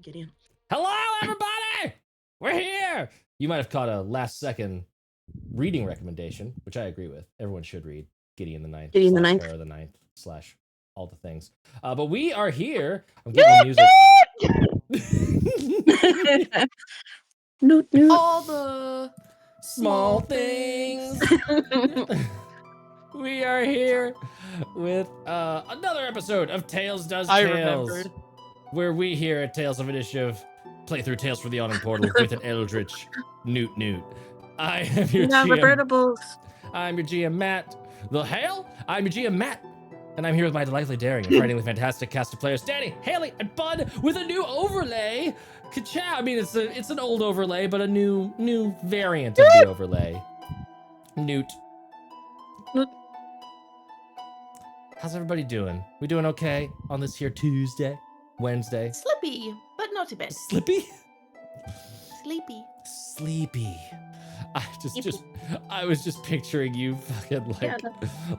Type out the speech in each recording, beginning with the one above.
Gideon. Hello, everybody! We're here! You might have caught a last-second reading recommendation, which I agree with. Everyone should read Gideon the Ninth, Gideon the Ninth. Hera the Ninth, / all the things. But we are here. I'm getting the music. Noot, noot. All the Small things. We are here with another episode of Tales Does I Tales. remembered. Where we here at Tales of Initiative play through Tales for the Yawning Portal with an eldritch Noot. I am your Now, GM. revertables. I'm your GM, Matt. The hell? I'm your GM, Matt. And I'm here with my delightfully daring and frighteningly fantastic cast of players, Danny, Haley, and Bud, with a new overlay. Ka-chow! I mean, it's an old overlay, but a new variant of the overlay. Noot. How's everybody doing? We doing okay on this here Tuesday? Wednesday? Slippy, but not too bad. Slippy? Sleepy. Sleepy. I was just picturing you fucking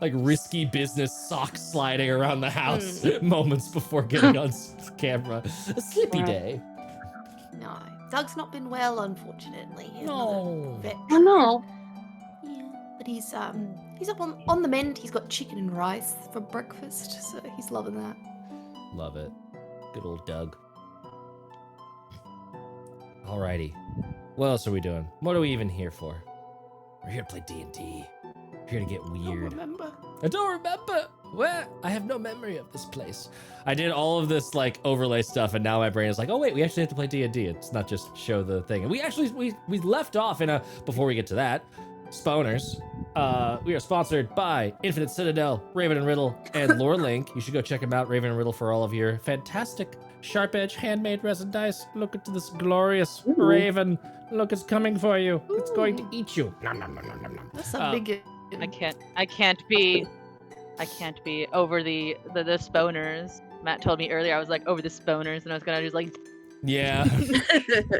like risky business sock sliding around the house moments before getting on camera. A sleepy day. No, Doug's not been well, unfortunately. No. Oh no. Yeah, but he's up on the mend. He's got chicken and rice for breakfast, so he's loving that. Love it. Good old Doug. Alrighty. What else are we doing? What are we even here for? We're here to play D&D. We're here to get weird. I don't remember. Where? I have no memory of this place. I did all of this like overlay stuff, and now my brain is like, oh wait, we actually have to play D&D. It's not just show the thing. And we left off in a, before we get to that, Spawners. We are sponsored by Infinite Citadel, Raven and Riddle, and Lore Link. You should go check them out, Raven and Riddle, for all of your fantastic sharp edge handmade resin dice. Look at this glorious raven. Look, it's coming for you. It's going to eat you. Nom, nom, nom, nom, nom, nom. That's a big. I can't be over the sponers. Matt told me earlier I was like over the sponers, and I was gonna just like Yeah.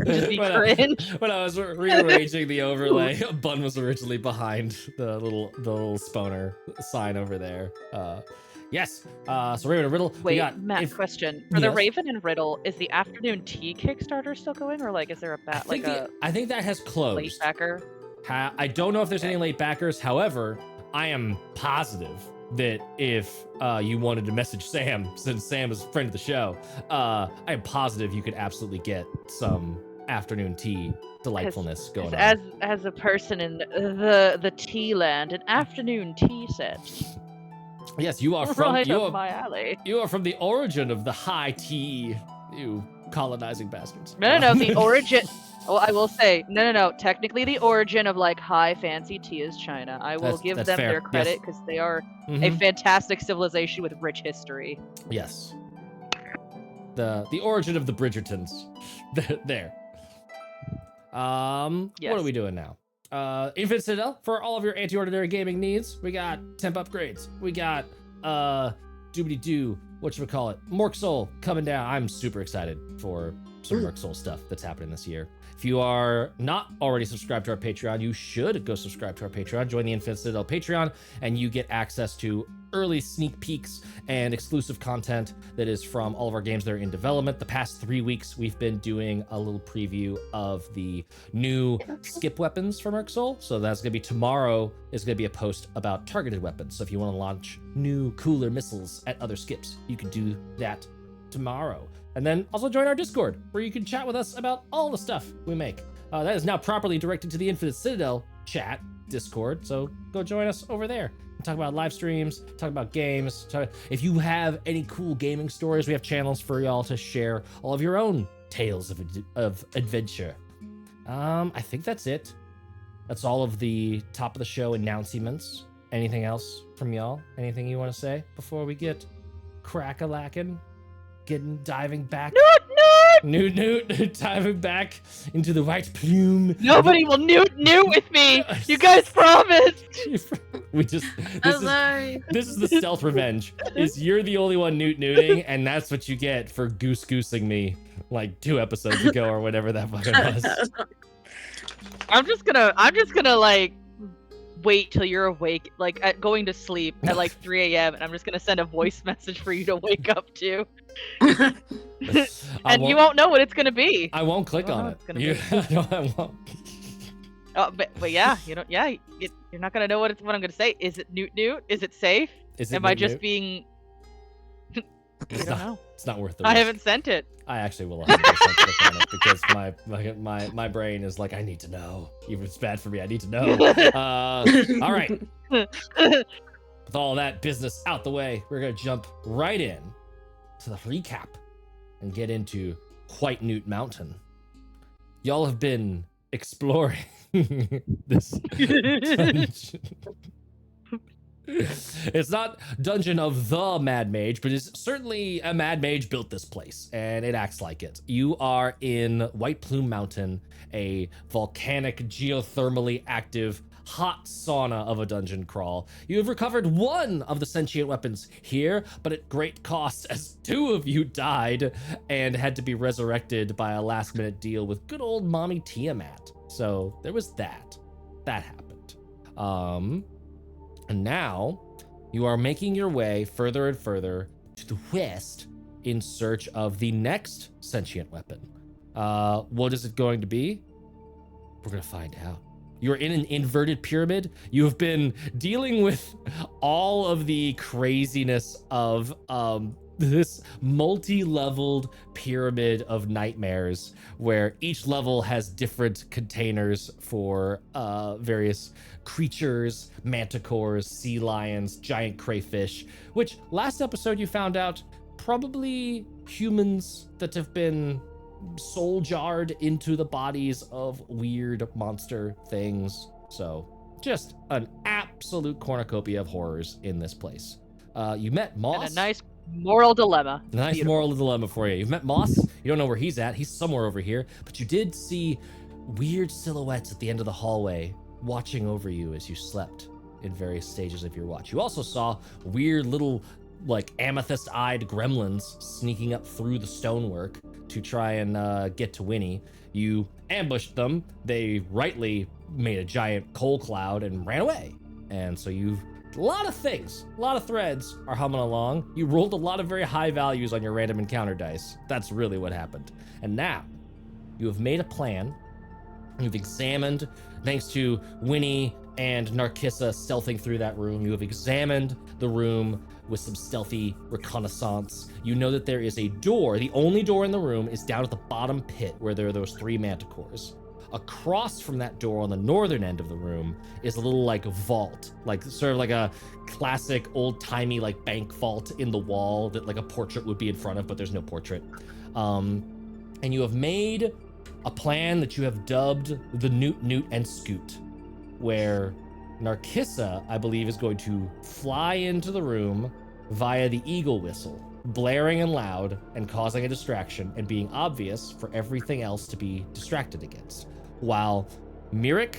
just be cringe. When I was rearranging the overlay, Bun was originally behind the little spawner sign over there. Yes. So Raven and Riddle. Wait, Matt, question. For the Raven and Riddle, is the afternoon tea Kickstarter still going, or like is there I think that has closed. Late backer? I don't know if there's any late backers. However, I am positive that if you wanted to message Sam, since Sam is a friend of the show, I am positive you could absolutely get some afternoon tea delightfulness going on. As a person in the tea land, an afternoon tea set. Yes, you are from right up my alley. You are from the origin of the high tea, you colonizing bastards. No, the origin. Well, I will say, no. Technically, the origin of like high fancy tea is China. I will give them fair. their credit because they are a fantastic civilization with rich history. Yes. The origin of the Bridgertons. There. Yes. What are we doing now? Infinite Citadel for all of your anti-ordinary gaming needs. We got temp upgrades. We got doobity-doo, whatchamacallit, Mork Soul coming down. I'm super excited for some Mork Soul stuff that's happening this year. If you are not already subscribed to our Patreon, you should go subscribe to our Patreon. Join the Infinite Citadel Patreon, and you get access to early sneak peeks and exclusive content that is from all of our games that are in development. The past 3 weeks, we've been doing a little preview of the new skip weapons from Merc Soul. So that's going to be tomorrow is going to be a post about targeted weapons. So if you want to launch new, cooler missiles at other skips, you can do that tomorrow. And then also join our Discord, where you can chat with us about all the stuff we make. That is now properly directed to the Infinite Citadel chat Discord, so go join us over there. Talk about live streams, talk about games. If you have any cool gaming stories, we have channels for y'all to share all of your own tales of adventure. I think that's it. That's all of the top of the show announcements. Anything else from y'all? Anything you want to say before we get crack-a-lackin'? Diving back. Noot, diving back into the white plume. Nobody will Noot with me. You guys promised. This is the stealth revenge. Is you're the only one nooting, and that's what you get for goosing me like 2 episodes ago or whatever that fucking was. I'm just gonna like wait till you're awake, like at going to sleep at like 3 a.m. and I'm just gonna send a voice message for you to wake up to, and you won't know what it's gonna be. I won't click on it. I won't. Oh, but yeah, you know, yeah, you're not gonna know what I'm gonna say. Is it Noot? Is it safe? Am I just being? I don't know. It's not worth it. I haven't sent it. I actually will 100% click on it because my brain is like, I need to know. Even if it's bad for me, I need to know. All right. With all that business out the way, we're gonna jump right in to the recap and get into White Noot Mountain. Y'all have been exploring this dungeon. It's not Dungeon of the Mad Mage, but it's certainly a Mad Mage built this place, and it acts like it. You are in White Plume Mountain, a volcanic, geothermally active, hot sauna of a dungeon crawl. You have recovered one of the sentient weapons here, but at great cost, as 2 of you died and had to be resurrected by a last-minute deal with good old Mommy Tiamat. So there was that. That happened. And now you are making your way further and further to the west in search of the next sentient weapon. What is it going to be? We're going to find out. You're in an inverted pyramid. You have been dealing with all of the craziness of this multi-leveled pyramid of nightmares where each level has different containers for various creatures, manticores, sea lions, giant crayfish, which last episode you found out probably humans that have been soul jarred into the bodies of weird monster things. So just an absolute cornucopia of horrors in this place. You met Moss. And a nice moral dilemma. Nice Beautiful. moral dilemma for you. You've met Moss. You don't know where he's at. He's somewhere over here. But you did see weird silhouettes at the end of the hallway watching over you as you slept in various stages of your watch. You also saw weird little, like, amethyst-eyed gremlins sneaking up through the stonework to try and get to Winnie. You ambushed them. They rightly made a giant coal cloud and ran away. And so you've a lot of things, a lot of threads are humming along. You rolled a lot of very high values on your random encounter dice. That's really what happened. And now you have made a plan. You've examined, thanks to Winnie and Narcissa stealthing through that room, you have examined the room with some stealthy reconnaissance. You know that there is a door. The only door in the room is down at the bottom pit where there are those 3 manticores. Across from that door on the northern end of the room is a little like vault, like sort of like a classic old-timey like bank vault in the wall that like a portrait would be in front of, but there's no portrait. And you have made a plan that you have dubbed the Noot and Scoot, where Narcissa, I believe, is going to fly into the room via the eagle whistle, blaring and loud and causing a distraction and being obvious for everything else to be distracted against. While Mirik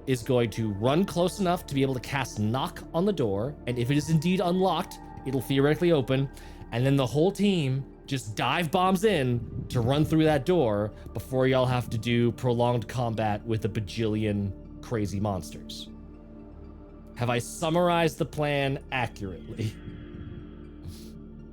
is going to run close enough to be able to cast knock on the door, and if it is indeed unlocked, it'll theoretically open, and then the whole team just dive bombs in to run through that door before y'all have to do prolonged combat with a bajillion crazy monsters. Have I summarized the plan accurately?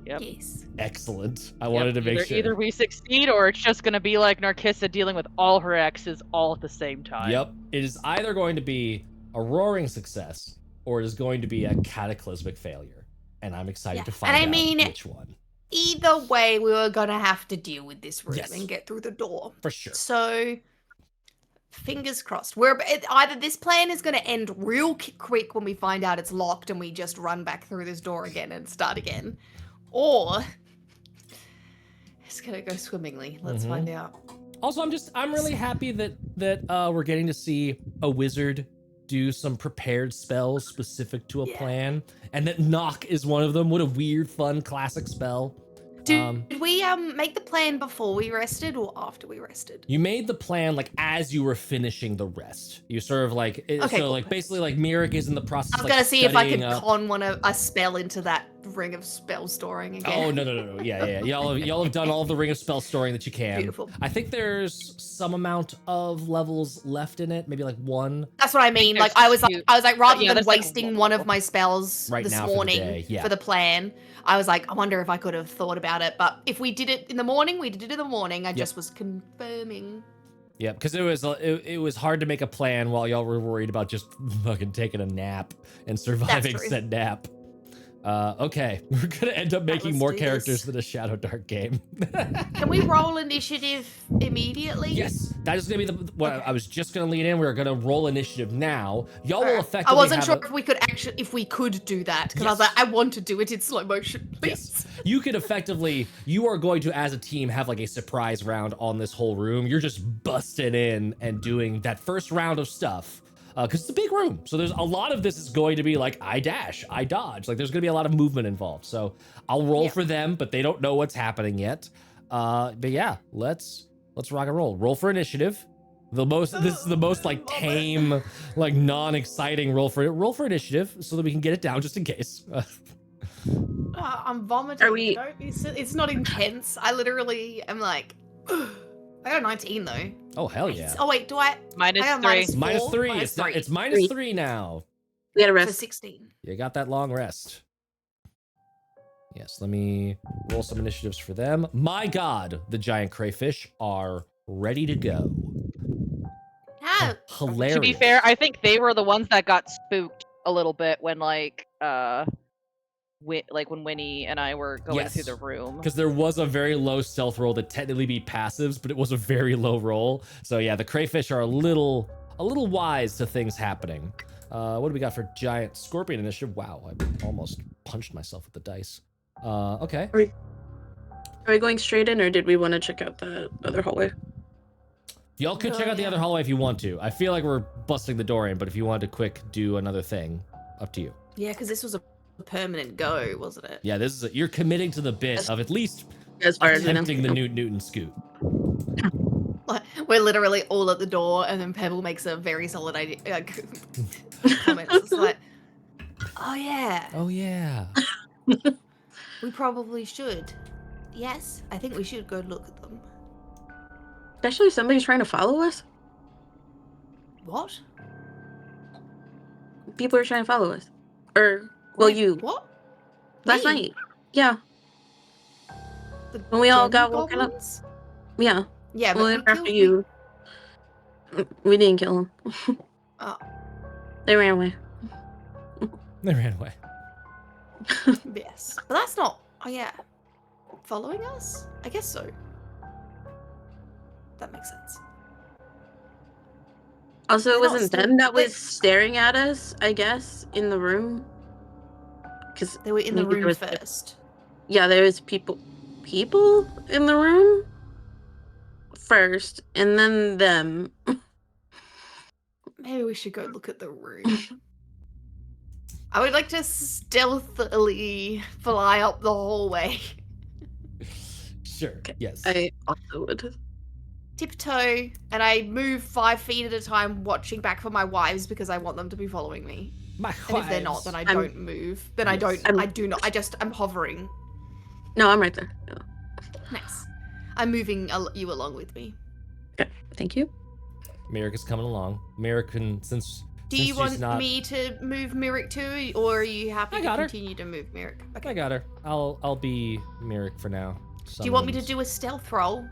Yep. Yes. Excellent. I wanted to make sure. Either we succeed or it's just going to be like Narcissa dealing with all her exes all at the same time. Yep. It is either going to be a roaring success or it is going to be a cataclysmic failure. And I'm excited to find out which one. Either way, we were going to have to deal with this room Yes. and get through the door. For sure. So, fingers crossed. Either this plan is going to end real quick when we find out it's locked and we just run back through this door again and start again. Or it's gonna go swimmingly. Let's find out. Also, I'm really happy that we're getting to see a wizard do some prepared spells specific to a plan, and that knock is one of them. What a weird, fun, classic spell. Did we make the plan before we rested or after we rested? You made the plan like as you were finishing the rest. You sort of like basically like Mirik is in the process. I was gonna see if I could con a spell into that ring of spell storing Oh again. no. Yeah. Y'all have done all the ring of spell storing that you can. Beautiful. I think there's some amount of levels left in it, maybe like 1. That's what I mean. there's Like I was two. like, rather Yeah, than there's, like, wasting one one of level. my spells Right this now for the morning day, yeah. for the plan, I was like, I wonder if I could have thought about it. But if we did it in the morning, we did it in the morning. I just was confirming. Yeah, because it was hard to make a plan while y'all were worried about just fucking taking a nap and surviving true. said nap. Okay, we're gonna end up making let's more do characters this. than a Shadow Dark game. Can we roll initiative immediately? Yes, that is gonna be what Okay. I was just gonna lead in. We're gonna roll initiative now. Y'all will Alright. effectively. I wasn't have sure a- if we could do that because I was Yes. like, I want to do it in slow motion, please. Yes, you could effectively. You are going to, as a team, have like a surprise round on this whole room. You're just busting in and doing that first round of stuff. Because it's a big room. So there's a lot of this is going to be like, I dash, I dodge. Like there's going to be a lot of movement involved. So I'll roll Yeah. for them, but they don't know what's happening yet. But yeah, let's rock and roll. Roll for initiative. This is the most like tame, like non-exciting roll for initiative so that we can get it down just in case. I'm vomiting. Are we- It's not intense. I literally am like, I got a 19 though. Oh, hell yeah. Oh wait, do I? Minus I got three. minus Minus four? 3. Minus three. It's minus Three. 3 now. We gotta For rest. 16. You got that long rest. Yes, let me roll some initiatives for them. My god, the giant crayfish are ready to go. No. Hilarious. To be fair, I think they were the ones that got spooked a little bit when when Winnie and I were going through Yes. the room. Because there was a very low stealth roll that technically be passives, but it was a very low roll. So yeah, the crayfish are a little wise to things happening. What do we got for giant scorpion initiative? Wow, I almost punched myself with the dice. Okay. Are we going straight in, or did we want to check out the other hallway? Y'all could check out the other hallway if you want to. I feel like we're busting the door in, but if you want to quick do another thing, up to you. Yeah, because this was a permanent go, wasn't it? Yeah, you're committing to the bit of at least As far as I know. attempting the Newton scoot. Like, we're literally all at the door, and then Pebble makes a very solid idea. Comment. It's like, oh yeah, Oh yeah. we probably should. Yes, I think we should go look at them. Especially somebody's trying to follow us. What? People are trying to follow us. Or, well, Wait, you. What? Last Me? night. Yeah. The When we all gem got woken up. goblins? Yeah. Yeah, but Well, we after killed- you. We didn't kill them. Oh. They ran away. They ran away. Yes, but that's not. Oh yeah, following us? I guess so. That makes sense. Also, it They're not wasn't still- them that they- was staring at us, I guess, in the room. Because, They were in the Maybe there room was- first. yeah, there was people in the room first, and then them. Maybe we should go look at the room. I would like to stealthily fly up the hallway. Sure. Okay, Yes. I also would. Tiptoe, and I move 5 feet at a time, watching back for my wives because I want them to be following me. My And if they're not, then I I'm- don't move. Then I Yes. don't. I do not. I'm hovering. No, I'm right there. Oh, Nice. I'm moving you along with me. okay, thank you. Merrick is coming along. Merrick can, since Do you she's want not- me to move Merrick too, or are you happy I to got her. continue to move Merrick? Okay. I got her. I'll be Merrick for now. Do you want me to Someone's- do a stealth roll?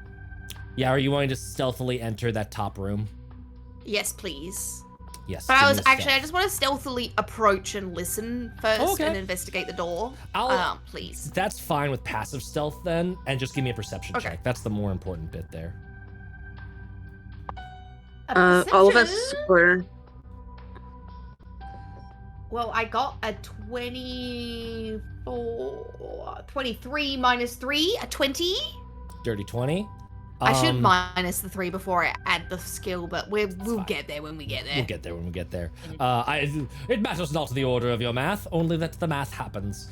Yeah, are you wanting to stealthily enter that top room? Yes, please. Yes. But give I me was a actually, I stealth. just want to stealthily approach and listen first, Oh, okay. and investigate the door. I'll- Please. That's fine with passive stealth then, and just give me a perception Okay. check. That's the more important bit there. All of us Perception? were. Well, I got a 23 minus 3, a 20. Dirty 20. I should minus the 3 before I add the skill, but we'll fine. get there when we get there. We'll get there when we get there. It matters not the order of your math, only that the math happens.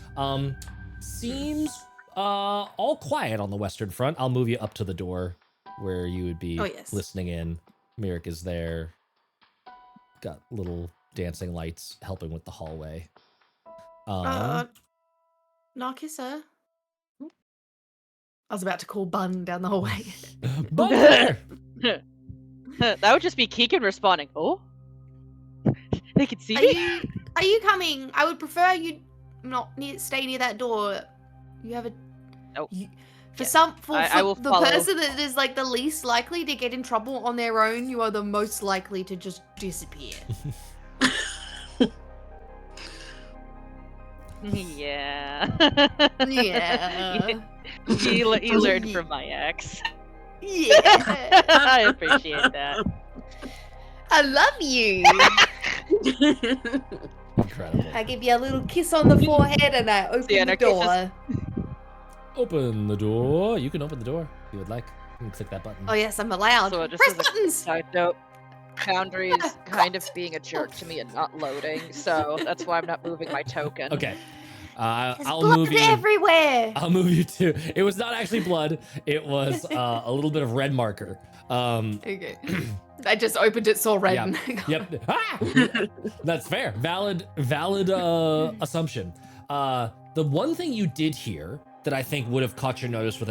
Seems all quiet on the Western Front. I'll move you up to the door where you would be Oh, yes. listening in. Merrick is there. Got little dancing lights helping with the hallway. Narcissa. I was about to call Bun down the hallway. Bun there! That would just be Keegan responding. Oh? They can see me? Are you coming? I would prefer you not stay near that door. You have a... Oh. For I will the follow. person that is like the least likely to get in trouble on their own, you are the most likely to just disappear. Yeah. Yeah. He learned from my ex. Yeah. I appreciate that. I love you. Incredible. I give you a little kiss on the forehead and I open the Narcissus. door. Open the door. You can open the door if you would like. You can click that button. Oh yes, I'm allowed. So just Press as a buttons. side note, Foundry is kind of being a jerk to me and not loading, so that's why I'm not moving my token. Okay. There's I'll blood move you. everywhere. I'll move you to. It was not actually blood. It was a little bit of red marker. Okay. I just opened it, saw red. Yeah. And Yep. Ah! That's fair. Valid assumption. The one thing you did here that I think would have caught your notice with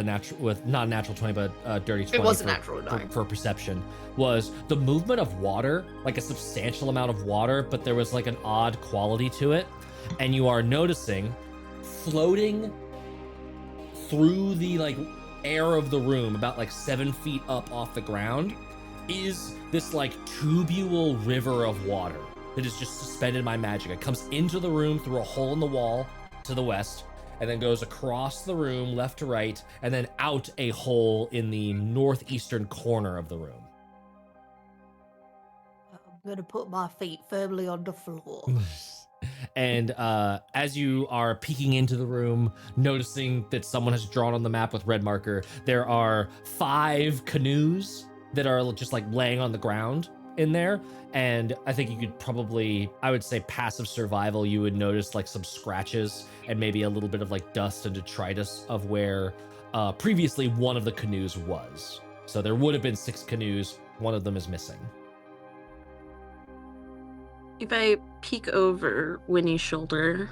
not a natural 20, but dirty 20. It wasn't natural, no. For perception was the movement of water, like a substantial amount of water, but there was like an odd quality to it. And you are noticing floating through the like air of the room about like 7 feet up off the ground is this like tubule river of water that is just suspended by magic. It comes into the room through a hole in the wall to the west and then goes across the room left to right and then out a hole in the northeastern corner of the room. I'm gonna put my feet firmly on the floor. And as you are peeking into the room, noticing that someone has drawn on the map with red marker, there are 5 canoes that are just like laying on the ground in there. And I think you could probably, I would say passive survival, you would notice like some scratches and maybe a little bit of like dust and detritus of where previously one of the canoes was. So there would have been 6 canoes. One of them is missing. If I peek over Winnie's shoulder,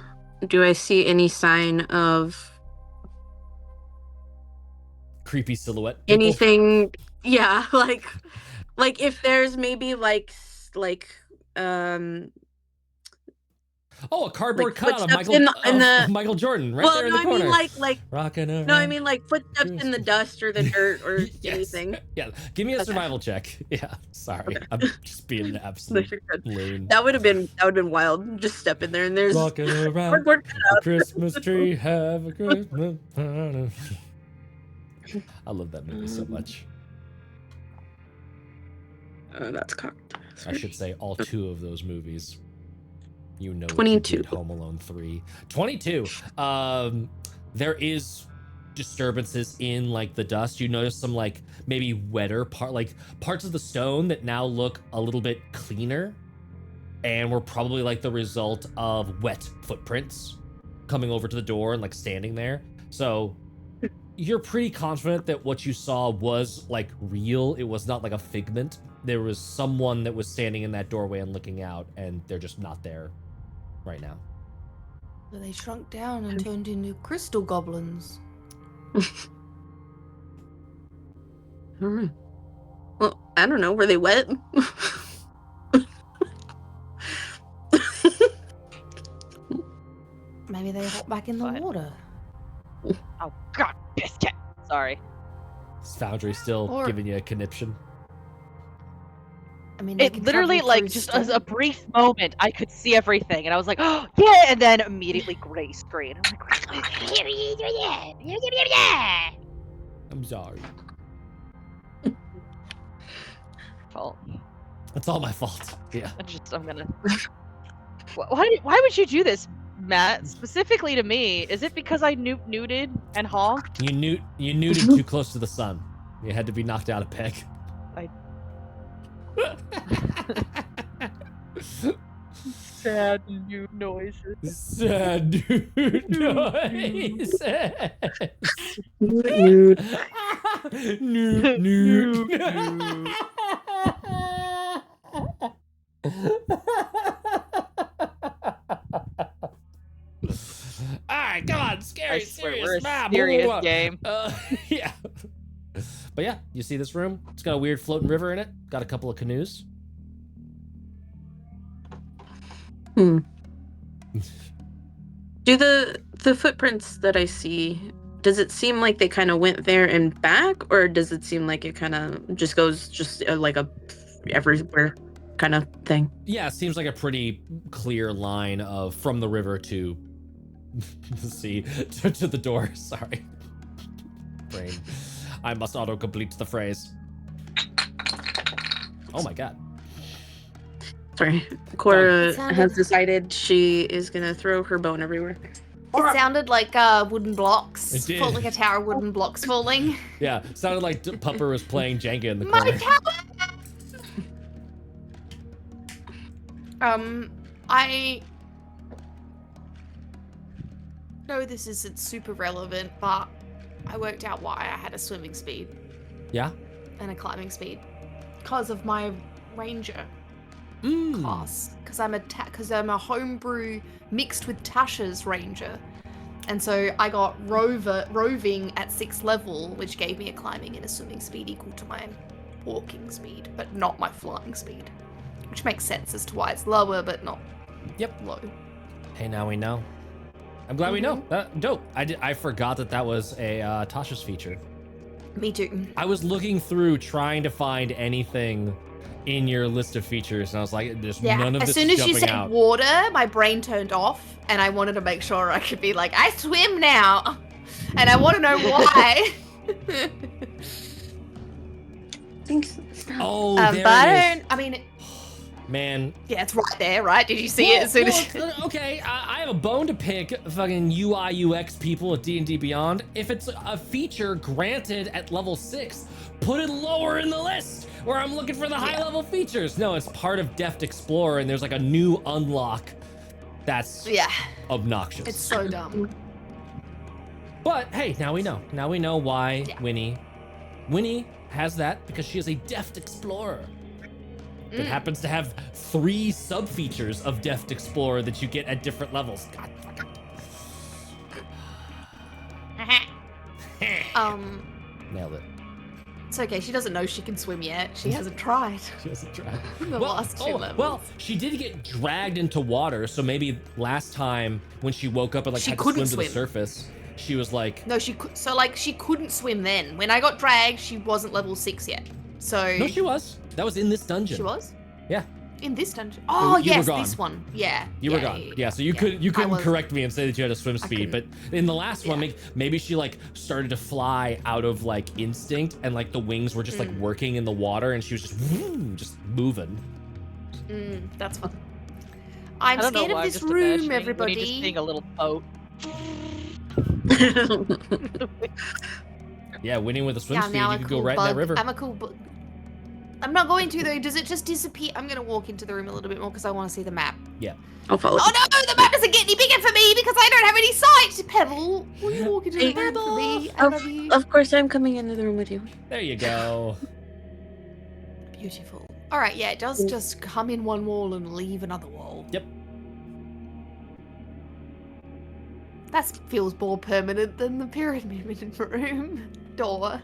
do I see any sign of Creepy silhouette. People. anything? Yeah, like if there's maybe like Oh, a cardboard like cutout of footsteps Michael, in the Michael Jordan right well, there in no, the I corner. mean like Rocking around. no, I mean like footsteps in the dust or the dirt or Yes. anything. Yeah, give me a Okay. survival check. Yeah, sorry, Okay. I'm just being an absolute loon. That would have been wild. Just step in there and there's Rocking around cardboard the cutout. Christmas tree, have a Christmas party. I love that movie so much. That's cocked. I should say all 2 of those movies. You know, 22. What you did, Home Alone 3. 22. There is disturbances in like the dust. You notice some like maybe wetter parts of the stone that now look a little bit cleaner, and were probably like the result of wet footprints coming over to the door and like standing there. So you're pretty confident that what you saw was like real. It was not like a figment. There was someone that was standing in that doorway and looking out, and they're just not there right now. So they shrunk down and turned into crystal goblins. Alright. Well, I don't know. Were they wet? Maybe they hop back in the What? water. Oh god, biscuit. Sorry. Is Foundry still Or- giving you a conniption? I mean, they It can literally, travel like, through just stone. as a brief moment, I could see everything, and I was like, oh, yeah, and then immediately gray screen. I'm like, I'm sorry. fault. It's all my fault. Yeah. I'm gonna. Why would you do this, Matt? Specifically to me? Is it because I nuded and honked? You nuded too close to the sun. You had to be knocked out a peg. Sad nude noises. Sad dude noises. Nude. Nude. All right, come on, I scary, swear, serious we're a map. serious game. Yeah. But yeah, you see this room? It's got a weird floating river in it. Got a couple of canoes. Do the footprints that I see, does it seem like they kind of went there and back, or does it seem like it kind of just goes like a everywhere kind of thing? Yeah, it seems like a pretty clear line of from the river to the sea to the door. Sorry. Brain. I must autocomplete the phrase. Oh my god. Sorry. Cora Sounded- has decided she is going to throw her bone everywhere. It sounded like wooden blocks. It did. Felt like a tower of wooden blocks falling. Yeah, it sounded like Pupper was playing Jenga in the My corner. tower! I know this isn't super relevant, but I worked out why I had a swimming speed Yeah? and a climbing speed. Because of my ranger Mm. class. Because I'm a homebrew mixed with Tasha's ranger. And so I got roving at 6th level, which gave me a climbing and a swimming speed equal to my walking speed, but not my flying speed. Which makes sense as to why it's lower, but not low. Hey, now we know. I'm glad we know. Dope. I forgot that was a Tasha's feature. Me too. I was looking through trying to find anything in your list of features, and I was like, there's none of As this soon is as you jumping said out. water, my brain turned off, and I wanted to make sure I could be like, I swim now, and I want to know why. Thanks. Oh, But there I it is. don't. I mean, Man. yeah, it's right there, right? Did you see it as soon as? Okay, I have a bone to pick, fucking UI UX people at D&D Beyond. If it's a feature granted at level 6, put it lower in the list where I'm looking for the high level features. No, it's part of Deft Explorer, and there's like a new unlock that's Yeah, obnoxious. it's so dumb. But hey, now we know. Now we know why Yeah. Winnie has that because she is a Deft Explorer. It Mm. happens to have 3 sub-features of Deft Explorer that you get at different levels. God fucking. Nailed it. It's okay. She doesn't know she can swim yet. She hasn't tried. She hasn't tried. The last 2 levels. Well, she did get dragged into water, so maybe last time when she woke up and like She had to swim couldn't to the swim. surface, she was like, No, she could. So like, she couldn't swim then. When I got dragged, she wasn't level 6 yet. So no, she was. That was in this dungeon. She was. Yeah. In this dungeon. Oh you were yes, gone. this one. Yeah. You were gone. Yeah, so you couldn't was- correct me and say that you had a swim speed, but in the last one, Yeah. maybe she like started to fly out of like instinct, and like the wings were just like working in the water, and she was just moving. That's fun. I I'm don't know scared why, of I'm this just room, imagining everybody. Winnie just being a little boat. Yeah, winning with a swim Yeah, speed, now you a could cool go right bug. in that river. I'm a cool bug. I'm not going to though. Does it just disappear? I'm gonna walk into the room a little bit more because I want to see the map. Yeah. I'll follow. Oh no, the map doesn't get any bigger for me because I don't have any sight. Pebble, will you walk into the Hey, room for me? I Oh, love you. of course, I'm coming into the room with you. There you go. Beautiful. All right, yeah, it does just come in one wall and leave another wall. Yep. That feels more permanent than the pyramid room door.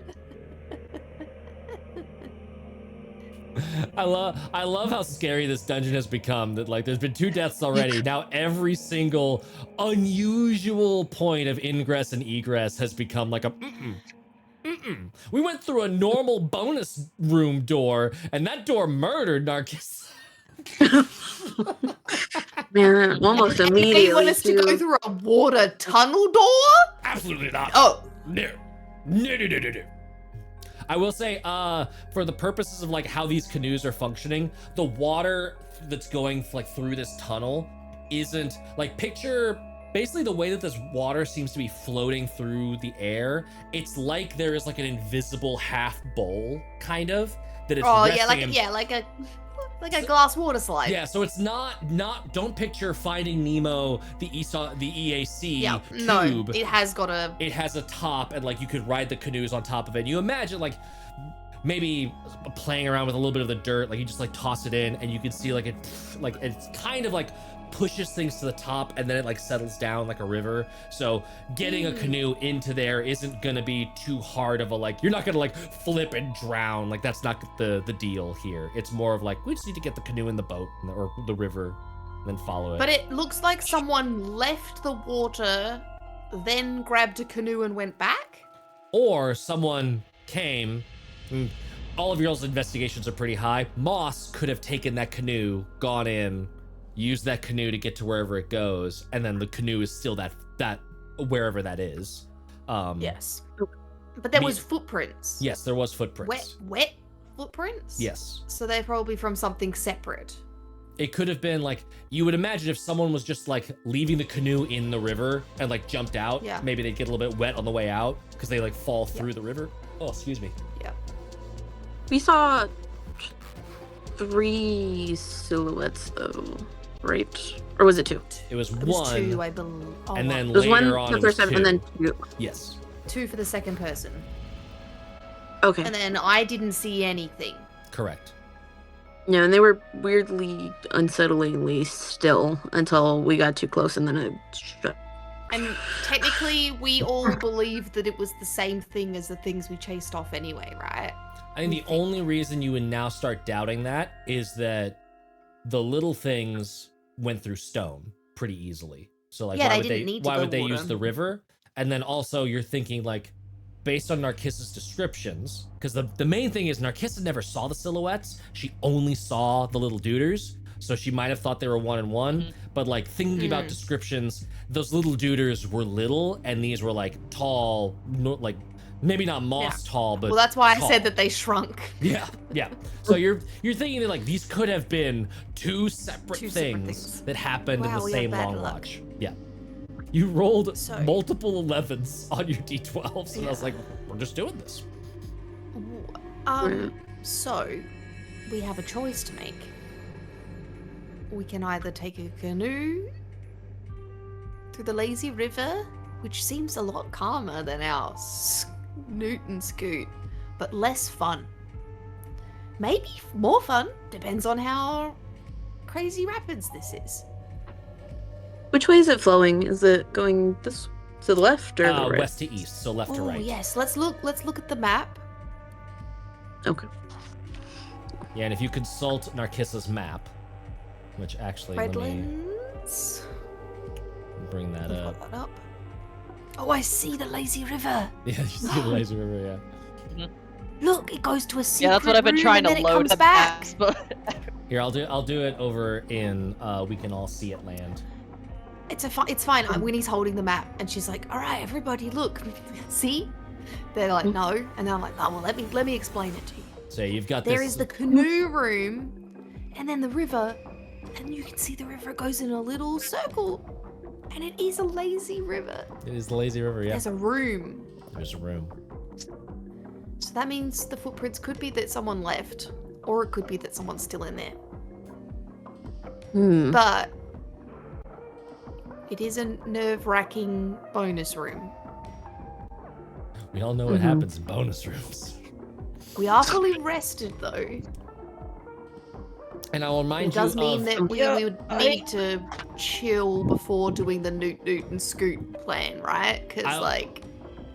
I love how scary this dungeon has become. That like there's been 2 deaths already. Now every single unusual point of ingress and egress has become like a We went through a normal bonus room door, and that door murdered Narcisse. Man, almost You immediately. want us to go too. through a water tunnel door? Absolutely not. Oh, No. No. I will say, for the purposes of like how these canoes are functioning, the water that's going like through this tunnel isn't like picture basically the way that this water seems to be floating through the air. It's like there is like an invisible half bowl kind of that it's oh resting yeah, in. like a glass water slide. Yeah, so it's not don't picture Finding Nemo, the EAC Yeah, tube. no, it has got a. It has a top, and like you could ride the canoes on top of it. You imagine like maybe playing around with a little bit of the dirt, like you just like toss it in, and you can see like it's kind of like pushes things to the top and then it like settles down like a river. So getting a canoe into there isn't gonna be too hard of a like, you're not gonna like flip and drown. Like that's not the deal here. It's more of like, we just need to get the canoe in the boat or the river and then follow it. But it looks like someone left the water, then grabbed a canoe and went back? Or someone came, all of y'all's investigations are pretty high. Moss could have taken that canoe, gone in, used that canoe to get to wherever it goes, and then the canoe is still that wherever that is. Yes. But there was footprints. Yes, there was footprints. Wet footprints? Yes. So they're probably from something separate. It could have been like, you would imagine if someone was just like leaving the canoe in the river and like jumped out, maybe they'd get a little bit wet on the way out because they like fall through the river. Oh, excuse me. Yeah. We saw 3 silhouettes though, right? Or was it 2? It was It was one. 2, I believe. Oh, And then It was later 1 on the it was first time, 2. and then 2. Yes. 2 for the second person. Okay. And then I didn't see anything. Correct. Yeah, and they were weirdly, unsettlingly still until we got too close, and then it shut. And technically, we all believed that it was the same thing as the things we chased off anyway, right? I think the only reason you would now start doubting that is that the little things went through stone pretty easily. So like, Yeah, why they would didn't need to why go would they water. use the river? And then also you're thinking like, based on Narcissa's descriptions, because the main thing is Narcissa never saw the silhouettes. She only saw the little duders. So she might have thought they were 1 and 1, but like thinking about descriptions, those little duders were little and these were like tall, like maybe not moss tall, but Well, that's why tall. I said that they shrunk. Yeah. So you're thinking that like these could have been 2 separate things that happened in Wow, the we have same bad long luck. watch. Yeah. You rolled So- multiple 11s on your d12s, and I was like, we're just doing this. So we have a choice to make. We can either take a canoe through the lazy river, which seems a lot calmer than our Noot and Scoot, but less fun. Maybe more fun, depends on how crazy rapids this is. Which way is it flowing? Is it going this to the left or the right? West to east, so left to Oh right. yes, let's look at the map. Okay. Yeah, and if you consult Narcissa's map, which actually let me Redlands. bring that We've up. got that up. Oh, I see the lazy river. Yeah, you see the lazy river, yeah. Look, it goes to a secret Yeah, that's what I've been room trying and to then it load comes the back. maps, but Here, I'll do it over in We Can All See It Land. It's fine. Winnie's holding the map, and she's like, "All right, everybody, look, see?" They're like, "No," and then I'm like, "Oh well, let me explain it to you. So you've got There this. is the canoe room, and then the river, and you can see the river goes in a little circle, and it is a lazy river. It is the lazy river, yeah. There's a room, There's a room. so that means the footprints could be that someone left, or it could be that someone's still in there. But it is a nerve-wracking bonus room. We all know what happens in bonus rooms. We are fully rested though. And I will remind It does you mean of that we would need to chill before doing the Noot and Scoot plan, right? Because like,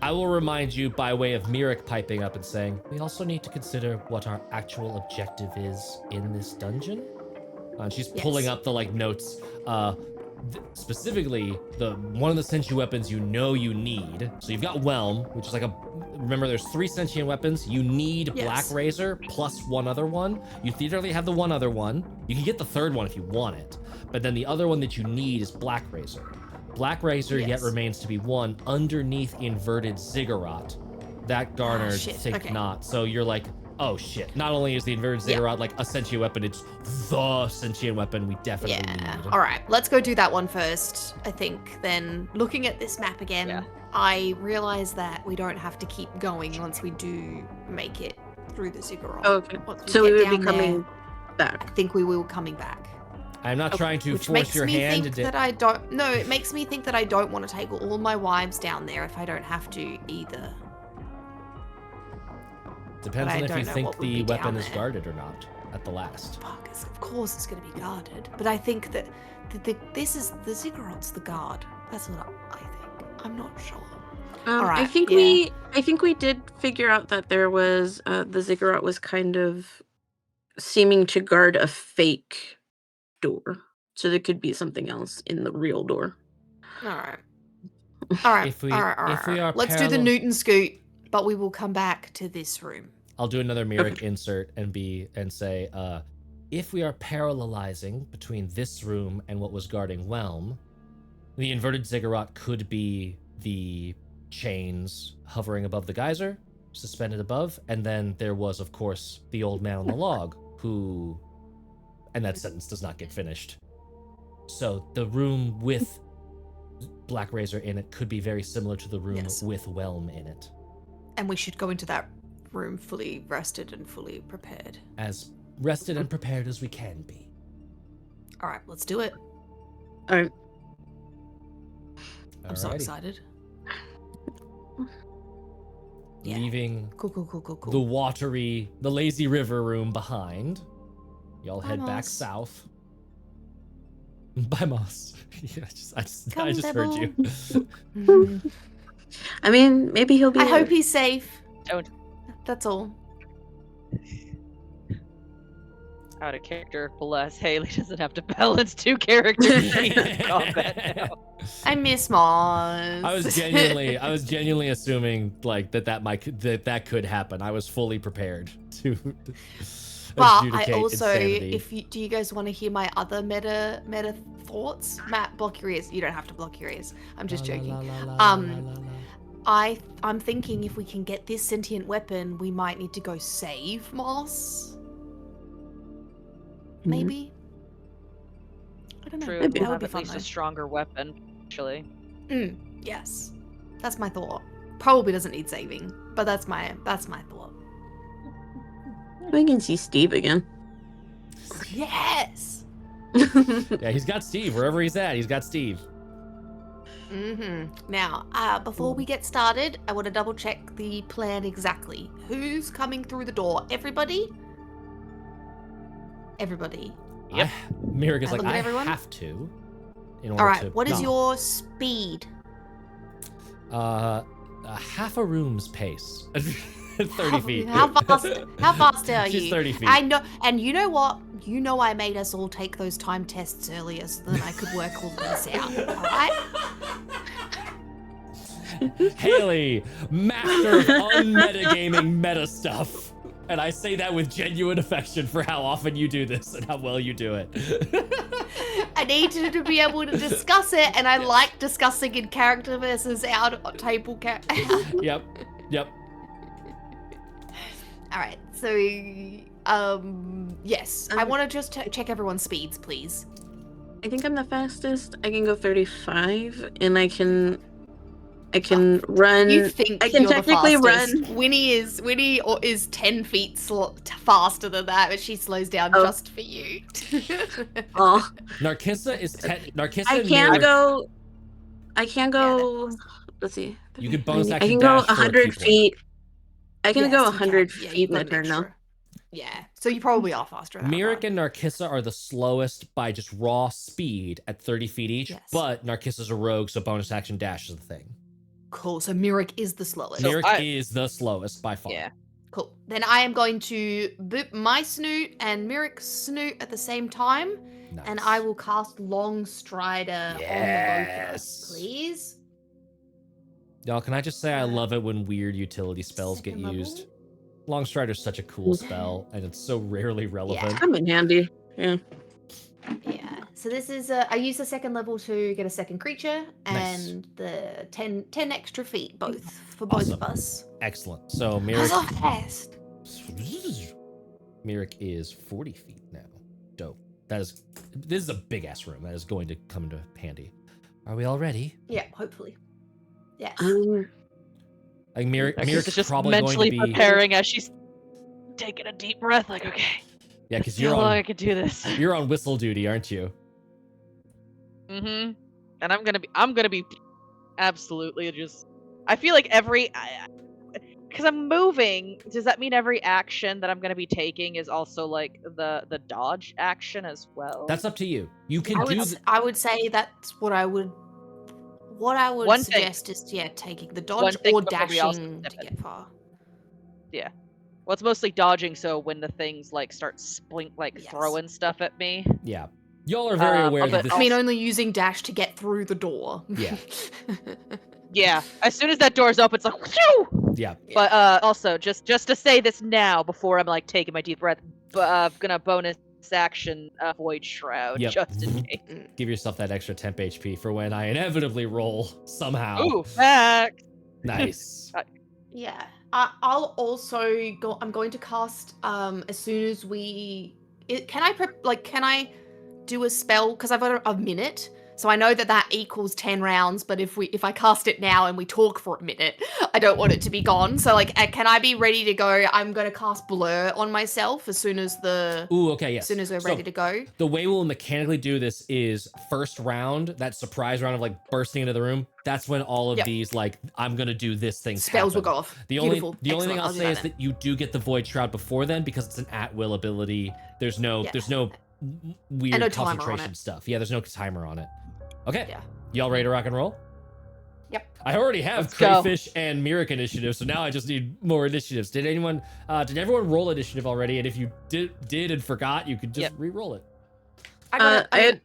I will remind you by way of Mirik piping up and saying, we also need to consider what our actual objective is in this dungeon. And she's pulling up the like notes. Specifically, the one of the sentient weapons you know you need. So you've got Whelm, which is like remember there's 3 sentient weapons. You need Black Razor plus 1 other one. You theoretically have the 1 other one. You can get the 3rd one if you want it. But then the other one that you need is Black Razor. Black Razor yet remains to be won underneath inverted Ziggurat. That garnered think not. So you're like, oh shit. Not only is the inverted Ziggurat like a sentient weapon, it's the sentient weapon we definitely need. All right, let's go do that one first. I think. Then looking at this map again, I realize that we don't have to keep going once we do make it through the Ziggurat. Okay. Once So we get would be down coming there, back. I think we will coming back. I'm not trying to Which force makes your me hand think to that I don't. No, it makes me think that I don't want to take all my wives down there if I don't have to either. Depends But I on if don't you know think what would the be weapon down is there. guarded or not. at the last. Fuck, of course it's going to be guarded. But I think that this is the Ziggurats the guard. That's what I think. I'm not sure. I Alright, think yeah. we did figure out that there was the ziggurat was kind of seeming to guard a fake door, so there could be something else in the real door. All right. All right. If we are Let's do the Newton scoot, but we will come back to this room. I'll do another Myrick insert and say, if we are parallelizing between this room and what was guarding Whelm, the inverted ziggurat could be the chains hovering above the geyser, suspended above, and then there was, of course, the old man on the log who, and that sentence does not get finished. So the room with Black Razor in it could be very similar to the room with Whelm in it. And we should go into that room fully rested and fully prepared. As rested and prepared as we can be. All right, let's do it. All right. I'm so excited. Yeah. Leaving Cool. the lazy river room behind. Y'all head back Moss. south. Bye, Moss. Yeah, I just heard you. Mhm. I mean, maybe he'll be. I hope he's safe. Don't. That's all. Out of character, bless. Haley doesn't have to balance two characters in combat now. I miss Moss. I was genuinely assuming like that could happen. I was fully prepared to. But I adjudicate also, insanity. do you guys want to hear my other meta thoughts? Matt, block your ears. You don't have to block your ears. I'm just joking. I'm thinking if we can get this sentient weapon, we might need to go save Moss. Maybe. I don't know. True, That we'll would have be at fun. least a stronger weapon, actually. Yes, that's my thought. Probably doesn't need saving, but that's my thought. We can see Steve again. Yes. Yeah, he's got Steve wherever he's at. He's got Steve. Now, before we get started, I want to double check the plan exactly. Who's coming through the door? Everybody? Everybody. Yep. Myrick is like, Look at I everyone. have to. In order All right. to What is not. your speed? Half a room's pace. 30 feet. How fast are you? She's 30 feet. I know, and you know what? You know I made us all take those time tests earlier so that I could work all this out. All right? Haley, master of unmetagaming meta stuff. And I say that with genuine affection for how often you do this and how well you do it. I need you to be able to discuss it, and I like discussing in character versus out table character. Yep. All right, so yes, I want to just check everyone's speeds, please. I think I'm the fastest. I can go 35, and I can run. You think I can you're technically the fastest. run. Winnie is 10 feet faster than that, but she slows down just for you. Oh, Narcissa is Narcissa. I can go. Let's see. You could bonus I action can go dash for 100 people. feet. I can Yes, go you 100 can. Yeah, feet you've in my got an turn now. extra. Yeah, so you probably are faster. in that Myrick round. and Narcissa are the slowest by just raw speed at 30 feet each, Yes. but Narcissa's a rogue, so bonus action dash is the thing. Cool. So Myrick is the slowest. Myrick I- is the slowest by far. Yeah. Cool. Then I am going to boop my snoot and Myrick's snoot at the same time, Nice. and I will cast Long Strider on the both of Yes. us, please. Y'all, can I just say I love it when weird utility spells get Second level? used? Long Strider's such a cool spell, and it's so rarely relevant. Come in handy. Yeah. Yeah. So this is I use the second level to get a second creature Nice. and the 10 extra feet for both of Awesome. us. Excellent. So Myrick, So fast. Myrick is 40 feet now. Dope. This is a big ass room. That is going to come into handy. Are we all ready? Yeah, hopefully. Yes. Like Myrick Narcissa's is just probably mentally going to be preparing as she's taking a deep breath, like, okay, yeah, because see how long I can do this. you're on whistle duty, aren't you? And I'm gonna be absolutely just. I feel like because I'm moving, does that mean every action that I'm going to be taking is also like the dodge action as well? That's up to you. You can I would say that's what I would One thing- suggest is taking the one dodge thing or before we also dashing step to in. get far. Yeah. Well, it's mostly dodging, so when the things like start Yes. throwing stuff at me. Yeah. Y'all are very aware that but this I mean, only using dash to get through the door. Yeah. Yeah. As soon as that door's open, it's like, whew! Yeah. But also, just to say this now before I'm like taking my deep breath, gonna bonus action Void Shroud Yep. just in case. Give yourself that extra temp HP for when I inevitably roll somehow. Ooh, back. Nice. Yeah. I'll also go. I'm going to cast as soon as we. Can I do a spell? Because I've got a minute, so I know that equals 10 rounds. But if I cast it now and we talk for a minute, I don't want it to be gone. So can I be ready to go? I'm going to cast Blur on myself as soon as Ooh, okay, yes. As soon as we're ready to go. The way we'll mechanically do this is first round, that surprise round of like bursting into the room. That's when all of these like I'm gonna do this thing. Spells will go off. The Beautiful. only thing I'll do say is that you do get the Void Shroud before then because it's an at-will ability. There's no weird no timer on concentration it. stuff. Yeah, there's no timer on it. Okay. Yeah. Y'all ready to rock and roll? Yep. I already have Let's go. Crayfish and Myrick initiative, so now I just need more initiatives. Did everyone roll initiative already? And if you did and forgot, you could just re-roll it. I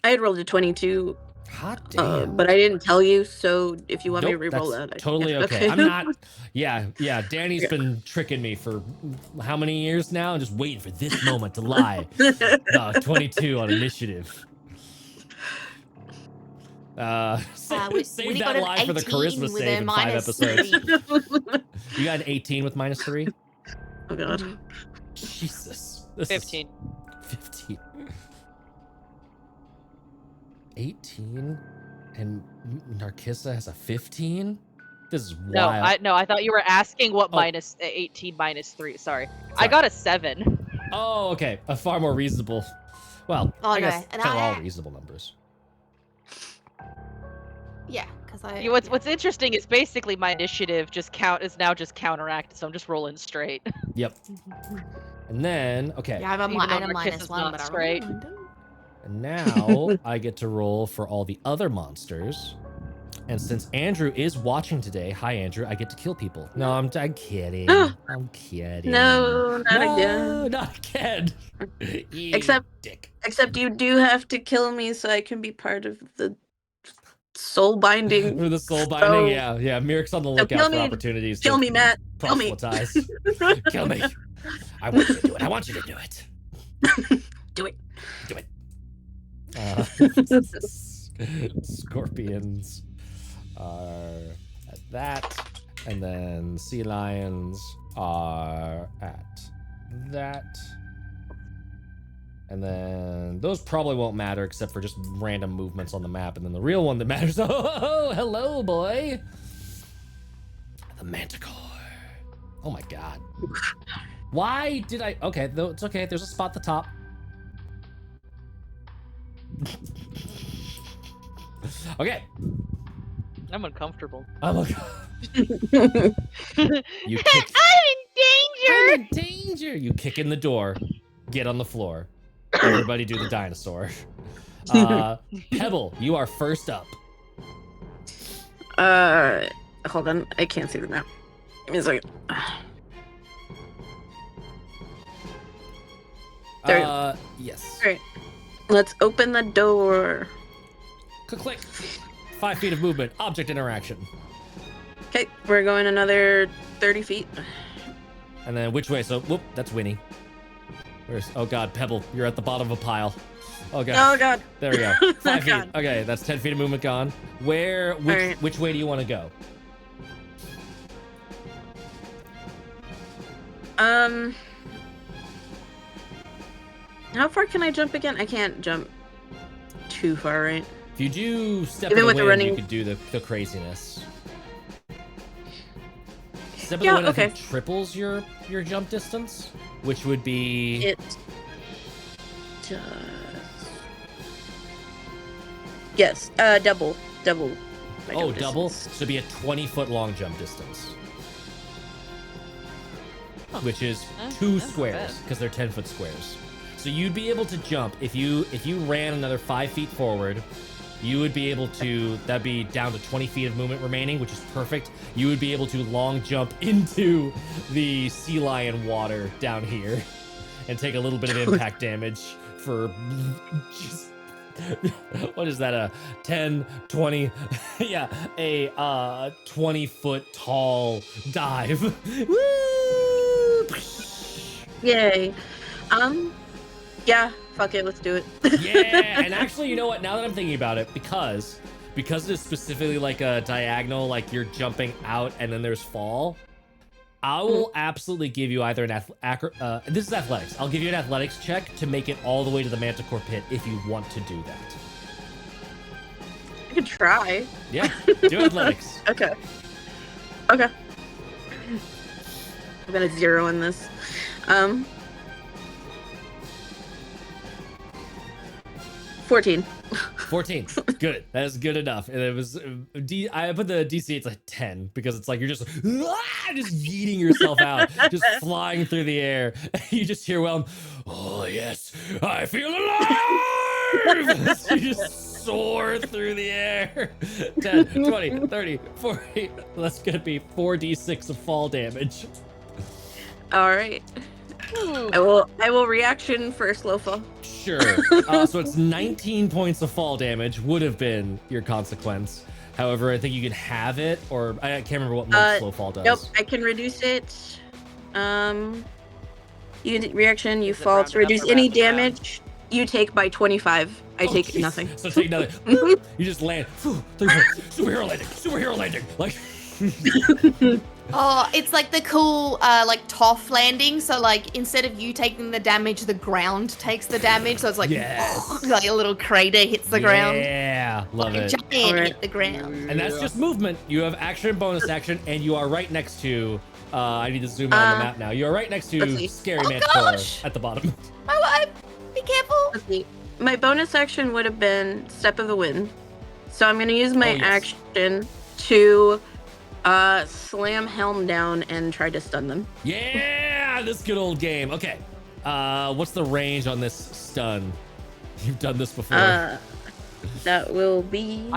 had rolled a 22, Hot damn. but I didn't tell you. So if you want me to Nope, re-roll that's that, totally okay. I'm not. Yeah. Danny's been tricking me for how many years now, and just waiting for this moment to lie. 22 on initiative. Save that lie for the charisma save in 5 episodes. You got an 18 with -3. Oh god. Jesus. 15. 15. 18 and Narcissa has a 15? This is wild. No, I thought you were asking what Oh. minus 18 -3. Sorry. I got a 7. Oh, okay. A far more reasonable. Well, I guess Okay, and they're all reasonable numbers. Yeah, because What's interesting is basically my initiative is now just counteracted, so I'm just rolling straight. Yep. And then, okay. Yeah, I have a Even though minus Narcissus one, not but straight. And now I get to roll for all the other monsters. And since Andrew is watching today, hi Andrew, I get to kill people. No, I'm kidding. I'm kidding. No, not again. No, not again. You dick. Except you do have to kill me so I can be part of the soul binding. For the soul binding, yeah. Myrick's on the lookout kill for me. opportunities. Kill to me, Matt. Kill me. proselytize. Kill me. I want you to do it. I want you to do it. Do it. Do it. Scorpions are at that, and then sea lions are at that, and then those probably won't matter except for just random movements on the map, and then the real one that matters. Oh, hello, boy. The Manticore. Oh my god. Why did I? Okay, though it's okay. There's a spot at the top. Okay. I'm uncomfortable. I'm okay. You kick. I'm in danger! I'm in danger. You kick in the door. Get on the floor. Everybody do the dinosaur. Pebble, you are first up. Hold on. I can't see the map. Give me a second. There. Yes. Alright. Let's open the door. Click. 5 feet of movement. Object interaction. Okay, we're going another 30 feet. And then which way? So, whoop, that's Winnie. Where's? Oh god, Pebble, you're at the bottom of a pile. Oh god. Oh god. There we go. 5 feet. God. Okay, that's 10 feet of movement gone. Which way do you want to go? How far can I jump again? I can't jump too far, right? If you do step Even in with the the wind, you running- could do the craziness. Step in Yeah, the wind, okay. I think, triples your jump distance, which would be... It does. Yes, double. Oh, double? So it'd be a 20-foot long jump distance. which is That's 2 not bad. squares because they're 10-foot squares. So you'd be able to jump if you ran another 5 feet forward. You would be able to, that'd be down to 20 feet of movement remaining, which is perfect. You would be able to long jump into the sea lion water down here and take a little bit of impact damage for just, what is that, a 10, 20, yeah, a 20-foot tall dive. Woo! Yay. Yeah, fuck it, let's do it. Yeah, and actually, you know what? Now that I'm thinking about it, because it's specifically like a diagonal, like you're jumping out and then there's fall, I will absolutely give you either an this is athletics. I'll give you an athletics check to make it all the way to the Manticore pit if you want to do that. I could try. Yeah, do athletics. Okay. Okay. I've got a 0 in this. 14. 14. Good. That is good enough. And it was I put the DC, it's like 10 because it's like you're just yeeting yourself out, just flying through the air. You just hear, well, oh yes, I feel alive. You just soar through the air. 10, 20, 30, 40. That's gonna be 4d6 of fall damage. All right. I will reaction for a slow fall. Sure. So it's 19 points of fall damage would have been your consequence. However, I think you can have it, or I can't remember what most slow fall does. Nope, I can reduce it. You reaction, you Is it fall to rounded up reduce or any rounded down? damage you take by 25. I take jeez. nothing. So take nothing. You just land. Superhero landing. Superhero landing. Like. Oh, it's like the cool, like Toph landing. So like instead of you taking the damage, the ground takes the damage. So it's like, Yes. like a little crater hits the ground. Yeah, love Like a it. giant Alright. hit the ground. And that's just movement. You have action, bonus action, and you are right next to. I need to zoom out on the map now. You are right next let's to see. Scary Oh, Manticore gosh. at the bottom. My wife, be careful. Let's see. My bonus action would have been Step of the Wind. So I'm going to use my Oh, yes. action to slam Helm down and try to stun them. Yeah, this good old game. Okay. What's the range on this stun? You've done this before. That will be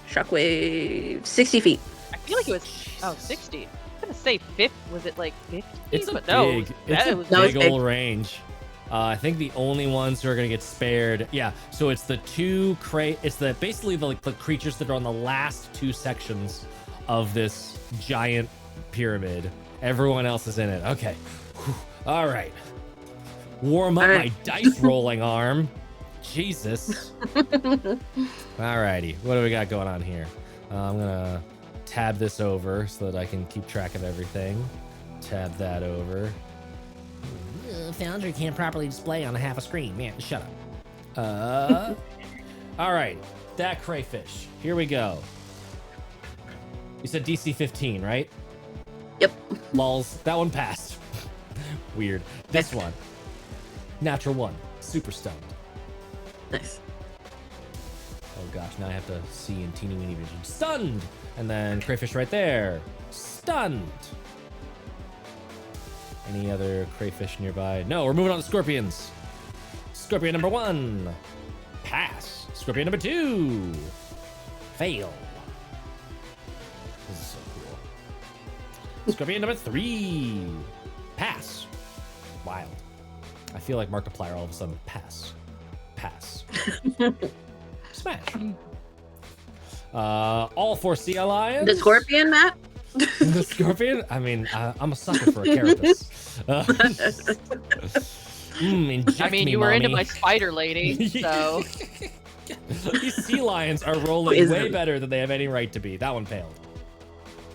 Shockwave 60 feet. I feel like it was 60. I'm gonna say 50. Was it like 50? It's a But no, big, it's a was No, it's big big. old range. I think the only ones who are gonna get spared, yeah. So it's the two it's basically the creatures that are on the last 2 sections of this giant pyramid. Everyone else is in it. Okay. Whew. All right. Warm up All my right. dice rolling arm. Jesus. Alrighty. What do we got going on here? I'm gonna tab this over so that I can keep track of everything. Tab that over. Foundry can't properly display on half a screen. Man, shut up. All right. That crayfish. Here we go. You said DC 15, right? Yep. Lols. That one passed. Weird. This one. Natural 1. Super stunned. Nice. Oh gosh, now I have to see in teeny weeny vision. Stunned! And then crayfish right there. Stunned! Any other crayfish nearby? No, we're moving on to scorpions. Scorpion number 1. Pass. Scorpion number 2. Fail. This is so cool. Scorpion number 3. Pass. Wild. I feel like Markiplier all of a sudden. Pass. Pass. Smash. All 4 sea lions. The scorpion, Matt? The scorpion? I mean, I'm a sucker for a carapace. Inject I mean, me, you were into mommy. my spider lady, so These sea lions are rolling Is way it? better than they have any right to be. That one failed.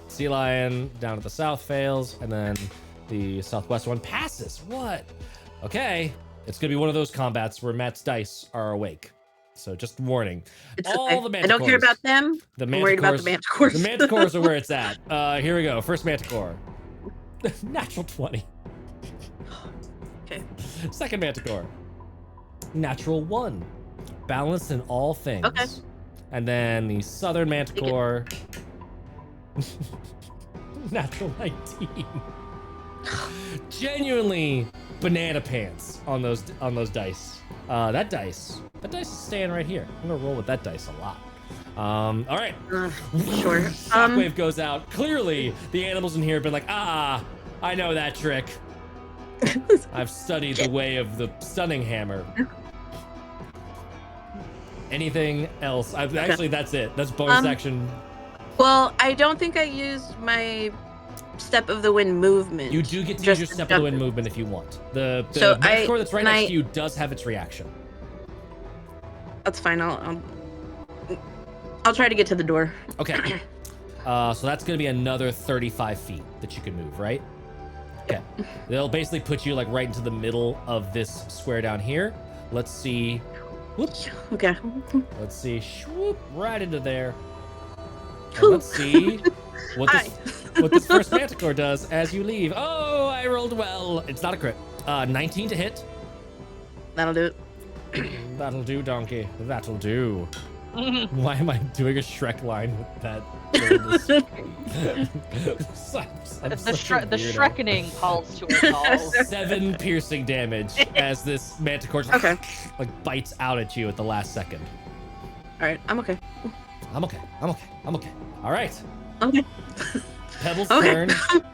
Sea lion down at the south fails, and then the southwest one passes. What? Okay. It's going to be one of those combats where Matt's dice are awake. So just warning. It's All okay. the I don't care manticores. about them. The I'm worried about the manticores. The manticores are where it's at. Here we go. First manticore. Natural 20. Okay. Second manticore. Natural 1. Balanced in all things. Okay. And then the southern manticore. Natural 19. Genuinely banana pants on those dice. That dice is staying right here. I'm gonna roll with that dice a lot. All right. Sure. Shockwave goes out. Clearly, the animals in here have been like, I know that trick. I've studied the way of the stunning hammer. Anything else? Actually, that's it. That's bonus action. Well, I don't think I used my Step of the Wind movement. You do get to use your Step of the Wind movement if you want. The score that's right next to you does have its reaction. That's fine. I'll try to get to the door. Okay. So that's going to be another 35 feet that you can move, right? Okay. They'll basically put you like right into the middle of this square down here. Let's see. Whoop. Okay. Let's see. Swoop, right into there. And let's see what this first manticore does as you leave. Oh, I rolled well. It's not a crit. 19 to hit. That'll do it. That'll do, donkey. That'll do. Why am I doing a Shrek line with that? The Shrekening calls to a call. 7 piercing damage as this manticore like bites out at you at the last second. All right, I'm okay. I'm okay. All right. Okay. Pebble's turn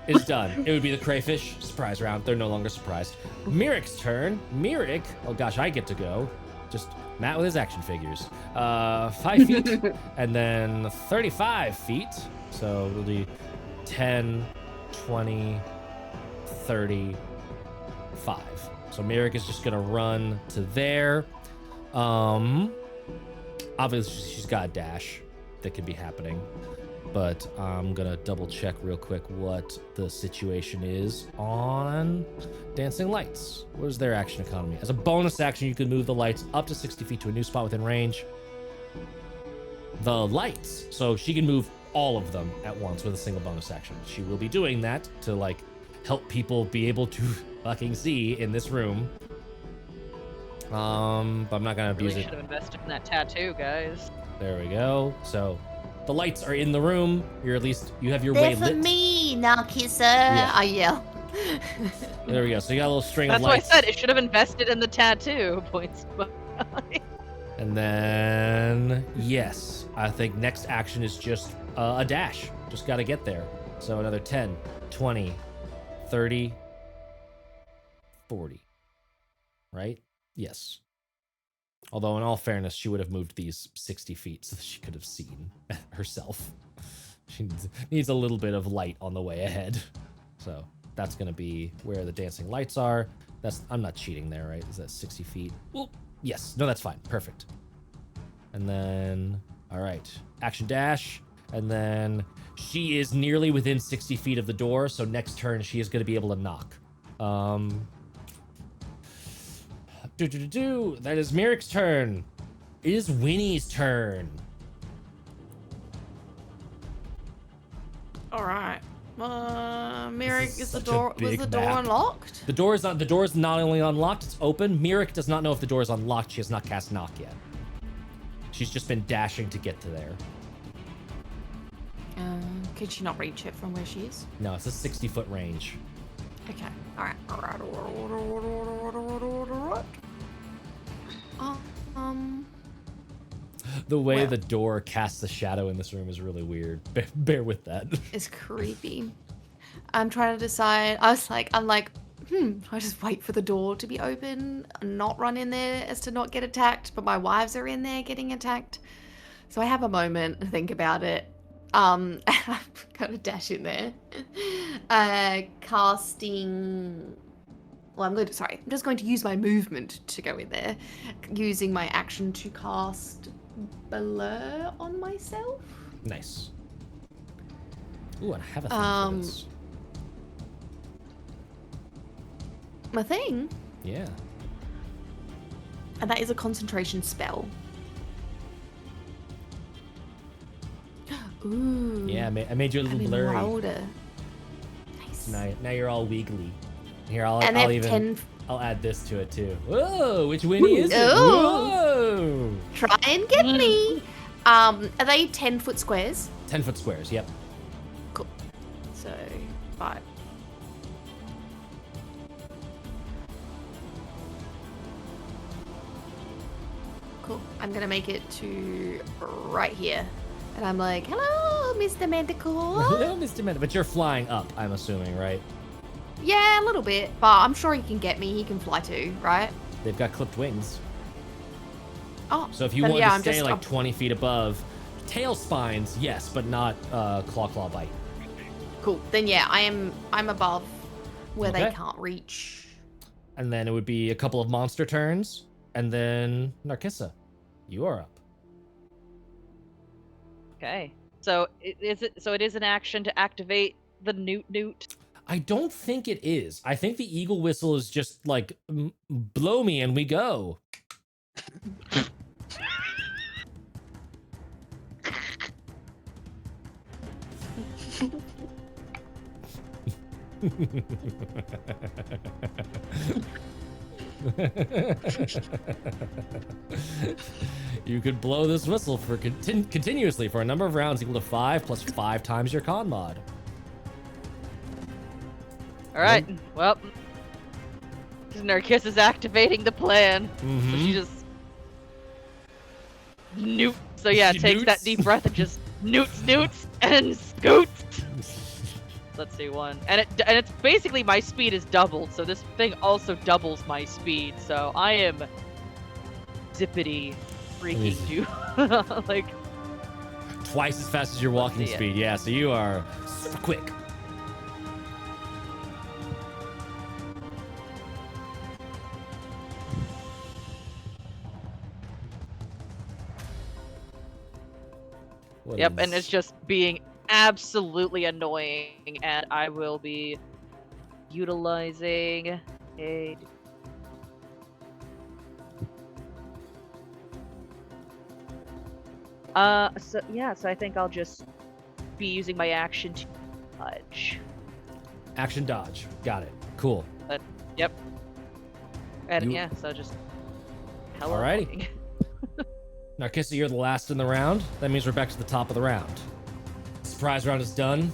is done. It would be the crayfish surprise round. They're no longer surprised. Miric's turn. Miric, oh gosh, I get to go. Just Matt with his action figures. 5 feet and then 35 feet. So it'll be 10, 20, 35. So Miric is just gonna run to there. Obviously she's got a dash that could be happening, but I'm gonna double check real quick what the situation is on Dancing Lights. What is their action economy? As a bonus action, you can move the lights up to 60 feet to a new spot within range. The lights, so she can move all of them at once with a single bonus action. She will be doing that to like help people be able to fucking see in this room. But I'm not gonna abuse Really it. should have invested in that tattoo, guys. There we go. So the lights are in the room. You have your They're way for lit. me, Narcissus. Yeah. I yell. There we go. So you got a little string That's of why I lights. said it should have invested in the tattoo. Points. And then, yes, I think next action is just a dash. Just got to get there. So another 10, 20, 30, 40. Right? Yes. Although, in all fairness, she would have moved these 60 feet so that she could have seen herself. She needs a little bit of light on the way ahead. So that's going to be where the dancing lights are. I'm not cheating there, right? Is that 60 feet? Well, yes. No, that's fine. Perfect. And then, all right. Action dash. And then she is nearly within 60 feet of the door. So next turn, she is going to be able to knock. That is Miric's turn. It is Winnie's turn. All right. Miric, This is is the such a door big the door map. unlocked? The door is not only unlocked, it's open. Miric does not know if the door is unlocked. She has not cast knock yet. She's just been dashing to get to there. Could she not reach it from where she is? No, it's a 60-foot range. Okay. All right. The way Well. the door casts a shadow in this room is really weird. Bear with that. It's creepy. I'm trying to decide. I'm like, I just wait for the door to be open and not run in there as to not get attacked, but my wives are in there getting attacked. So I have a moment to think about it. I'm gonna dash in there. Casting. Well, I'm just going to use my movement to go in there, using my action to cast Blur on myself. Nice. Ooh, I have a thing for this. My thing, Yeah. and that is a concentration spell. Ooh. Yeah, I made you a little I'm blurry. louder. Nice. Now you're all wiggly. Here, I'll And they have even 10. I'll add this to it too. Whoa, which Winnie is it? Ooh. Whoa! Try and get me. Are they 10-foot squares? 10-foot squares, yep. Cool. So 5, I'm gonna make it to right here. And I'm like, hello, Mr. Manticore. Hello, Mr. Manticore. But you're flying up, I'm assuming, right? Yeah, a little bit, but I'm sure he can get me. He can fly too, right? They've got clipped wings. Oh, So if you then wanted yeah, to stay like 20 feet above, tail spines, yes, but not claw bite. Cool. Then yeah, I'm above where they Okay. can't reach. And then it would be a couple of monster turns, and then Narcissa, you are up. Okay. So it is an action to activate the Noot. I don't think it is. I think the eagle whistle is just like, blow me and we go. You could blow this whistle for continuously for a number of rounds equal to 5 plus 5 times your con mod. All right. Well, Narcissus is activating the plan. So she just Noot. So yeah, She takes that newts. deep breath and just newts and scoots. Let's see, one. And it's basically my speed is doubled, so this thing also doubles my speed. So I am zippity freaking do like Twice as fast as your walking see it. speed. Yeah, so you are super quick. What Yep, is- and it's just being absolutely annoying, and I will be utilizing a so I think I'll just be using my action to dodge. Action dodge. Got it. Cool. Yep. And You- so just hella Alrighty. annoying. Narcissa, you're the last in the round. That means we're back to the top of the round. Surprise round is done.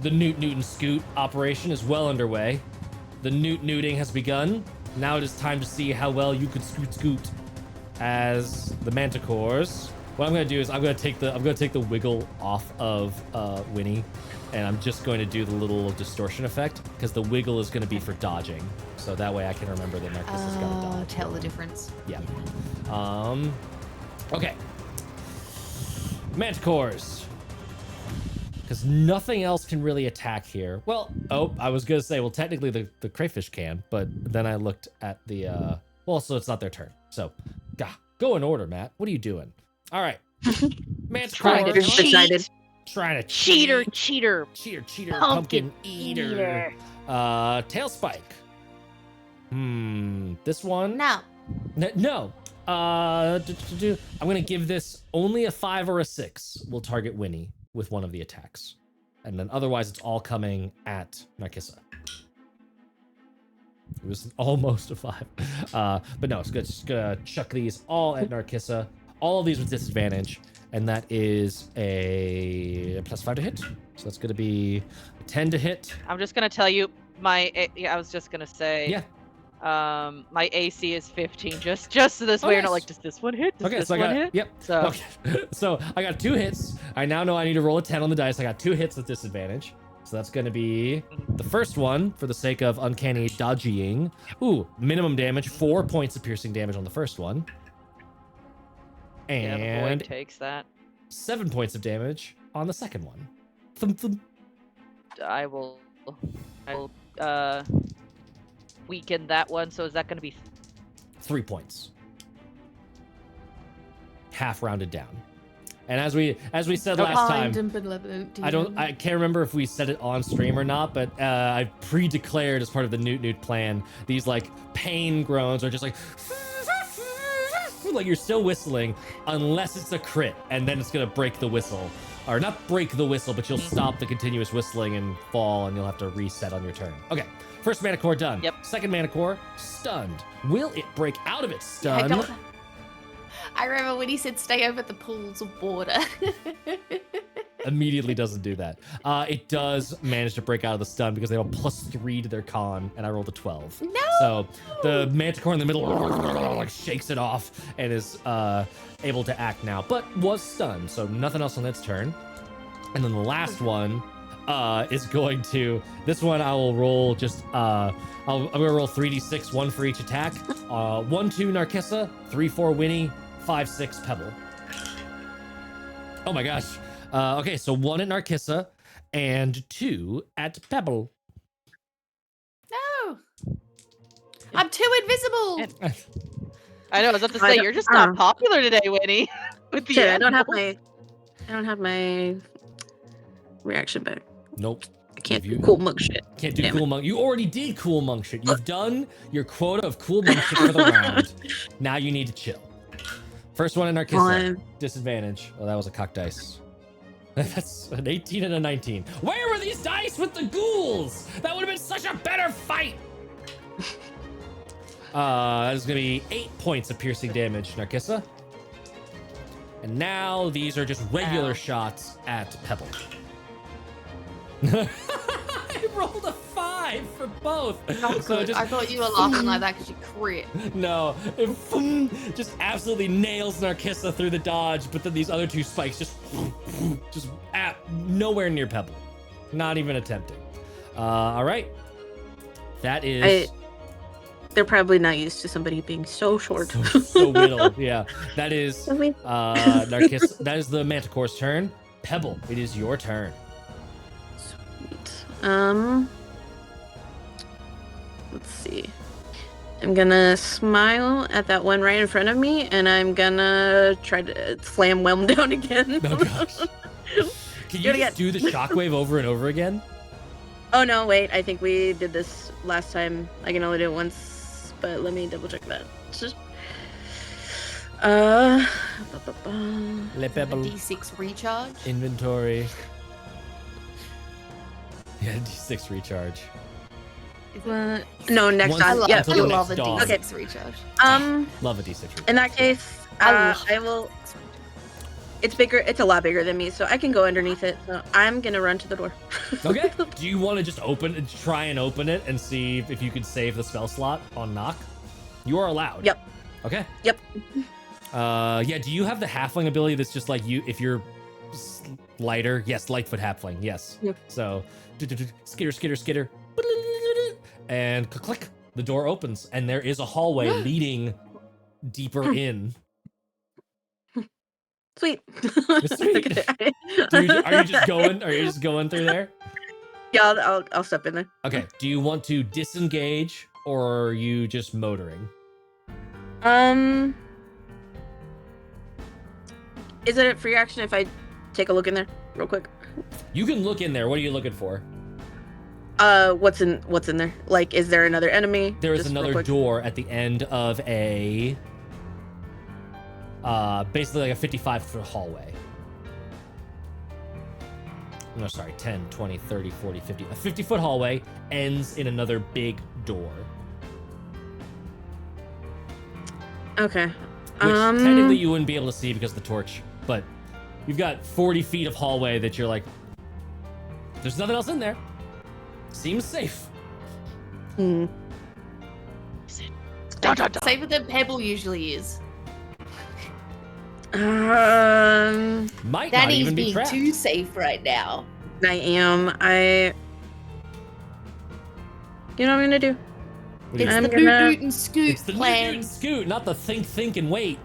The Noot and Scoot operation is well underway. The Nooting has begun. Now it is time to see how well you could scoot as the Manticores. What I'm gonna do is I'm gonna take the wiggle off of Winnie, and I'm just going to do the little distortion effect because the wiggle is gonna be for dodging. So that way I can remember that Narcissa's got to dodge. Tell the difference. Yeah. Okay. Manticores. Because nothing else can really attack here. Well, I was going to say, well, technically the crayfish can, but then I looked at the, so it's not their turn. So, go in order, Matt. What are you doing? All right. Trying to Manticores. cheat. Decided. Trying to Cheater. Cheater, pumpkin eater. Tail spike. This one? Now, No. I'm gonna give this only a 5 or a 6. We'll target Winnie with one of the attacks, and then otherwise it's all coming at Narcissa. It was almost a 5, but no, it's good. Just gonna chuck these all at Narcissa. All of these with disadvantage, and that is a +5 to hit. So that's gonna be 10 to hit. I'm just gonna tell you I was just gonna say. Yeah. My AC is 15. Just so this way you're not nice. like, does this one hit? Does Okay, this so I one got hit? yep. So Okay. So I got 2 hits. I now know I need to roll a 10 on the dice. I got 2 hits with disadvantage. So that's going to be the first one for the sake of uncanny dodging. Ooh, minimum damage, 4 points of piercing damage on the first one. yeah, the And void takes that. 7 points of damage on the second one. Thump, thump. I will weaken that one. So is that gonna be 3 points. Half rounded down. And as we said last time, I can't remember if we said it on stream or not, but I pre-declared as part of the Noot plan, these like pain groans are just like you're still whistling unless it's a crit, and then it's gonna break the whistle. Or not break the whistle, but you'll stop the continuous whistling and fall, and you'll have to reset on your turn. Okay, first Manticore done. Yep. Second Manticore stunned. Will it break out of its I stun? remember when he said stay over the pools of water. immediately doesn't do that. It does manage to break out of the stun because they have a +3 to their con, and I rolled a 12. No! So the manticore in the middle like shakes it off and is able to act now, but was stunned, so nothing else on its turn. And then the last one is going to, this one I will roll just, I'm gonna roll 3d6, 1 for each attack. 1, 2 Narcissa, 3, 4 Winnie, 5, 6 Pebble. Oh my gosh. Okay, so 1 at Narcissa and 2 at Pebble. No! I'm too invisible! I know, I was about to I say, don't- you're just not popular today, Winnie. With the Shit, I don't animals. have my reaction back. Nope. I can't You- do cool monk shit. Can't do Damn cool monk. You already did cool monk shit. You've done your quota of cool monk shit for the round. Now you need to chill. First one in Narcissa. One. Disadvantage. Oh, that was a cock dice. That's an 18 and a 19. Where were these dice with the ghouls? That would have been such a better fight. That is going to be 8 points of piercing damage, Narcissa. And now these are just regular Ow. shots at Pebble. I rolled a 5 for both. Oh, So good. just I thought you were laughing like that because you crit. no, it just absolutely nails Narcissa through the dodge, but then these other 2 spikes just nowhere near Pebble. Not even attempting. All right. That is They're probably not used to somebody being so short. so little. Yeah. That is I mean, Narcissa. That is the Manticore's turn. Pebble, it is your turn. let's see. I'm gonna smile at that one right in front of me, and I'm gonna try to slam Whelm down again. Oh gosh. Can you Do it just do the shockwave over and over again? Oh no, wait, I think we did this last time. I can only do it once, but let me double check that. Le A Pebble. D6 recharge. Inventory. Yeah, D6 recharge. Is it- no, next Once- I, time. lo- Yeah. until I the love a next dawn. D6 recharge. Love a D6 recharge. In that case, I love I will. D6 recharge. It's bigger. It's a lot bigger than me, so I can go underneath it. So I'm gonna run to the door. Okay. Do you want to just try and open it and see if you can save the spell slot on knock? You are allowed. Yep. Okay. Yep. Yeah. Do you have the halfling ability that's just like you if you're lighter? Yes, Lightfoot halfling. Yes. Yep. So skitter, skitter, skitter, and click. The door opens and there is a hallway leading deeper in. Sweet. Sweet. Are you just going? Are you just going through there? Yeah, I'll step in there. Okay. Do you want to disengage or are you just motoring? Is it a free action if I take a look in there real quick? You can look in there. What are you looking for? What's in there? Like, is there another enemy? There is Just real another quick. door at the end of a basically like a 55-foot hallway. No, sorry, 10, 20, 30, 40, 50. A 50-foot hallway ends in another big door. Okay. Which technically you wouldn't be able to see because of the torch, but you've got 40 feet of hallway that you're like, there's nothing else in there. Seems safe. hmm. Safer than Pebble usually is. Might not Danny's even be being trapped. too safe right now. I am. You know what I'm gonna do? What do you It's I'm the think? gonna- Noot and Scoot It's the plan. and scoot, not the think and wait.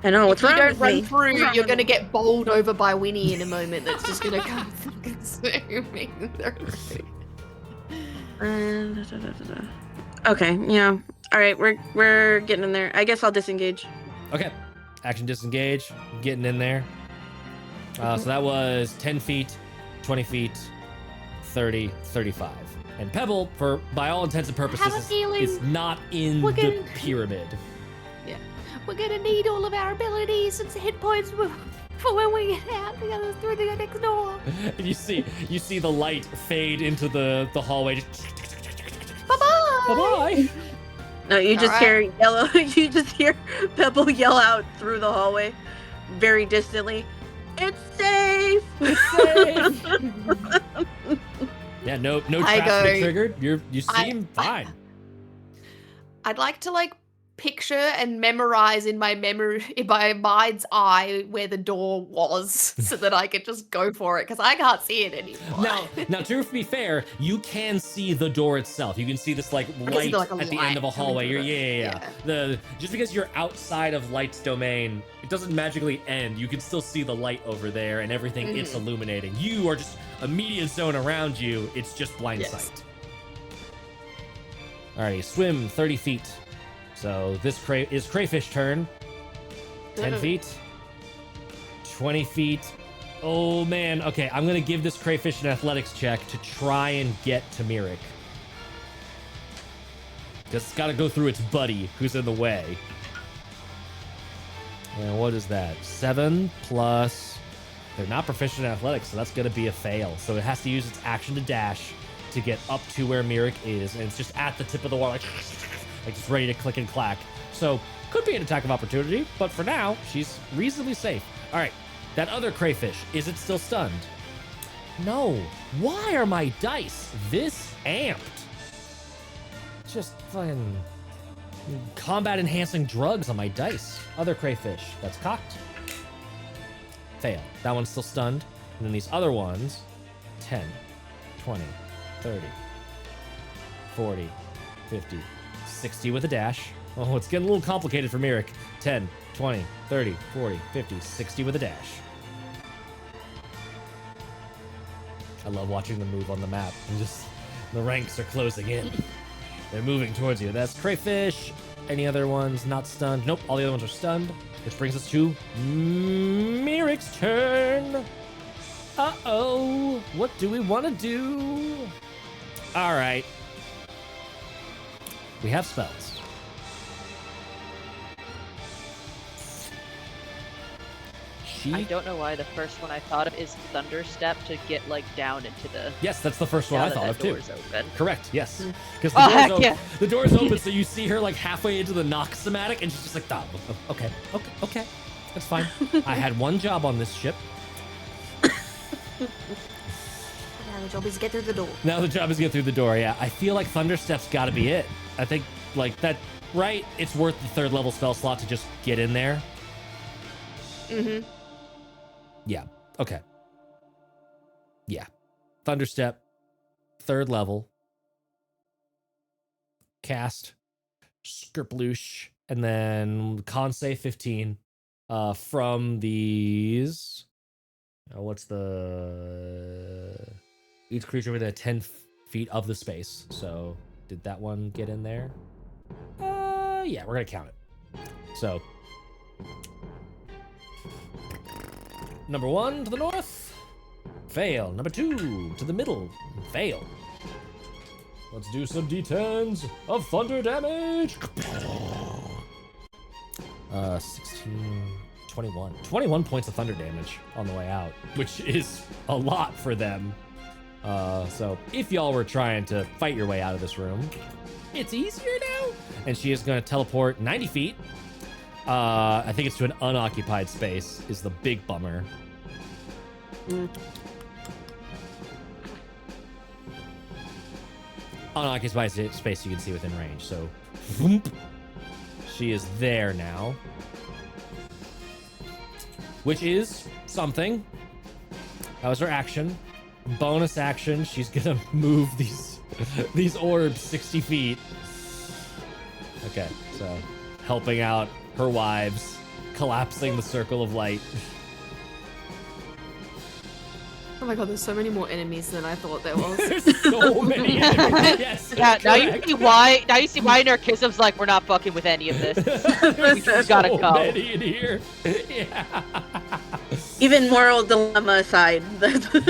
I know what's If you wrong don't with run me. through, you're gonna get bowled over by Winnie in a moment. That's just gonna come consuming the room. Okay. Yeah. All right. We're getting in there. I guess I'll disengage. Okay. Action disengage. Getting in there. So that was 10 feet, 20 feet, 30, 35. And Pebble, by all intents and purposes, Have a feeling is not in we're the getting- pyramid. We're gonna need all of our abilities and hit points for when we get out through the next door. And you see the light fade into the hallway. Bye-bye! Bye-bye. No, you just All hear yellow. You just hear Pebble yell out through the hallway, very distantly. It's safe. Yeah, no I traps been go- triggered. You seem fine. I'd like to like picture and memorize in my mind's eye where the door was, so that I could just go for it because I can't see it anymore. Now, to be fair, you can see the door itself. You can see this like can see, light like, a at the light end of a coming hallway. through Yeah. Just because you're outside of light's domain, it doesn't magically end. You can still see the light over there and everything it's illuminating. You are just immediate zone around you. It's just blind Yes. sight. Alrighty, swim 30 feet. So this is crayfish turn. 10 feet. 20 feet. Oh man. Okay, I'm gonna give this crayfish an athletics check to try and get to Mirik. Because it's gotta go through its buddy who's in the way. And what is that? 7 plus... They're not proficient in athletics, so that's gonna be a fail. So it has to use its action to dash to get up to where Mirik is. And it's just at the tip of the wall, like just ready to click and clack. So could be an attack of opportunity, but for now, she's reasonably safe. All right, that other crayfish, is it still stunned? No. Why are my dice this amped? Just fucking combat enhancing drugs on my dice. Other crayfish, that's cocked. Fail. That one's still stunned. And then these other ones, 10, 20, 30, 40, 50, 60 with a dash. Oh, it's getting a little complicated for Mirik. 10, 20, 30, 40, 50, 60 with a dash. I love watching them move on the map. And just the ranks are closing in. They're moving towards you. That's crayfish. Any other ones not stunned? Nope, all the other ones are stunned. Which brings us to Mirik's turn. Uh-oh. What do we want to do? All right. We have spells. I don't know why the first one I thought of is Thunderstep to get like down into the. Yes, that's the first one I thought of too. Door's open. Correct. Yes. Because Oh, heck yeah. the door's open, so you see her like halfway into the knock somatic, and she's just like, oh, okay, that's fine. I had one job on this ship. Now the job is to get through the door. Now the job is to get through the door. Yeah, I feel like Thunderstep's got to be it. I think like that. Right? It's worth the 3rd level spell slot to just get in there. Mm-hmm. Yeah. Okay. Yeah. Thunderstep, 3rd level. Cast. Skirploosh. And then con save 15. From these. What's the... Each creature within 10 feet of the space. So, did that one get in there? Yeah, we're gonna count it. So... Number 1 to the north. Fail. Number 2 to the middle. Fail. Let's do some d10s of thunder damage. 16, 21. 21 points of thunder damage on the way out, which is a lot for them. So if y'all were trying to fight your way out of this room, it's easier now. And she is going to teleport 90 feet. I think it's to an unoccupied space is the big bummer. Unoccupied space you can see within range. So, whoop, she is there now. Which is something. That was her action. Bonus action, she's gonna move these orbs 60 feet. Okay, so helping out her wives, collapsing the circle of light. Oh my god, there's so many more enemies than I thought there was. There's so many enemies. Yes. Yeah, now you correct. see why. Now you see why Narcissism's like, we're not fucking with any of this. We just gotta so go. many in here. Yeah. Even moral dilemma aside,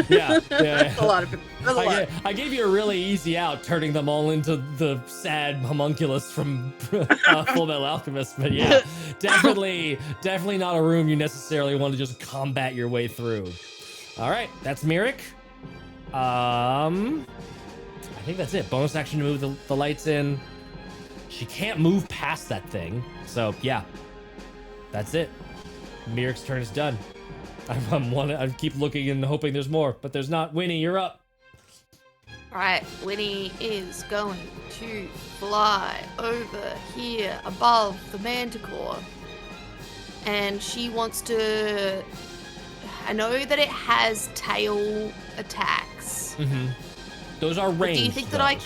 Yeah. that's a lot of people. That's a lot. I gave you a really easy out, turning them all into the sad homunculus from Full Metal Alchemist. But yeah, definitely not a room you necessarily want to just combat your way through. All right, that's Mirik. I think that's it. Bonus action to move the lights in. She can't move past that thing. So yeah, that's it. Mirik's turn is done. I keep looking and hoping there's more, but there's not. Winnie, you're up. Right, Winnie is going to fly over here above the manticore. And she wants to... I know that it has tail attacks. Mm-hmm. Those are ranged. Do you think that I...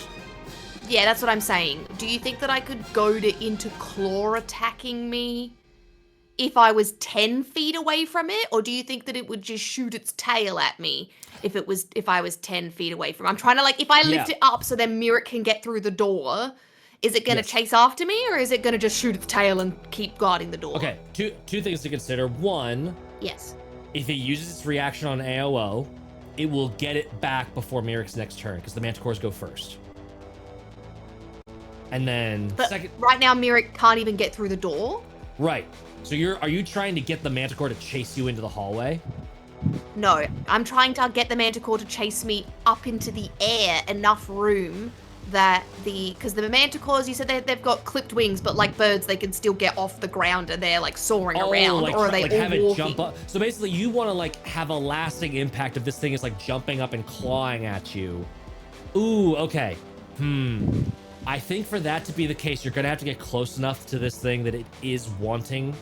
Yeah, that's what I'm saying. Do you think that I could goad it into claw attacking me if I was 10 feet away from it? Or do you think that it would just shoot its tail at me if I was 10 feet away from it? I'm trying to, like, if I lift it up so then Mirror can get through the door, is it going to chase after me, or is it going to just shoot its tail and keep guarding the door? Okay, two things to consider. One, Yes. if it uses its reaction on AOO, it will get it back before Mirror's next turn, because the Manticores go first. And then But second... right now, Mirror can't even get through the door. Right. So are you trying to get the Manticore to chase you into the hallway? No, I'm trying to get the Manticore to chase me up into the air, enough room that because the Manticores, you said they've got clipped wings, but like birds, they can still get off the ground and they're like soaring around, like, or are they like all have it walking? jump up. So basically, you want to like have a lasting impact of this thing is like jumping up and clawing at you. Ooh, okay. I think for that to be the case, you're gonna have to get close enough to this thing that it is wanting.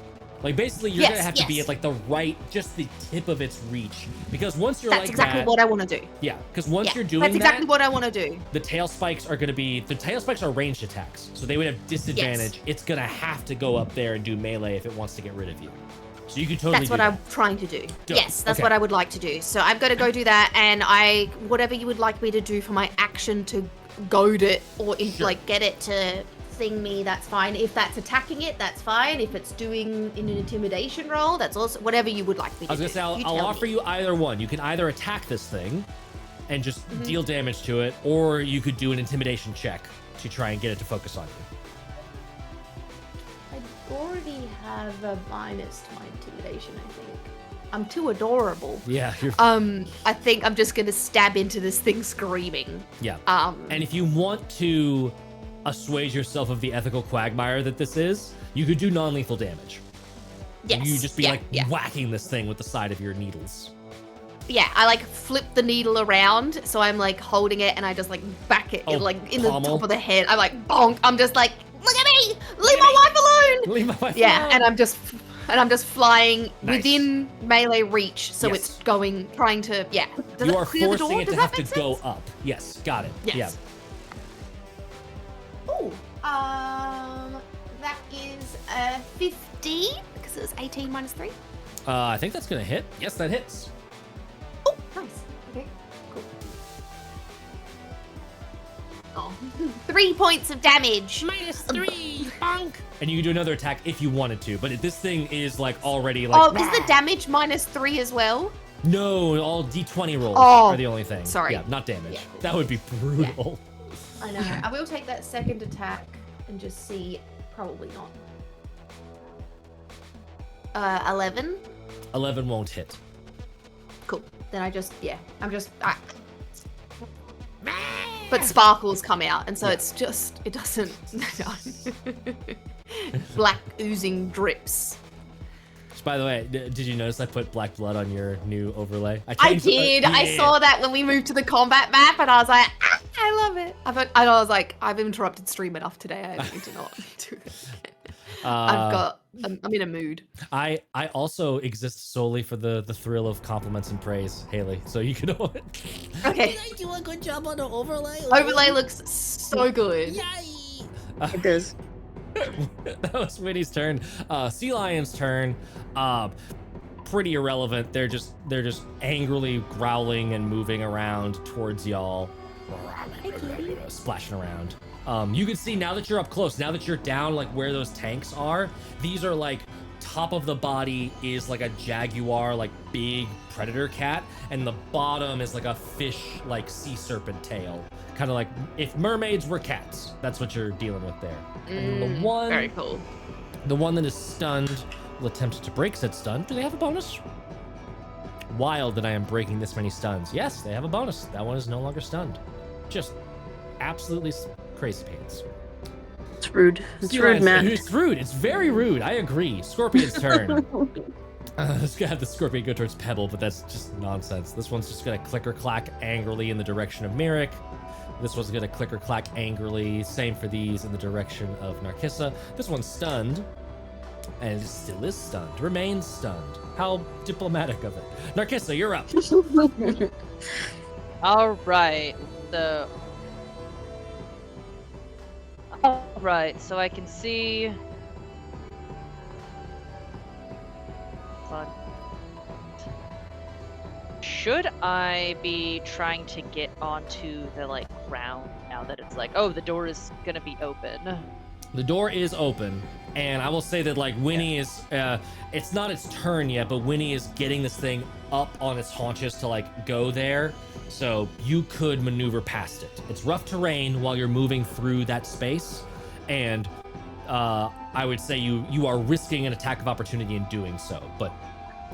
Like basically, you're gonna have to be at like the right, just the tip of its reach. Because once you're That's like exactly that, what I want to do. yeah. Because once you're doing that's exactly that, what I want to do. the tail spikes are ranged attacks, so they would have disadvantage. Yes. It's gonna have to go up there and do melee if it wants to get rid of you. So you can totally. That's what do I'm that. trying to do. Dope. Yes, that's Okay. what I would like to do. So I've got to go do that, and whatever you would like me to do for my action to goad it or like get it to thing me, that's fine. If that's attacking it, that's fine. If it's doing in an intimidation roll, that's also whatever you would like me to do. I was gonna say I'll offer you either one. You can either attack this thing and just deal damage to it, or you could do an intimidation check to try and get it to focus on you. I already have a minus to my intimidation, I think. I'm too adorable. Yeah, you're. I think I'm just gonna stab into this thing screaming. Yeah. And if you want to assuage yourself of the ethical quagmire that this is, you could do non-lethal damage. Yes. You just be whacking this thing with the side of your needles. Yeah, I like flip the needle around, so I'm like holding it and I just like back it like in the top of the head. I'm like bonk. I'm just like, look at me! Leave my wife alone! Leave my wife alone! Yeah, and I'm just flying within melee reach, so it's trying to Does you it are clear the forcing door? it Does to that have to make go sense? up. Yes, got it. Yes. Yeah. Ooh, that is 15 because it was 18 minus 3. I think that's gonna hit. Yes, that hits. Oh, nice. Okay, cool. Oh, 3 points of damage. -3, bonk. And you can do another attack if you wanted to, but this thing is like already like. Oh, is the damage -3 as well? No, all D20 rolls Oh, are the only thing. sorry. Yeah, not damage. Yeah. That would be brutal. I know. I will take that second attack and just see. Probably not. 11. 11 won't hit. Cool. Then I'm just. But sparkles come out, and so it doesn't. Black oozing drips. By the way, did you notice I put black blood on your new overlay? I did. I saw that when we moved to the combat map, and I was like, I love it. I was like, I've interrupted stream enough today. I need to not do this. I'm in a mood. I also exist solely for the thrill of compliments and praise, Haley. So you can. Okay. Did I do a good job on the overlay? Overlay looks so good. Yay! It does. That was Winnie's turn. Sea Lion's turn. Pretty irrelevant. They're just angrily growling and moving around towards y'all, splashing around. You can see now that you're up close, now that you're down like where those tanks are, these are like top of the body is like a jaguar, like big predator cat, and the bottom is like a fish, like sea serpent tail. Kind of like if mermaids were cats. That's what you're dealing with there. Very cool. The one that is stunned will attempt to break said stun. Do they have a bonus? Wild that I am breaking this many stuns. Yes, they have a bonus. That one is no longer stunned. Just absolutely crazy pants. It's rude. It's rude, Matt. It's rude. It's very rude. I agree. Scorpion's turn. It's gonna have the scorpion go towards Pebble, but that's just nonsense. This one's just gonna clicker clack angrily in the direction of Merrick. This one's gonna clicker clack angrily. Same for these in the direction of Narkissa. This one's stunned, and it still is stunned. Remains stunned. How diplomatic of it. Narkissa, you're up. All right. So I can see. Fun. Should I be trying to get onto the ground now that it's oh, the door is gonna be open? The door is open, and I will say that Winnie is it's not its turn yet, but Winnie is getting this thing up on its haunches to go there, so you could maneuver past it. It's rough terrain while you're moving through that space, and I would say you are risking an attack of opportunity in doing so, but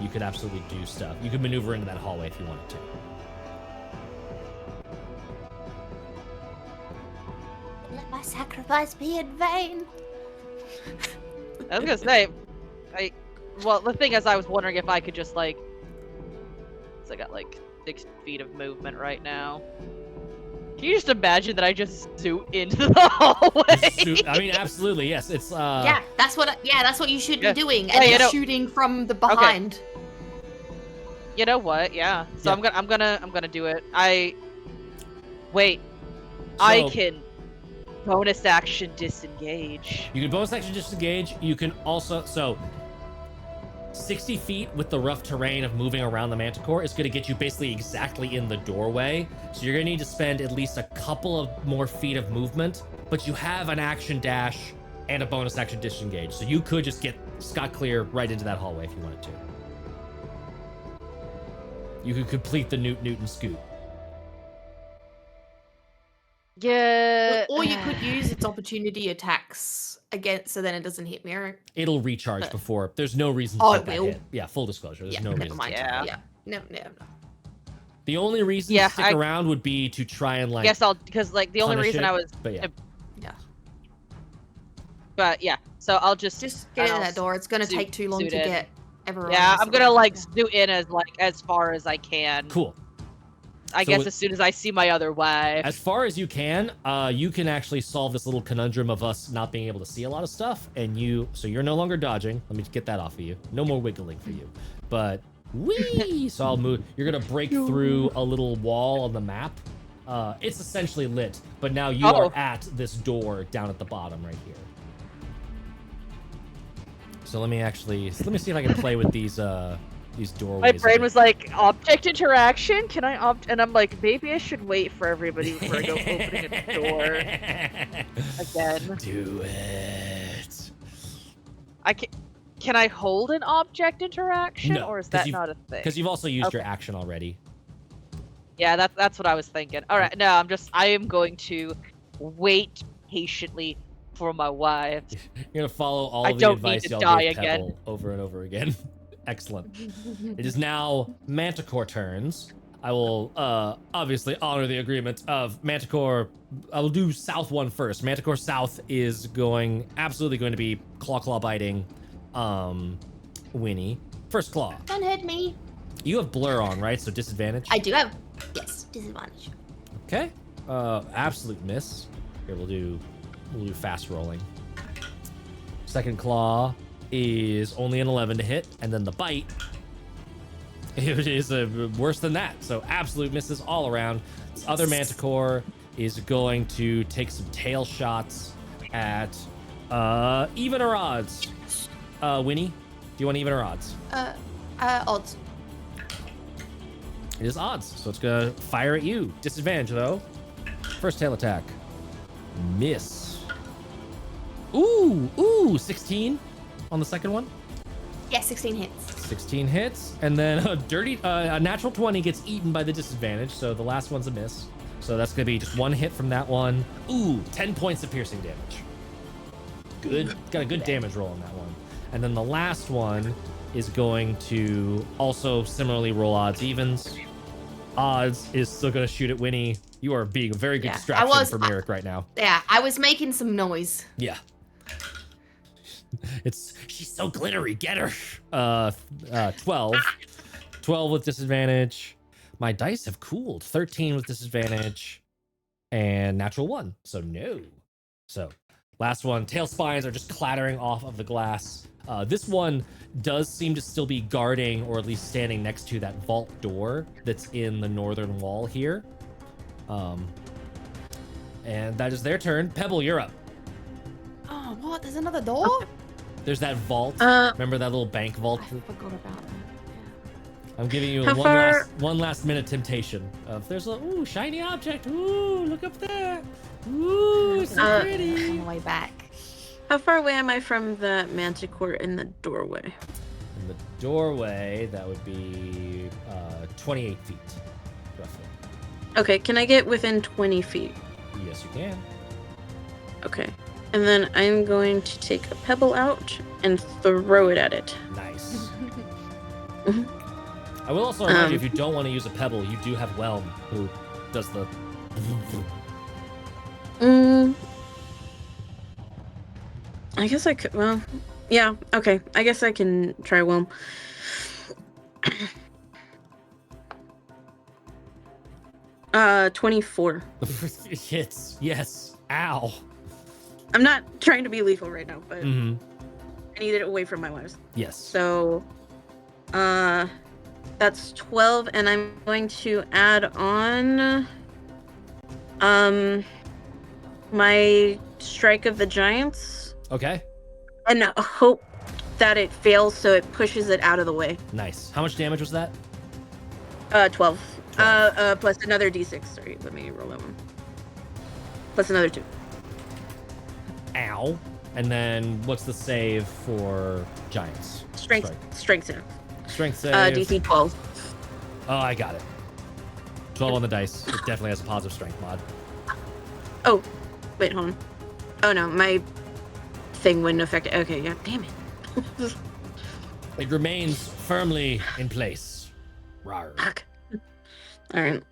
you could absolutely do stuff. You could maneuver into that hallway if you wanted to. Let my sacrifice be in vain. I was gonna say, well, the thing is, I was wondering if I could just so I got 6 feet of movement right now. Can you just imagine that I just zoot into the hallway? I mean, absolutely, yes. It's Yeah, that's what you should Yeah. be doing, Yeah, and you know- shooting from the behind. You know what? Yeah. So Yeah. I'm gonna do it. I So- can bonus action disengage. You can bonus action disengage. You can also 60 feet with the rough terrain of moving around the Manticore is going to get you basically exactly in the doorway. So you're going to need to spend at least a couple of more feet of movement, but you have an action dash and a bonus action disengage. So you could just get scot clear right into that hallway if you wanted to. You could complete the Noot and Scoot. Yeah. Or you could use its opportunity attacks against, so then it doesn't hit Merrick. It'll recharge But- before. There's no reason to Oh, take it that will? hit. Yeah, full disclosure. There's Yeah, no never reason. mind. To take Yeah. that. Yeah. No. The only reason Yeah, to stick I around would be to try and guess I'll because the only punish reason it, I was But yeah. but yeah. So I'll just Get in I'll that door. It's gonna zoot- take too long zoot to in. get everyone. Yeah, else I'm gonna around. zoot in as far as I can. Cool. I So guess with- as soon as I see my other way. As far as you can actually solve this little conundrum of us not being able to see a lot of stuff, and so you're no longer dodging. Let me get that off of you. No more wiggling for you. But whee! So I'll move. You're gonna break through a little wall on the map. It's essentially lit, but now you are at this door down at the bottom right here. So let me see if I can play with these doorways. My brain a bit. was like, object interaction? Can I And I'm like, maybe I should wait for everybody before I go opening a door again. Do it. Can I hold an object interaction, No, or is 'cause that you've- not a thing? Because you've also used your Okay. action already. Yeah, that's what I was thinking. All right, no, I am going to wait patiently for my wife. You're gonna follow all I of the don't advice need to y'all die gave again. Pebble over and over again. Excellent. It is now Manticore turns. I will obviously honor the agreement of Manticore. I will do South one first. Manticore South is absolutely going to be claw biting Winnie. First claw. Don't hurt me. You have blur on, right? So disadvantage. I do have disadvantage. Okay. Absolute miss. Here we'll do fast rolling. Second claw is only an 11 to hit, and then the bite it is worse than that. So absolute misses all around. This other Manticore is going to take some tail shots at even or odds. Winnie, do you want even or odds? Odds. It is odds, so it's gonna fire at you. Disadvantage though. First tail attack. Miss. Ooh, 16 on the second one. Yeah, 16 hits. 16 hits, and then a natural 20 gets eaten by the disadvantage, so the last one's a miss. So that's gonna be just one hit from that one. Ooh, 10 points of piercing damage. Good, got a good damage roll on that one. And then the last one is going to also similarly roll odds evens. Odds is still gonna shoot at Winnie. You are being a very good Yeah, distraction for Merrick right now. Yeah, I was making some noise. Yeah. She's so glittery. Get her. 12. 12 with disadvantage. My dice have cooled. 13 with disadvantage. And natural 1. So no. So last one. Tail spines are just clattering off of the glass. This one does seem to still be guarding, or at least standing next to that vault door that's in the northern wall here. And that is their turn. Pebble, you're up. Oh, what? There's another door? There's that vault. Remember that little bank vault? I forgot about that. I'm giving you one last minute temptation of there's a ooh shiny object. Ooh, look up there. Ooh, so pretty. On the way back. How far away am I from the manticore in the doorway? In the doorway, that would be 28 feet, roughly. Okay, can I get within 20 feet? Yes, you can. Okay. And then I'm going to take a pebble out and throw it at it. Nice. I will also remind you, if you don't want to use a pebble, you do have Whelm, who does the... I guess I could, well, yeah, okay. I guess I can try Whelm. 24. It hits. Yes. Ow. I'm not trying to be lethal right now, but Mm-hmm. I need it away from my wives. Yes. So, that's 12, and I'm going to add on, my Strike of the Giants. Okay. And hope that it fails, so it pushes it out of the way. Nice. How much damage was that? 12. 12. Plus another d6. Sorry, let me roll that one. Plus another 2. Ow. And then what's the save for giants? Strength save. Strength save. DC 12. Oh, I got it. 12 on the dice. It definitely has a positive strength mod. Oh, wait, hold on. Oh no, my thing wouldn't affect it. Okay, yeah, damn it. It remains firmly in place. Rawr. Fuck. All right.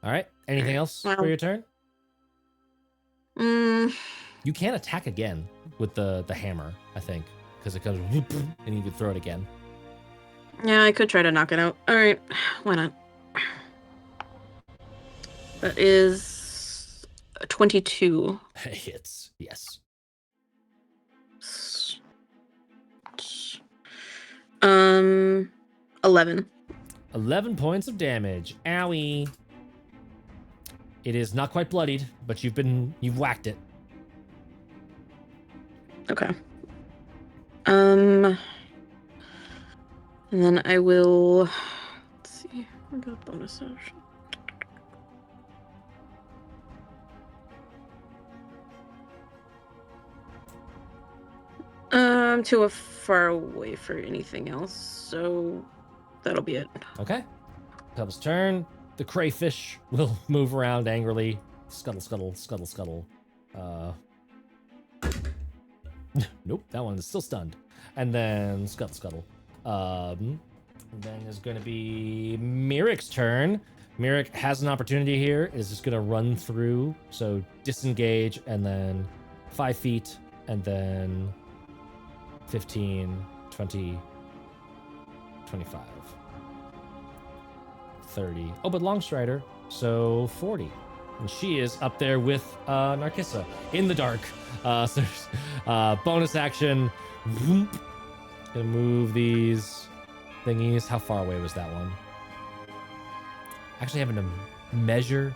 All right. Anything else for your turn? You can attack again with the hammer, I think, because it goes whoop, and you can throw it again. Yeah, I could try to knock it out. All right, why not? That is 22. It hits. Yes. 11. 11 points of damage. Owie. It is not quite bloodied, but you've whacked it. Okay. And then I will. Let's see. I got a bonus action. I'm too far away for anything else, so that'll be it. Okay. Pebble's turn. The crayfish will move around angrily. Scuttle, scuttle, scuttle, scuttle. Nope, that one is still stunned. And then scuttle, scuttle. Then is going to be Mirik's turn. Mirik has an opportunity here. Is just going to run through. So disengage, and then 5 feet, and then 15, 20, 25, 30. Oh, but Longstrider, so 40. And she is up there with Narcissa in the dark. So bonus action. Whoop. Gonna move these thingies. How far away was that one? Actually having to measure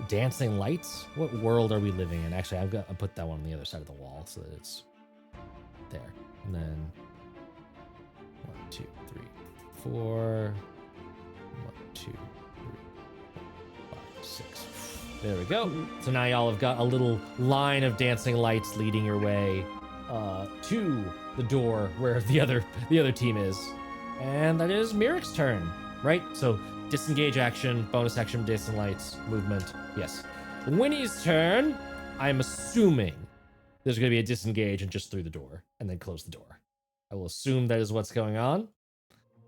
dancing lights? What world are we living in? Actually, I'll put that one on the other side of the wall so that it's there. And then 1, 2, 3, 4. 1, 2, 3, 4, 5, 6. There we go. So now y'all have got a little line of dancing lights leading your way to the door where the other team is. And that is Mirik's turn, right? So disengage action, bonus action, dancing lights, movement. Yes. Winnie's turn. I'm assuming there's going to be a disengage and just through the door and then close the door. I will assume that is what's going on.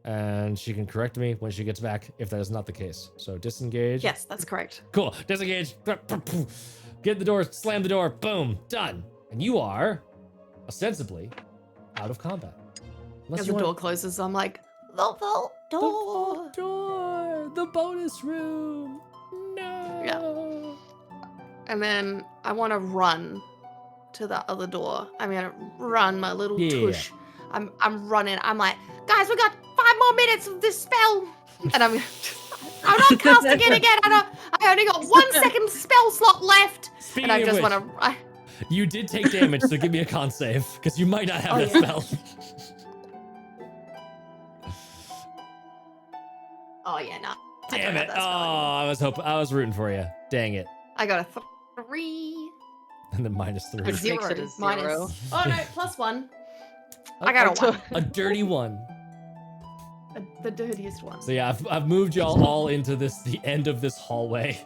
And she can correct me when she gets back if that is not the case. So disengage. Yes, that's correct. Cool. Disengage. Get the door. Slam the door. Boom. Done. And you are ostensibly out of combat. As the door closes, I'm like, the vault The door. vault door. The bonus room. No. Yeah. And then I want to run to the other door. I'm gonna run my little tush. I'm running. I'm like, guys, we got 5 more minutes of this spell, and I'm not casting it again. I only got 1 second spell slot left, Speaking and I of just which, want to. you did take damage, so give me a con save because you might not have that spell. Oh yeah, no. Damn it! Oh, I was rooting for you. Dang it! I got a 3. And then -3. Which Zero. makes it a Minus. 0. Oh no, +1. I got a 1. A dirty 1. The dirtiest one. So yeah, I've moved y'all all into the end of this hallway.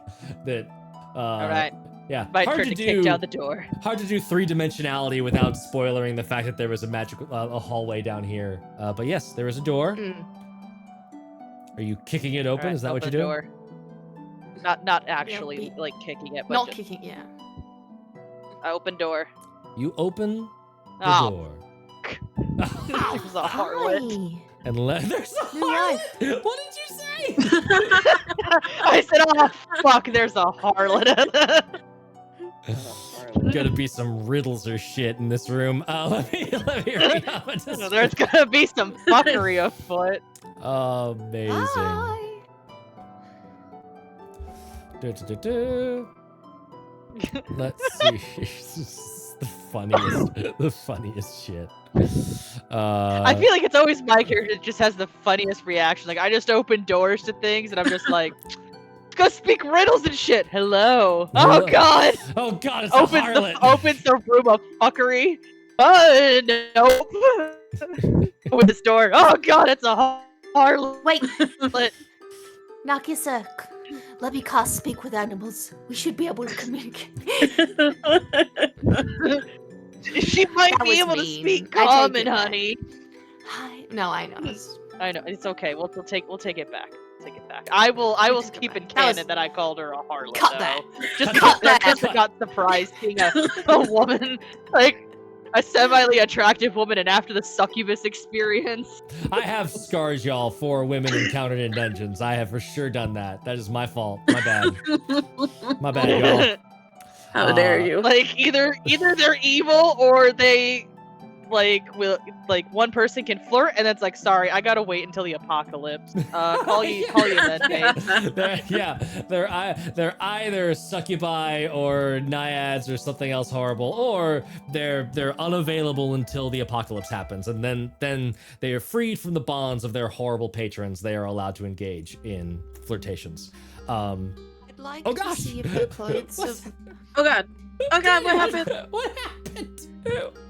That. All right. Yeah. My turn to kick down the door. Hard to do 3-dimensionality without spoiling the fact that there was a magical a hallway down here. But yes, there is a door. Are you kicking it open? All right, Is that what open you're the doing? door. Not actually be- like kicking it, but Not just kicking, yeah. open door. You open the Oh. door. There's a harlot. Hi. And there's a New life. harlot. What did you say? I said, oh fuck, there's a harlot. Gotta be some riddles or shit in this room. Let me read out what this There's gonna be some fuckery afoot. Amazing. Hi. Let's see. This is the funniest shit. I feel like it's always my character that just has the funniest reaction. Like I just open doors to things and I'm just like, go speak riddles and shit. Hello. Hello. Oh god. Oh god, it's a harlot. Opens the room of fuckery. Nope. Open this door. Oh god, it's a harlot. Wait. Nakisa, let me cast Speak with Animals. We should be able to communicate. She might That be was able to mean. speak I take common, it back. honey. Hi. No, I know. I know it's okay. We'll take it back. Take it back. I will take it keep in back. That was- canon that I called her a harlot. Cut though. that. Just Cut cut that. that. I got surprised seeing a woman, like a semi attractive woman, and after the succubus experience. I have scars, y'all, for women encountered in dungeons. I have for sure done that. That is my fault. My bad. My bad, y'all. How dare you? Like either they're evil or they will one person can flirt and it's like, sorry, I gotta wait until the apocalypse. Call you then, babe. They're either succubi or naiads or something else horrible, or they're unavailable until the apocalypse happens, and then they are freed from the bonds of their horrible patrons. They are allowed to engage in flirtations. I'd like Oh to gosh! see if the clothes What's- of... Oh god. Oh god, what happened? What happened?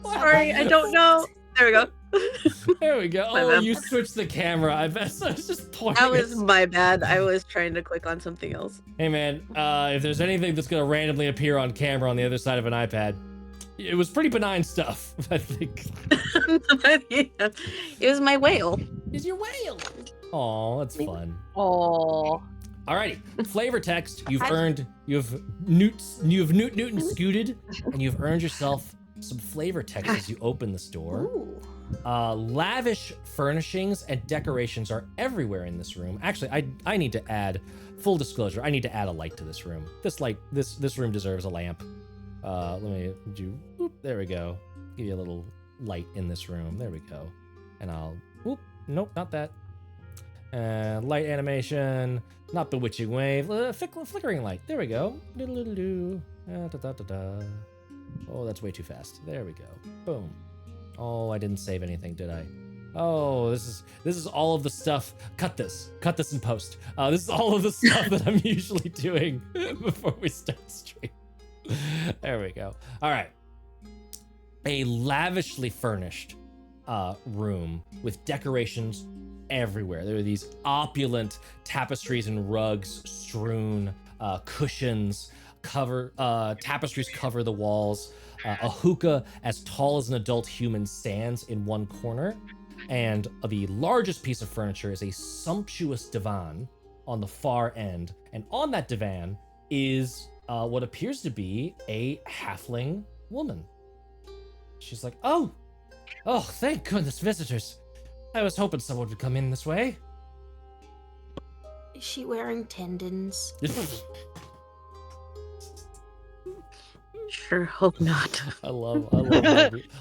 Sorry, I don't know. There we go. There we go. My Oh, bad. you switched the camera. I bet so I was just pointing. That was my bad. I was trying to click on something else. Hey man, if there's anything that's gonna randomly appear on camera on the other side of an iPad, it was pretty benign stuff, I think. Yeah. It was my whale. Is your whale? Aw, that's fun. Oh. Alrighty, flavor text. You've I've- earned. You've Newt and scooted, and you've earned yourself some flavor text as you open this door. Ooh. Lavish furnishings and decorations are everywhere in this room. Actually, I need to add, full disclosure, I need to add a light to this room. This room deserves a lamp. Let me do. Whoop, there we go. Give you a little light in this room. There we go. And I'll. Whoop. Nope, not that. Light animation. Not bewitching wave. Flickering light. There we go. Diddle-diddle-doo. Da-da-da-da-da. Oh, that's way too fast. There we go. Boom. Oh, I didn't save anything, did I? Oh, this is all of the stuff. Cut this in post. This is all of the stuff that I'm usually doing before we start stream. There we go. All right. A lavishly furnished room with decorations everywhere. There are these opulent tapestries and rugs strewn, cushions tapestries cover the walls. A hookah as tall as an adult human stands in one corner. And the largest piece of furniture is a sumptuous divan on the far end. And on that divan is what appears to be a halfling woman. She's like, oh, thank goodness, visitors. I was hoping someone would come in this way. Is she wearing tendons? Sure hope not. I love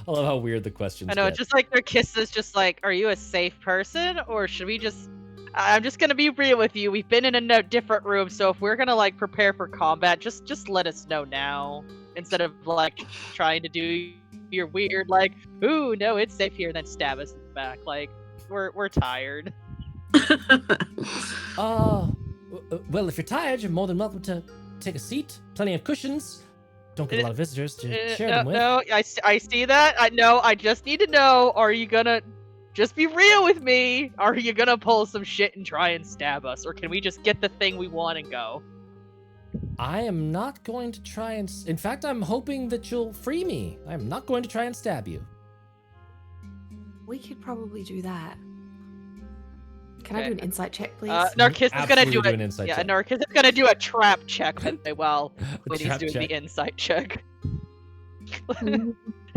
how weird the questions I know, get. just like their kiss is just like, are you a safe person, or should we just? I'm just gonna be real with you. We've been in a different room, so if we're gonna like prepare for combat, just let us know now, instead of like trying to do your weird like, ooh, no, it's safe here, and then stab us in the back. Like, we're tired. Well, if you're tired, you're more than welcome to take a seat. Plenty of cushions. Don't get a lot of visitors to share them with. No, I see that. I just need to know, are you gonna just be real with me? Are you gonna pull some shit and try and stab us? Or can we just get the thing we want and go? I am not going to try and... In fact, I'm hoping that you'll free me. I'm not going to try and stab you. We could probably do that. Can I Okay. do an insight check, please? Narcissus is gonna Absolutely do an insight Yeah, check. Narcissus is gonna do a trap check while A he's trap doing check. the insight check.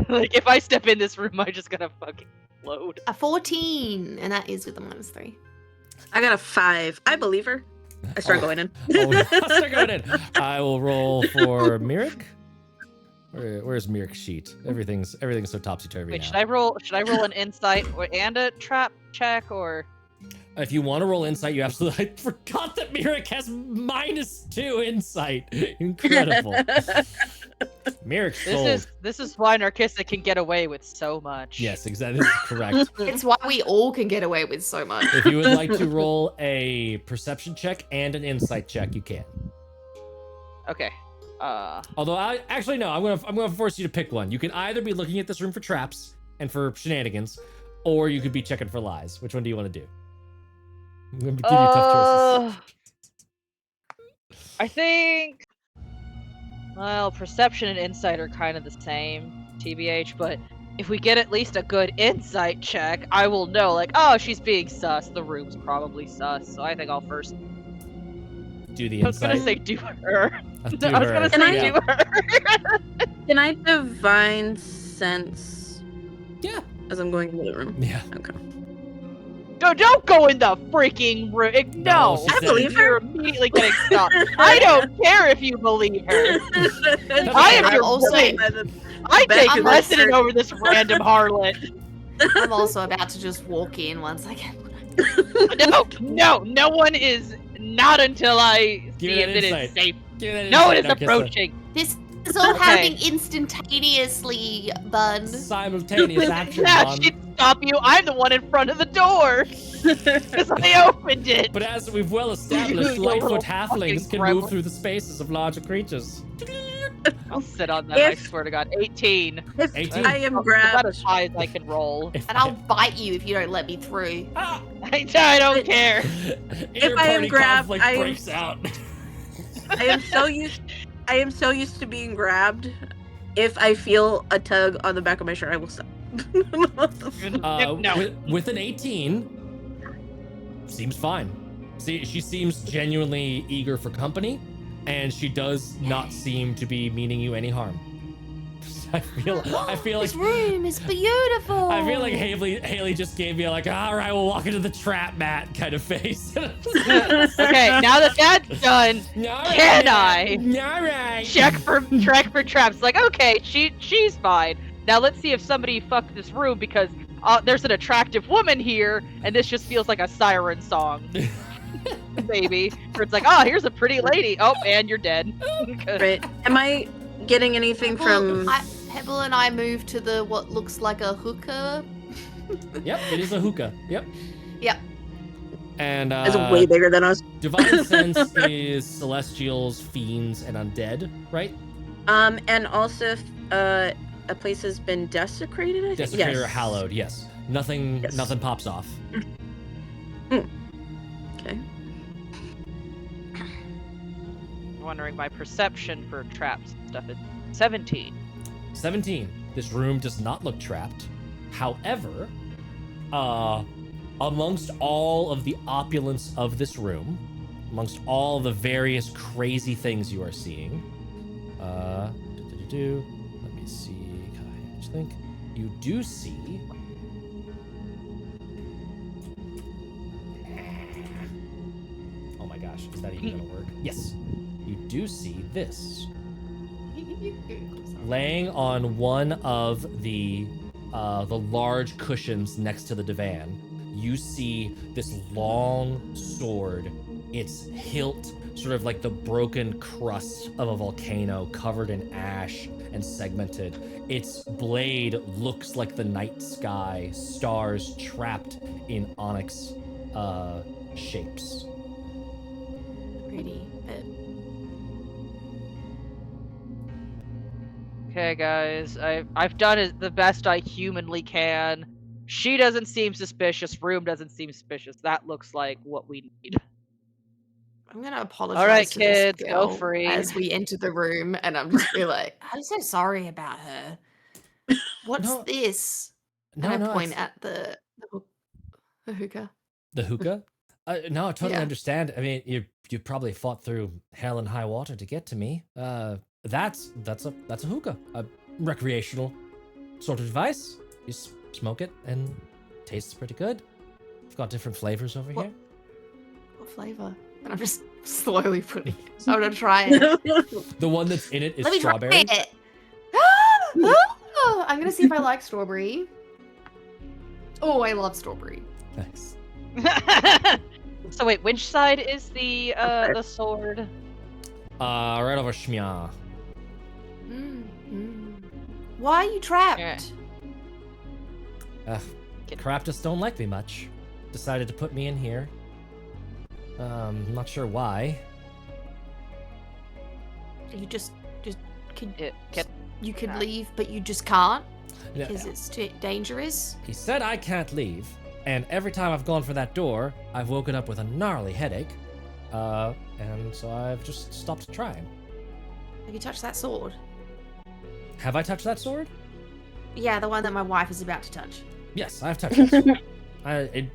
Like, if I step in this room, I'm just gonna fucking load. A 14, and that is with a -3. I got a 5. I believe her. I start going in. Start going in. I will roll for Mirik. Where's Mirik's sheet? Everything's so topsy-turvy Wait, now. should I roll an insight and a trap check, or? If you want to roll insight, you absolutely... I forgot that Mirik has -2 insight. Incredible. Mirik's sold. This is why Narcissa can get away with so much. Yes, exactly. This is correct. It's why we all can get away with so much. If you would like to roll a perception check and an insight check, you can. Okay. Although no, I'm gonna force you to pick one. You can either be looking at this room for traps and for shenanigans, or you could be checking for lies. Which one do you want to do? I'm gonna give you tough choices. I think. Well, perception and insight are kind of the same, TBH, but if we get at least a good insight check, I will know, like, oh, she's being sus. The room's probably sus, so I think I'll first. Do the I was gonna insight. say do her. Do I was her. gonna Can say I- do her. Can I divine sense Yeah. as I'm going into the room? Yeah. Okay. No, don't go in the freaking room. No, No, she I believe her. you're immediately getting stopped. I don't care if you believe her. I am I'm your also- bully. I take I'm precedent also- over this random harlot. I'm also about to just walk in once I get. No one is. Not until I Give see it if an it is insight. safe. Give it an No one insight, is Narcissa. approaching. This is all Okay. happening instantaneously, bud. Simultaneous action, Yeah, Bond. she'd stop you. I'm the one in front of the door. Because I opened it. But as we've well established, You Lightfoot little halflings fucking can rebel. move through the spaces of larger creatures. I'll sit on that, I If- swear to God. 18. If 18. I am About grabbed, as high as I can roll. If, And I'll bite you if you don't let me through. Ah! I don't care. Inter I am party grabbed, conflict I am- breaks out. I am so used to being grabbed. If I feel a tug on the back of my shirt, I will stop. No. With an 18, seems fine. See, she seems genuinely eager for company, and she does not seem to be meaning you any harm. I feel This like room is beautiful. I feel like Haley just gave me a, like, all right, we'll walk into the trap, Matt, kind of face. Okay, now that that's done, Can I? All right. check for traps. Like, okay, she's fine. Now let's see if somebody fucked this room because there's an attractive woman here, and this just feels like a siren song. Baby, where it's like, oh, here's a pretty lady. Oh, and you're dead. Right? Am I getting anything from? Pebble and I moved to the what looks like a hookah. Yep, it is a hookah. Yep. Yep. And It's way bigger than us. Divine Sense is celestials, fiends, and undead, right? And also, a place has been desecrated. I think. Desecrated or Yes. hallowed, yes. Nothing Yes. nothing pops off. Okay. Wondering my perception for traps and stuff is 17. 17. This room does not look trapped. However, amongst all of the opulence of this room, amongst all the various crazy things you are seeing, let me see, I think you do see oh my gosh, is that even gonna work? Yes, you do see this. Laying on one of the large cushions next to the divan, you see this long sword. Its hilt sort of like the broken crust of a volcano, covered in ash and segmented. Its blade looks like the night sky, stars trapped in onyx shapes. Pretty, but Okay, guys, I've done it the best I humanly can. She doesn't seem suspicious. Room doesn't seem suspicious. That looks like what we need. I'm gonna apologize. All right, to this kids, go girl free. as we enter the room, and I'm just be like, I'm so sorry about her. What's No. this? No, and I no, point it's at the hookah. the hookah. No, I totally Yeah. understand. I mean, you probably fought through hell and high water to get to me. That's a hookah, a recreational sort of device. You smoke it and it tastes pretty good. We've got different flavors over What? here. What flavor? And I'm just slowly putting it. I'm gonna try it. The one that's in it is Let me strawberry. try it. Oh, I'm gonna see if I like strawberry. Oh, I love strawberry. Nice. So wait, which side is the sword? Right over Shmya. Why are you trapped? Crap just don't like me much. Decided to put me in here. Not sure why. You just can Get you could leave, but you just can't Yeah. because it's too dangerous. He said I can't leave, and every time I've gone for that door, I've woken up with a gnarly headache. And so I've just stopped trying. Have you touched that sword? Have I touched that sword? Yeah, the one that my wife is about to touch. Yes, I've touched that sword.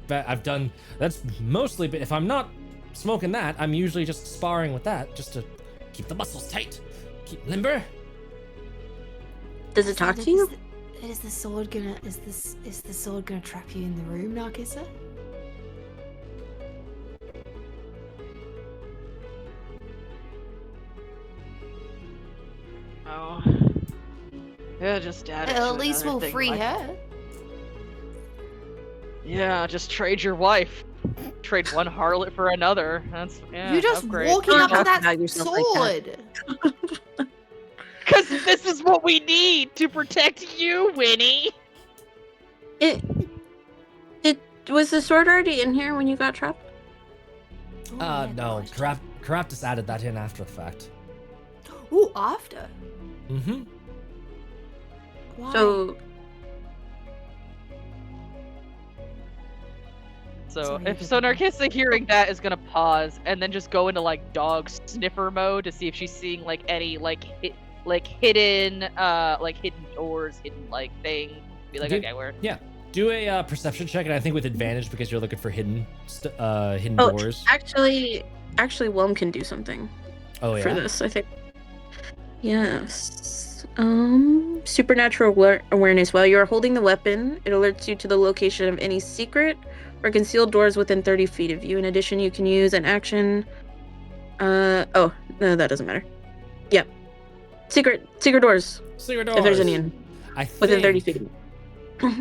I've done. That's mostly. But if I'm not smoking that, I'm usually just sparring with that, just to keep the muscles tight, keep limber. Does it talk to you? Is the sword gonna trap you in the room, Narcissa? Oh. Yeah, just add it. Well, to at least another we'll thing, free like- her. Yeah, just trade your wife. Trade one harlot for another. That's You're just upgrade. walking up to Talk that about yourself like sword. Because this is what we need to protect you, Winnie. Was the sword already in here when you got trapped? Oh, yeah, No, nice. Crap just added that in after the fact. Ooh, after. Mm-hmm. Why? So So Sorry, if you so, did that. Narcissa hearing that is gonna pause and then just go into like dog sniffer mode to see if she's seeing like any hidden doors, hidden like thing. Be like, Dude. okay, where? Do a perception check, and I think with advantage because you're looking for hidden Oh, doors. actually, Wilm can do something Oh for yeah. this, I think. Yes. Supernatural awareness. While you are holding the weapon, it alerts you to the location of any secret or concealed doors within 30 feet of you. In addition, you can use an action. Oh, no, that doesn't matter. Yep. Secret doors. Secret doors. If there's any in I within 30 think- feet.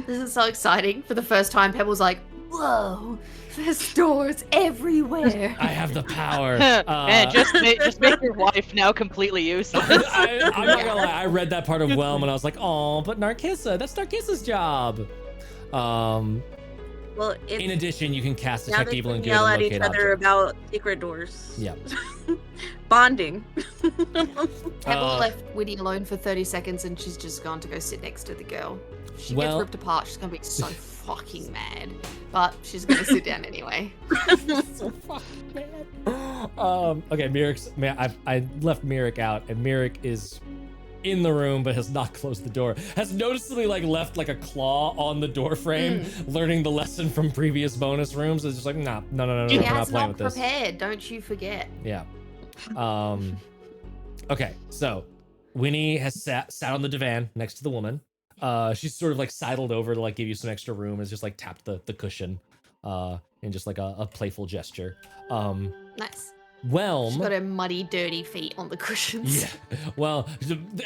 This is so exciting. For the first time, Pebble's like, whoa, there's doors everywhere. I have the power. Man, just make your wife now completely useless. I'm not gonna lie. I read that part of Whelm and I was like, "Oh, but Narcissa, that's Narcissa's job." Well, In addition, you can cast now detect they evil can and good yell and at each locate other objects. about secret doors. Yeah. Bonding. Pebble Uh, left Winnie alone for 30 seconds and she's just gone to go sit next to the girl. If she Well- gets ripped apart, she's gonna be so fucking mad. But she's gonna sit down anyway. So fucking bad. Okay, Mirik's man. I left Mirik out, and Mirik is in the room but has not closed the door. Has noticeably like left like a claw on the door frame, learning the lesson from previous bonus rooms. It's just like, no, He we're not playing has not with this. prepared, don't you forget. Yeah. Okay, so Winnie has sat on the divan next to the woman. She's sort of like sidled over to like give you some extra room. Has just like tapped the cushion, in just like a playful gesture. Nice. Whelm. She's got her muddy, dirty feet on the cushions. Yeah. Well,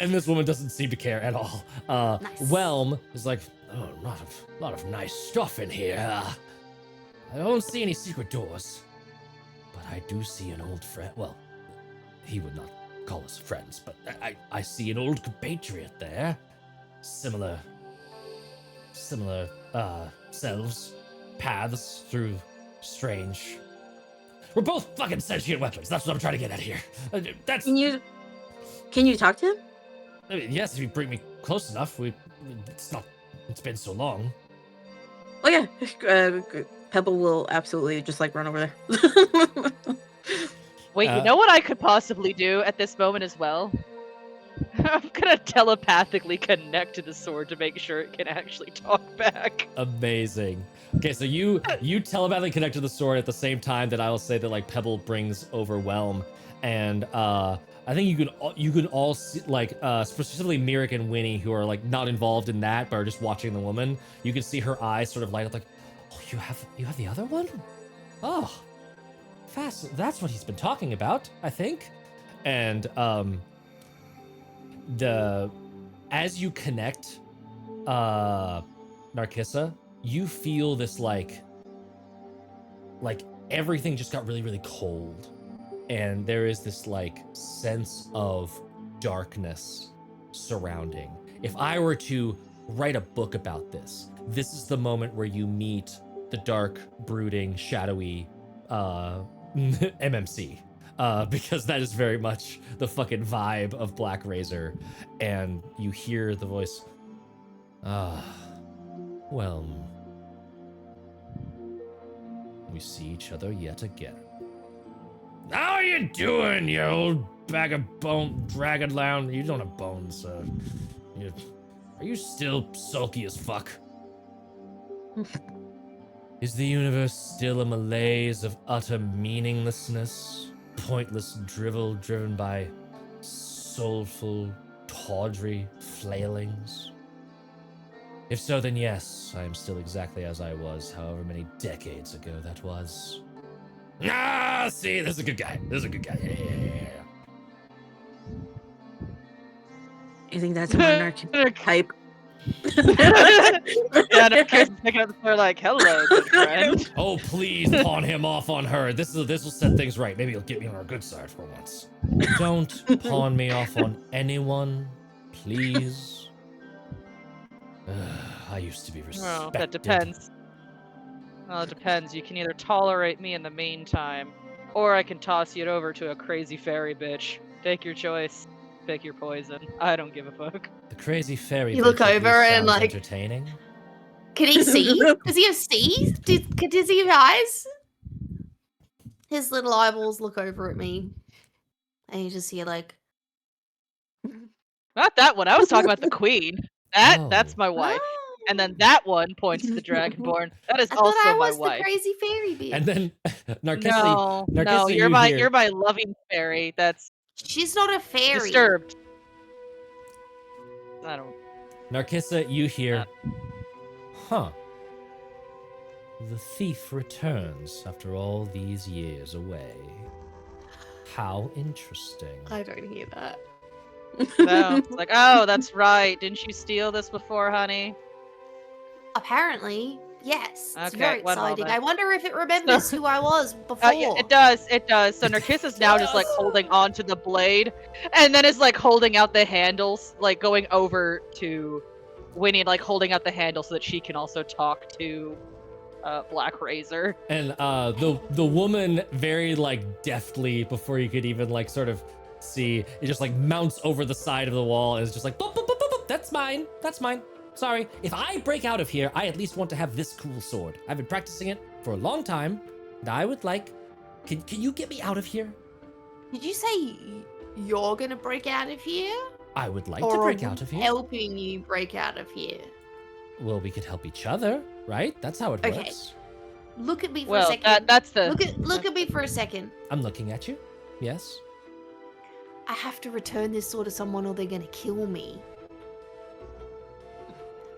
and this woman doesn't seem to care at all. Nice. Whelm is like, oh, lot of nice stuff in here. I don't see any secret doors, but I do see an old friend. Well, he would not call us friends, but I see an old compatriot there. Similar selves, paths through strange. We're both fucking sentient weapons. That's what I'm trying to get at here. That's. Can you talk to him? I mean, yes, if you bring me close enough. It's been so long. Oh yeah, Pebble will absolutely just like run over there. Wait, you know what I could possibly do at this moment as well? I'm gonna telepathically connect to the sword to make sure it can actually talk back. Amazing. Okay, so you telepathically connect to the sword at the same time that I will say that like Pebble brings overwhelm, and I think you can all see, like specifically Mirik and Winnie, who are like not involved in that but are just watching the woman. You can see her eyes sort of light up like, oh, you have the other one? Oh, fast. That's what he's been talking about, I think. And as you connect, Narcissa, you feel this like everything just got really, really cold. And there is this like sense of darkness surrounding. If I were to write a book about this is the moment where you meet the dark, brooding, shadowy MMC. Because that is very much the fucking vibe of Black Razor. And you hear the voice, well, we see each other yet again. How are you doing, you old bag of bone dragon lounge? You don't have bones, are you still sulky as fuck? Is the universe still a malaise of utter meaninglessness? Pointless drivel driven by soulful, tawdry flailings? If so, then yes, I am still exactly as I was, however many decades ago that was. Ah, see, this is a good guy. Yeah. You think that's more narcotic type? Yeah, no, Kirsten's picking up the phone like, hello, good friend. Oh, please pawn him off on her. This will set things right. Maybe he'll get me on our good side for once. Don't pawn me off on anyone, please. I used to be respected. Well, that depends. Well, it depends. You can either tolerate me in the meantime, or I can toss you over to a crazy fairy bitch. Take your choice. Pick your poison. I don't give a fuck. The crazy fairy. You look bitch at over least and, sounds like- entertaining. Can he see? Does he have see? Does he have eyes? His little eyeballs look over at me. And you just hear like, Not that one. I was talking about the queen. That's Oh. my wife. "Oh, And then that one points to the dragonborn. That is I thought also I my was the wife. crazy fairy bitch. And then Narcissi. No, Narcissi, you're you hear- you're my loving fairy. That's She's not a fairy. disturbed. I don't. Narcissa, you hear, huh. The thief returns after all these years away. How interesting. I don't hear that. No. It's like, oh, that's right. Didn't you steal this before, honey? Apparently, yes. It's Okay, very one exciting. moment. I wonder if it remembers who I was before. Yeah, it does. It does. So Narcissa's now just like holding on to the blade, and then is like holding out the handles, like going over to Winnie, like holding out the handle so that she can also talk to Black Razor. And the woman very like deftly, before you could even like sort of see, it just like mounts over the side of the wall and is just like, boop, boop, boop, boop, boop. That's mine. Sorry. If I break out of here, I at least want to have this cool sword. I've been practicing it for a long time, and I would like. Can you get me out of here? Did you say you're gonna break out of here? I would like to Or break out of here. helping you break out of here. Well, we could help each other, right? That's how it Okay. works. Look at me for a Well, second. that's the. Look at me for a second. I'm looking at you. Yes. I have to return this sword to someone or they're gonna kill me.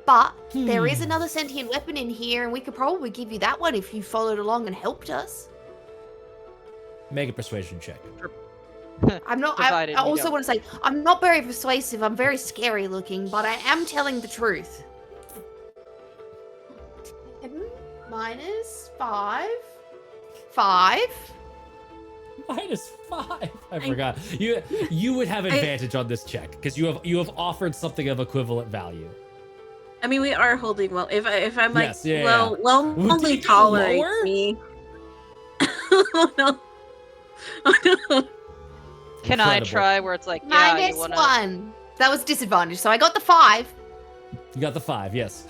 But there is another sentient weapon in here, and we could probably give you that one if you followed along and helped us. Make a persuasion check. I'm not. I Provided you also don't. want to say I'm not very persuasive. I'm very scary looking, but I am telling the truth. 10 minus 5. 5. -5. I forgot. You would have advantage on this check because you have offered something of equivalent value. I mean, we are holding well. If I'm like, Yes, yeah, well, yeah. well, Would only you go tolerate lower? me. Oh no. Oh no. Can I Incredible. try where it's like, yeah, Minus you wanna. 1. That was disadvantage, so I got the 5. You got the 5, yes.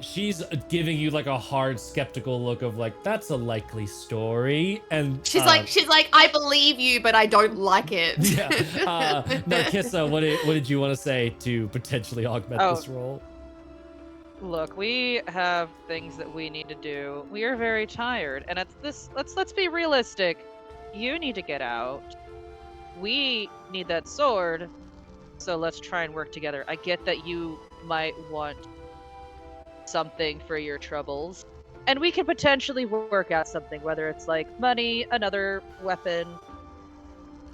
She's giving you like a hard skeptical look of like, that's a likely story. And She's like, I believe you, but I don't like it. yeah. Narkissa, what did you want to say to potentially augment Oh. this role? Look, we have things that we need to do. We are very tired, and it's this. Let's be realistic. You need to get out. We need that sword, so let's try and work together. I get that you might want something for your troubles, and we can potentially work out something, whether it's like money, another weapon,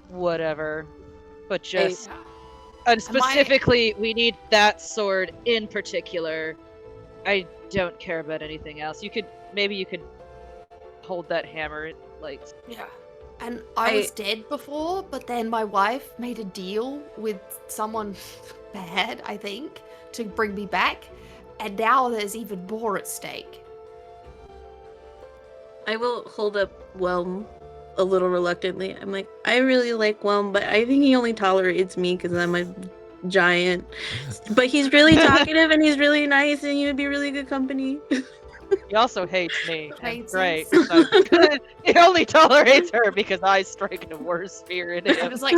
whatever. But just and specifically, we need that sword in particular. I don't care about anything else. Maybe you could hold that hammer, like. Yeah. And I was dead before, but then my wife made a deal with someone bad, I think, to bring me back. And now there's even more at stake. I will hold up Whelm a little reluctantly. I'm like, I really like Whelm, but I think he only tolerates me because I'm a giant. But he's really talkative and he's really nice, and he would be really good company. He also hates me. Hates Right. us. So- he only tolerates her because I strike a worse spirit in I him. was like,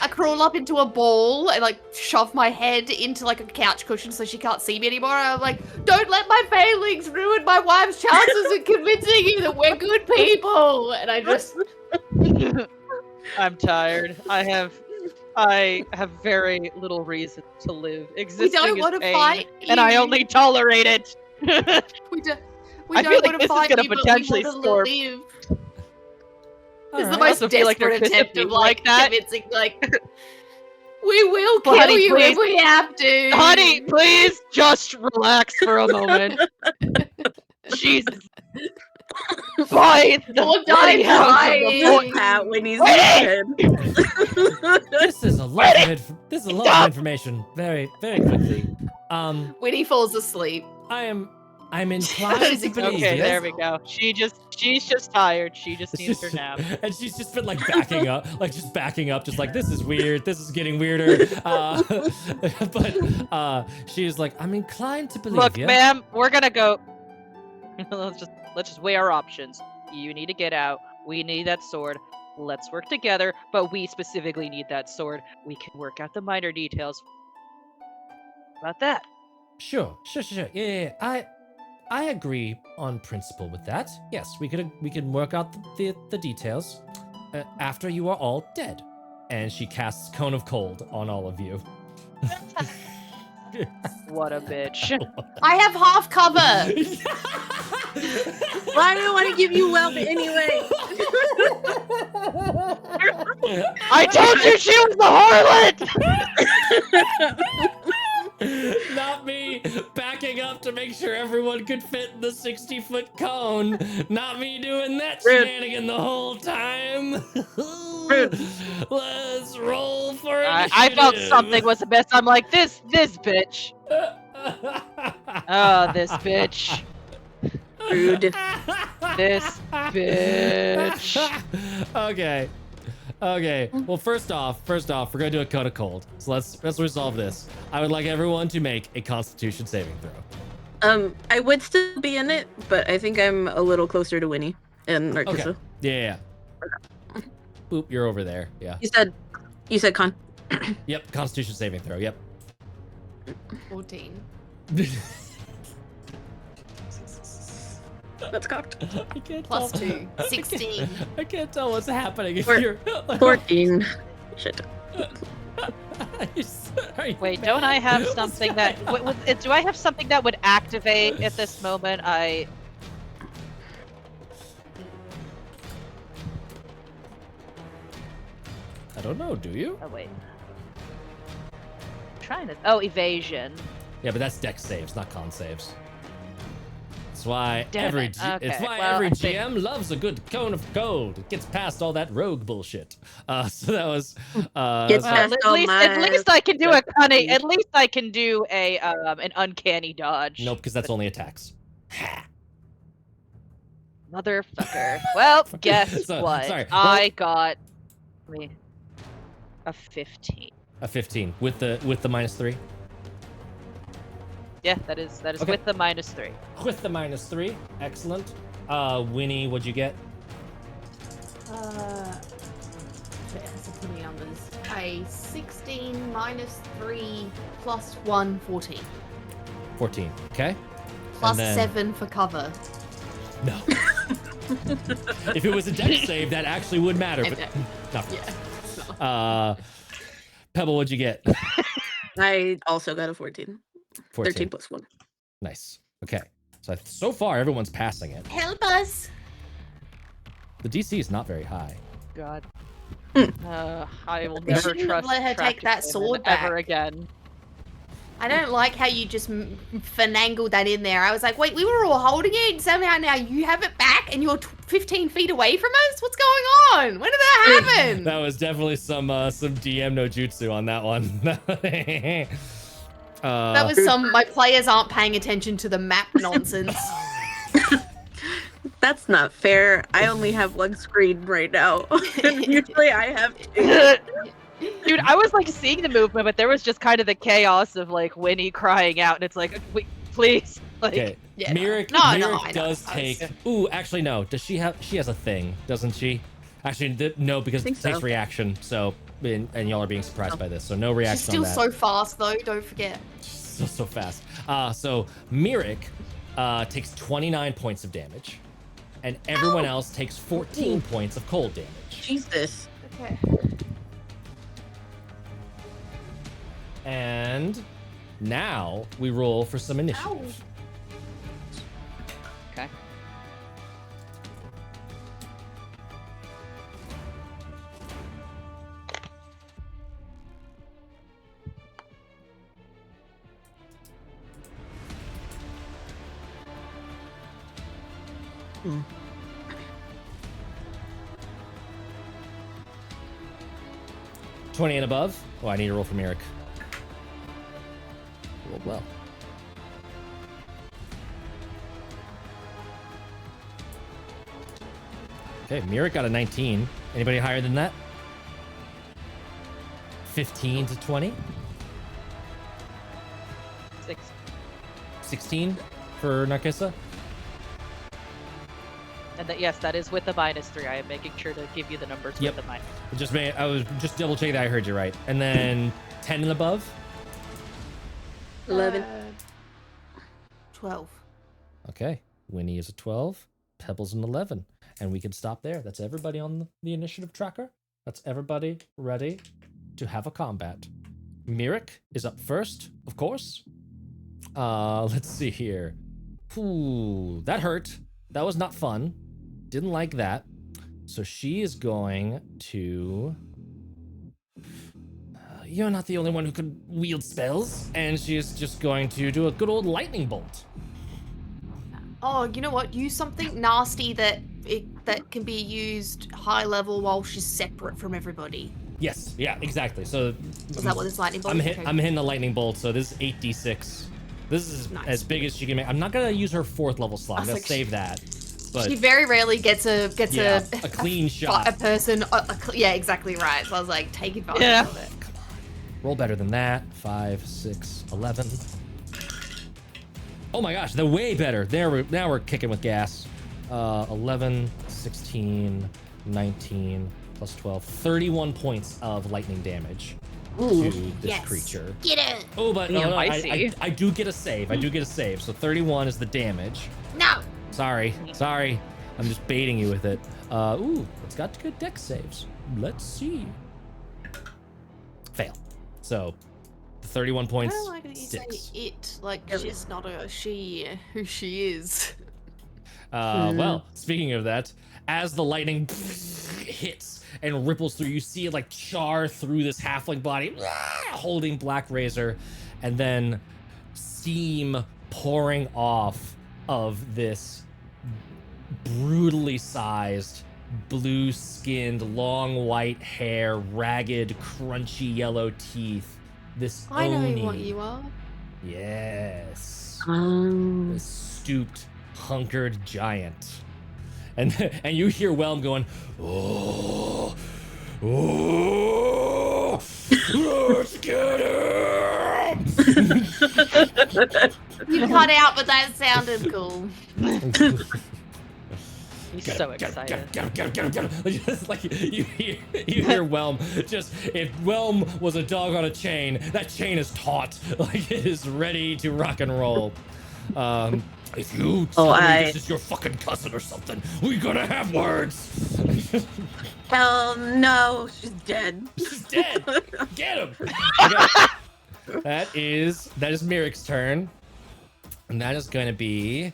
I crawl up into a ball and like shove my head into like a couch cushion so she can't see me anymore. And I'm like, don't let my failings ruin my wife's chances of convincing you that we're good people. And I just I'm tired. I have very little reason to live. Existing don't is wanna pain, fight and I you. only tolerate it. we don't I feel like want this to is fight gonna you, but potentially we want to storm. live. All It's the right. most also feel like desperate Narkissa attempt of being like like that. convincing, like, we will Well, kill honey, you please. if we have to. Honey, please just relax for a moment. Jesus. By the Don't bloody die hounds of crying. the void. Pat when he's Wait! dead. This is a lot of information. Very, very quickly. Winnie falls asleep. I'm inclined to believe Okay, you. there we go. She's just tired. She just needs her nap. And she's just been like backing up, just like, this is weird, this is getting weirder. But she's like, I'm inclined to believe Look, you. ma'am, we're gonna go. let's just weigh our options. You need to get out. We need that sword. Let's work together, but we specifically need that sword. We can work out the minor details. About that. Sure. Yeah. I agree on principle with that. Yes, we can work out the details after you are all dead. And she casts Cone of Cold on all of you. What a bitch. I have half cover. Why do I want to give you Whelm anyway? I told you she was the harlot! Not me backing up to make sure everyone could fit in the 60-foot cone. Not me doing that Rude. shenanigan the whole time. Rude. Let's roll for I felt initiative. something was amiss. I'm like, this bitch. Oh, this bitch. Rude. This bitch. Okay. Well, first off, we're gonna do a code of cold. So let's resolve this. I would like everyone to make a Constitution saving throw. I would still be in it, but I think I'm a little closer to Winnie and Narkissa. Okay. Yeah. Boop, you're over there. Yeah. You said con. Yep, Constitution saving throw. Yep. 14. That's cocked. I can't Plus tell. 2. 16. I can't tell what's happening if Four- you're 14. Shit. Wait, don't I have something that do I have something that would activate at this moment? I don't know. Do you? Oh wait. I'm trying to evasion. Yeah, but that's dex saves, not con saves. That's why Damn every it. it's Okay, why well, every I think- GM loves a good cone of gold. It gets past all that rogue bullshit. So that was Gets so- past At all least, at my least I can do a recipes. at least I can do a an uncanny dodge. nope, because that's only attacks. Motherfucker. Well, guess So- what? sorry, I got a 15. A 15 with the -3. Yeah, that is Okay. with the -3. With the -3, excellent. Winnie, what'd you get? Okay, so too many numbers. A 16 minus 3 plus 1, 14. 14. Okay. Plus then- 7 for cover. No. If it was a dex save, that actually would matter, but not for Yeah. Pebble, what'd you get? I also got a 14. 14. 13 plus 1. Nice. Okay. So far, everyone's passing it. Help us! The DC is not very high. God. Hmm. I will We never shouldn't have trust let her take Tracked that Women sword ever back. again. I don't like how you just finagled that in there. I was like, wait, we were all holding it, and somehow now you have it back, and you're 15 feet away from us? What's going on? When did that happen? That was definitely some DM no jutsu on that one. That was my players aren't paying attention to the map nonsense. That's not fair. I only have one screen right now. And usually I have two. Dude, I was like seeing the movement, but there was just kind of the chaos of like Winnie crying out, and it's like, wait, please, like, Okay. Yeah, Mirek, no, I Mirek know. does take. Ooh, actually no. Does she have? She has a thing, doesn't she? Actually, no, because it think takes so. reaction. So, and y'all are being surprised Oh. by this. So no reaction She's still on that. so fast, though, don't forget. So fast. So Mirek takes 29 points of damage, and everyone else takes 14 points of cold damage. Jesus. Okay. And now we roll for some initiative. okay. Hmm. Ow. 20 and above. Oh, I need to roll for Mirek. Rolled well. Okay, Mirek got a 19. Anybody higher than that? 15 to 20? 6. 16 for Narcissa? And that, yes, that is with the -3. I am making sure to give you the numbers Yep. with the minus. I was just double checking that I heard you right. And then 10 and above? 11. 12. Okay. Winnie is a 12. Pebble's an 11. And we can stop there. That's everybody on the initiative tracker. That's everybody ready to have a combat. Mirek is up first, of course. Let's see here. Ooh, that hurt. That was not fun. Didn't like that. So she is going to... you're not the only one who could wield spells. And she is just going to do a good old lightning bolt. Oh, you know what? Use something nasty that can be used high level while she's separate from everybody. Yes, yeah, exactly. So Is that what this lightning bolt I'm is? I'm hitting the lightning bolt, so this is 8d6. This is Nice. as big as she can make. I'm not gonna use her 4th level slot. I'm I gonna was like, save that. But She very rarely gets yeah, a clean a shot. person. Yeah, exactly right. So I was like, take advantage Yeah. of it. Roll better than that. 5, 6, 11. Oh my gosh, they're way better. Now we're kicking with gas. 11, 16, 19 plus 12, 31 points of lightning damage. Ooh. to this Yes. creature. Get it. Oh, but Damn, no, I see. I do get a save. I do get a save. So 31 is the damage. No. Sorry. I'm just baiting you with it. Ooh, it's got good dex saves. Let's see. Fail. So, the 31 I points don't like that you say sticks. it like she's not a she who she is. Well, speaking of that, as the lightning hits and ripples through, you see it like char through this halfling body, holding Black Razor, and then steam pouring off of this brutally sized, blue-skinned, long white hair, ragged, crunchy yellow teeth. This I know Oni. what you are. Yes. Um, This stooped, hunkered giant. And you hear Whelm going, oh, let's get him! You cut out, but that sounded cool. He's so excited. Get him. Just like you hear Whelm. Just if Whelm was a dog on a chain, that chain is taut, like it is ready to rock and roll. If you tell me this is your fucking cousin or something, we're gonna have words. hell no, she's dead. She's dead. Get him. Okay. That is Myric's turn, and that is going to be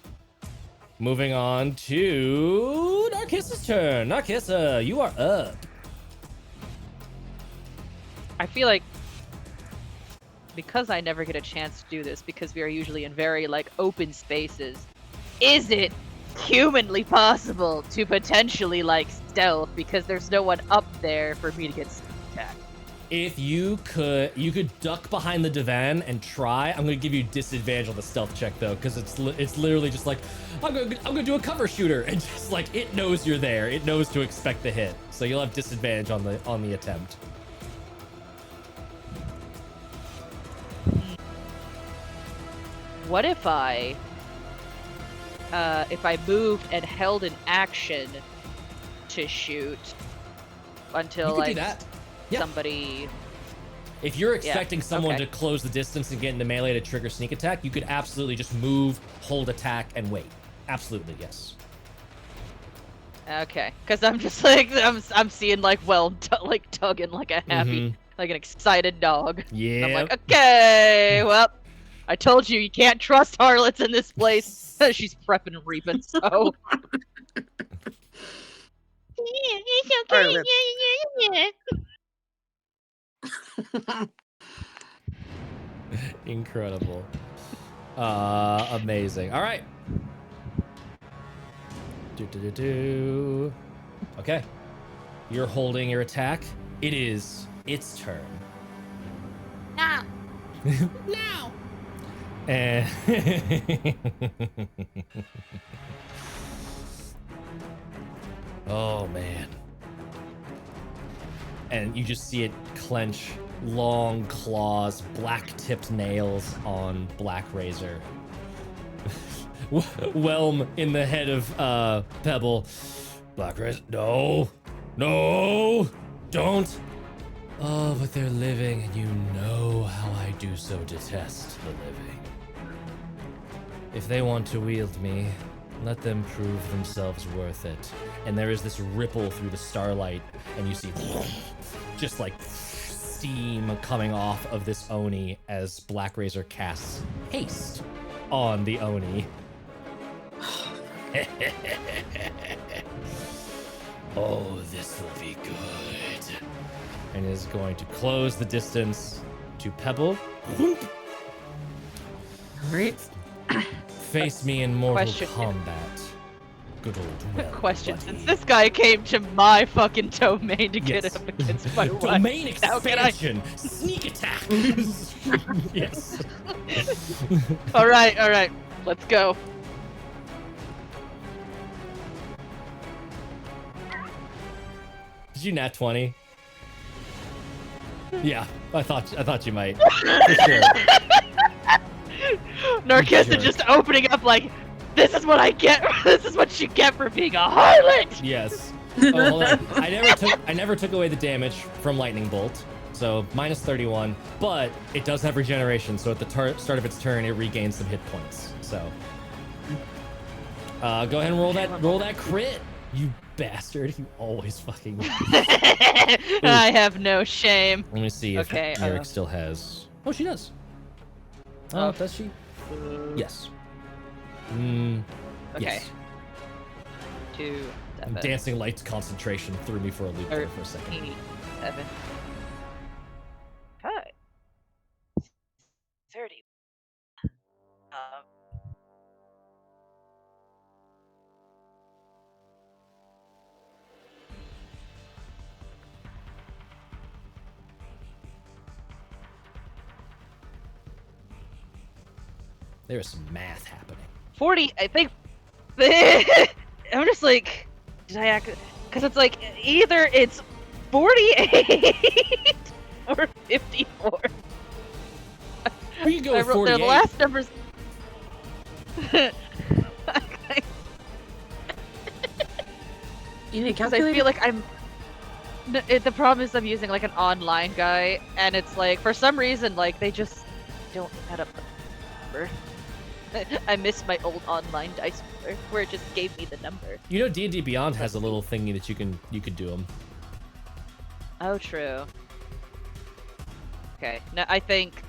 moving on to Narcissa's turn. Narcissa, you are up. I feel like because I never get a chance to do this, because we are usually in very like open spaces, is it humanly possible to potentially like stealth because there's no one up there for me to get attacked? If you could duck behind the divan and try. I'm gonna give you disadvantage on the stealth check though, because it's literally just like I'm gonna do a cover shooter, and just like it knows you're there. It knows to expect the hit, so you'll have disadvantage on the attempt. What if I moved and held an action to shoot until You could like do that. Yeah. somebody? If you're expecting someone okay. to close the distance and get into melee to trigger sneak attack, you could absolutely just move, hold attack, and wait. Absolutely, yes. Okay, because I'm just like I'm seeing like like tugging like a happy, like an excited dog. Yeah. I'm like, okay, well, I told you you can't trust harlots in this place. She's prepping and reaping, so. It's okay. Harlots. Incredible. Amazing. All right. Okay. You're holding your attack. It is its turn. Now. Now. And oh man. And you just see it clench long claws, black-tipped nails on Black Razor. Whelm in the head of Pebble. Black Razor, no, don't. Oh, but they're living, and you know how I do so detest the living. If they want to wield me, let them prove themselves worth it. And there is this ripple through the starlight, and you see just like steam coming off of this Oni as Black Razor casts haste on the Oni. Oh, this will be good. And is going to close the distance to Pebble. Alright. Face me in Mortal Question. Kombat. Good old well, Question: buddy. since this guy came to my fucking domain to get Yes. up against my wife, Domain how can I- expansion! Sneak attack! Yes. all right, let's go. Did you nat 20? Yeah, I thought you might. For sure. Narcissa Jerk. just opening up like, this is what I get. This is what you get for being a harlot. Yes. Oh, hold on. I never took away the damage from lightning bolt, So minus 31, but it does have regeneration. So at the start of its turn, it regains some hit points. So go ahead and roll that crit, you bastard. You always fucking. I have no shame. Let me see if Okay, Eric still has. Oh, she does. Oh, does she? Yes. Okay. Yes. 2, 7, Dancing lights concentration threw me for a loop there for a second. 7. 5. 30. There is some math happening. 40, I think. I'm just like, did I act? Because it's like either it's 48 or 54. We can go with The 48. last numbers. You need a Because I calculator? feel like I'm. The problem is I'm using like an online guy, and it's like for some reason like they just don't add up the number. I miss my old online dice player where it just gave me the number. You know, D&D Beyond has a little thingy that you could do them. Oh, true. Okay, no, I think.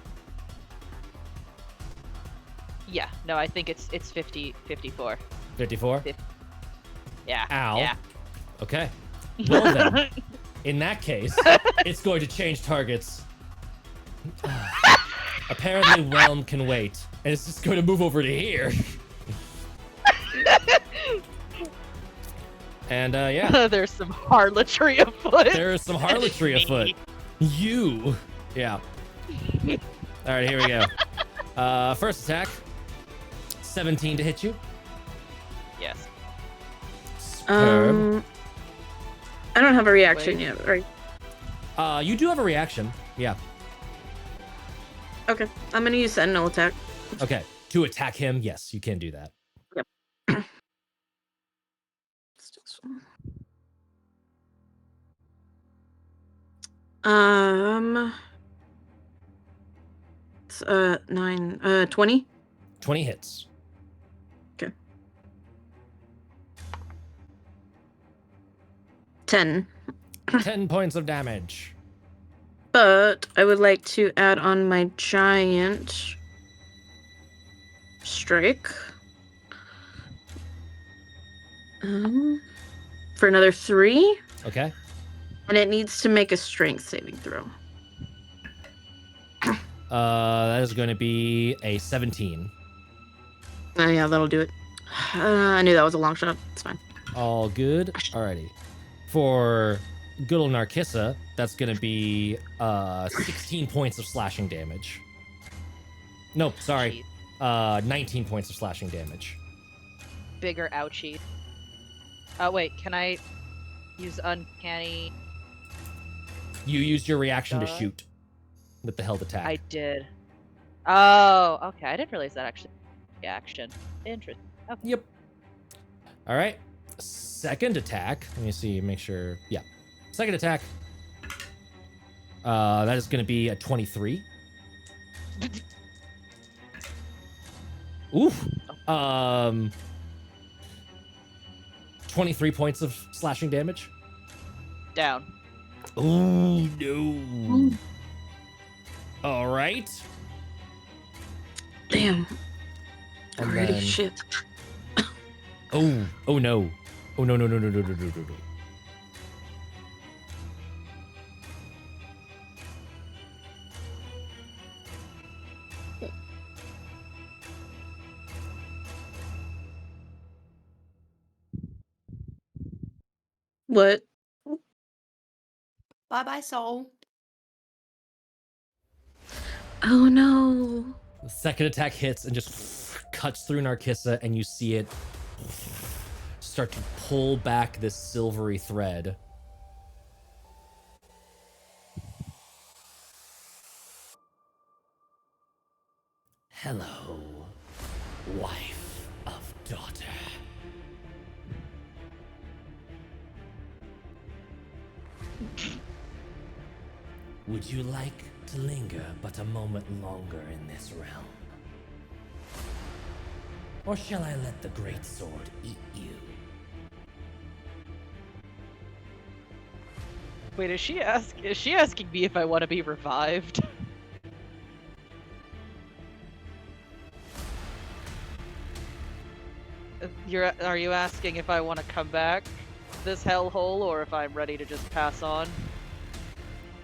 Yeah, no, I think it's 54. 54. Yeah. Ow. Yeah. Okay. Well then, in that case, it's going to change targets. Apparently, Realm can wait, and it's just going to move over to here. And yeah, There's some harlotry afoot. there is some harlotry afoot. You. Yeah. All right, here we go. First attack. 17 to hit you. Yes. Superb. I don't have a reaction Wait. yet, right? You do have a reaction. Yeah. Okay, I'm gonna use Sentinel attack. Okay. To attack him, yes, you can do that. It's 20. 20 hits. Okay. 10. 10 points of damage. But I would like to add on my giant strike. For another 3. Okay. And it needs to make a strength saving throw. That is going to be a 17. Oh yeah, that'll do it. I knew that was a long shot. It's fine. All good. Alrighty. For good old Narcissa, that's going to be 16 points of slashing damage. Nope, sorry. 19 points of slashing damage. Bigger ouchie. Oh wait, can I use uncanny? You used your reaction to shoot with the held attack. I did. Oh, okay. I didn't realize that actually. Action. Interesting. Okay. Yep. All right. Second attack. Let me see. Make sure. Yeah. Second attack. That is going to be a 23. Oof. 23 points of slashing damage. Down. Oh no. All right. Damn. And Pretty then- shit. Oh no. Oh no. No. What? Bye bye, soul. Oh no. The second attack hits and just cuts through Narcissa, and you see it start to pull back this silvery thread. Hello, wife of daughter. Would you like to linger but a moment longer in this realm? Or shall I let the great sword eat you? Wait, is she asking me if I want to be revived? Are you asking if I want to come back this hellhole, or if I'm ready to just pass on?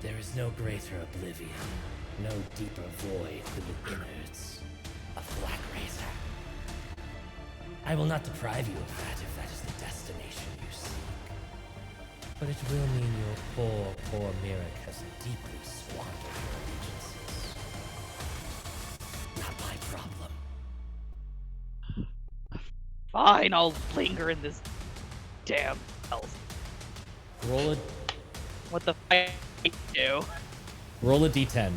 There is no greater oblivion, no deeper void than the innards of Black Razor. I will not deprive you of that if that is the destination you seek. But it will mean your poor Mirek has deeply squandered your allegiances. Not my problem. Fine, I'll linger in this damn hell. Roll a What the f*** do? roll a d10.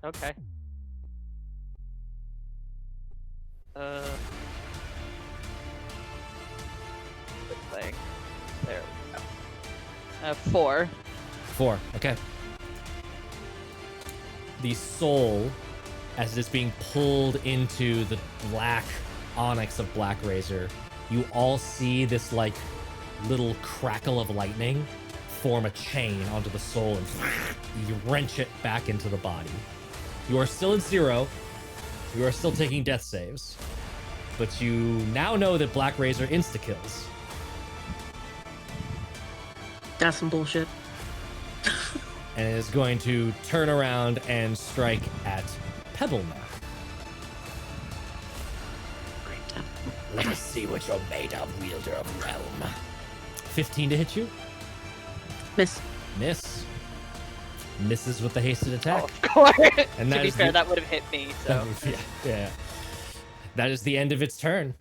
Okay. Good thing. There we go. 4. 4. Okay. The soul, as it is being pulled into the black onyx of Black Razor, you all see this like little crackle of lightning form a chain onto the soul, and you wrench it back into the body. You are still at 0. You are still taking death saves. But you now know that Black Razor insta-kills. That's some bullshit. And is going to turn around and strike at Pebble now. Great. Let us see what you're made of, wielder of realm. 15 to hit you? Miss. Miss. Misses with the hasted attack. Oh, of course. And To that be is fair, the- that would have hit me, so. Yeah. That is the end of its turn.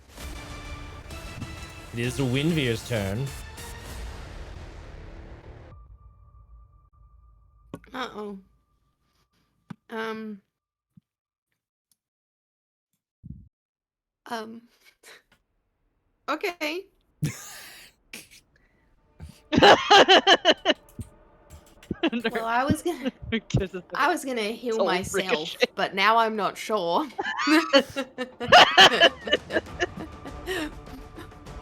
It is Winvir's turn. Uh-oh. Okay. Well, I was gonna heal Soul myself, ricochet. but now I'm not sure.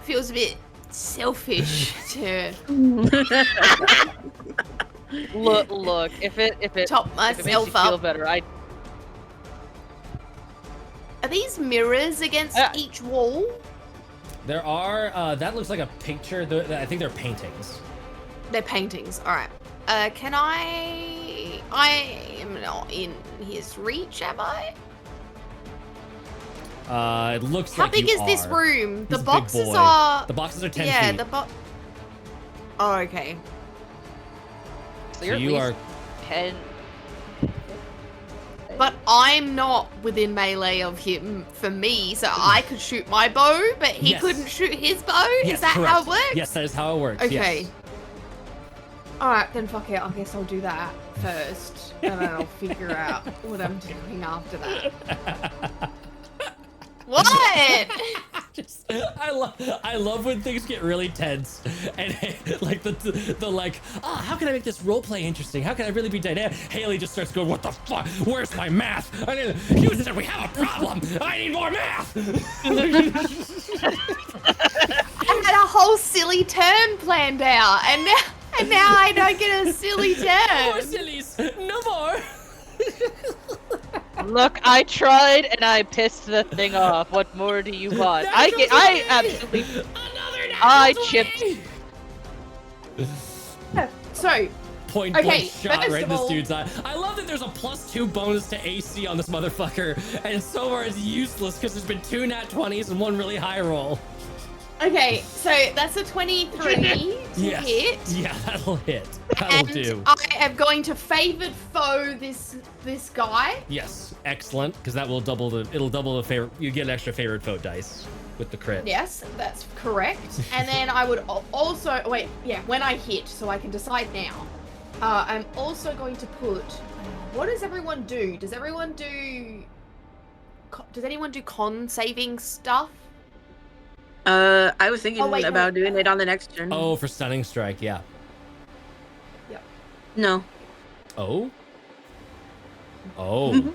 Feels a bit selfish to Look, if it top if it makes you myself feel up. better, Are these mirrors against each wall? There are, that looks like a picture. I think they're paintings. They're paintings. All right. Can I am not in his reach, am I? It looks How like big you is this are. room? He's The a big boxes boy. are. The boxes are 10 Yeah, feet. Oh, okay. so you're you at are least 10. But I'm not within melee of him for me, so I could shoot my bow, but he Yes. couldn't shoot his bow? Yes, Is that correct. how it works? Yes, that is how it works. Okay. Yes. Alright, then fuck it. I guess I'll do that first, and then I'll figure out what I'm doing after that. What? I love when things get really tense and like the like, how can I make this role play interesting? How can I really be dynamic? Haley just starts going, what the fuck? Where's my math? You said we have a problem. I need more math. I had a whole silly turn planned out, and now I don't get a silly More turn. sillies. No more. Look, I tried and I pissed the thing off. What more do you want? I absolutely, Another I natural chipped. 20. So, Point Okay, blank shot first right in of this all- dude's eye. I love that there's a +2 bonus to AC on this motherfucker, and so far it's useless because there's been 2 nat 20s and 1 really high roll. okay, so that's a 23 to Yes. hit. Yeah, that'll hit. That'll And do. I am going to favored foe this guy. Yes, excellent, because that will double the favorite. You get an extra favorite foe dice with the crit. Yes, that's correct. And then I would also wait. Yeah, when I hit, so I can decide now. I'm also going to put. What does everyone do? Does anyone do con saving stuff? I was thinking Oh, wait, about doing it on the next turn. Oh, for stunning strike, yeah. No. Oh? Oh. What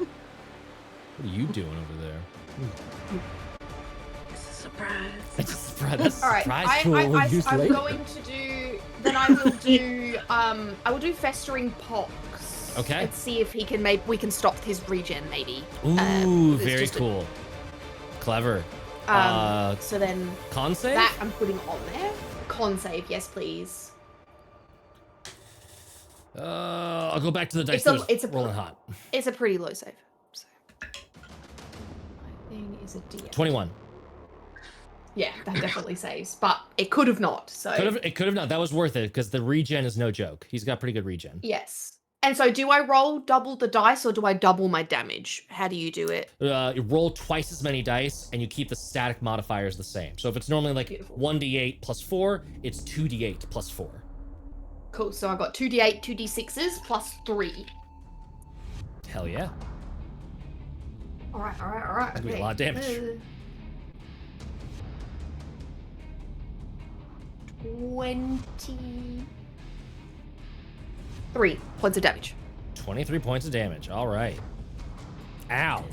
are you doing over there? Surprise. That's a surprise. That's a All right, surprise tool we'll use I'm later. going to do. Then I will do. I will do festering pox. Okay. And see if he can. Maybe we can stop his regen. Maybe. Ooh, it's very just a- cool. Clever. So then Con save? that I'm putting on there. Con save, yes, please. I'll go back to the dice. It's a rolling hot. It's a pretty low save. So. My thing is a D8. 21. Yeah, that definitely saves, but it could have not. So It could have not. That was worth it because the regen is no joke. He's got pretty good regen. yes. And so, do I roll double the dice or do I double my damage? How do you do it? You roll twice as many dice and you keep the static modifiers the same. So if it's normally like Beautiful. 1d8 plus 4, it's 2d8 plus 4. Cool. So I got 2d8, 2d6s plus 3. Hell yeah. All right. That's doing a lot of damage. 23 points of damage. 23 points of damage. All right. Ow.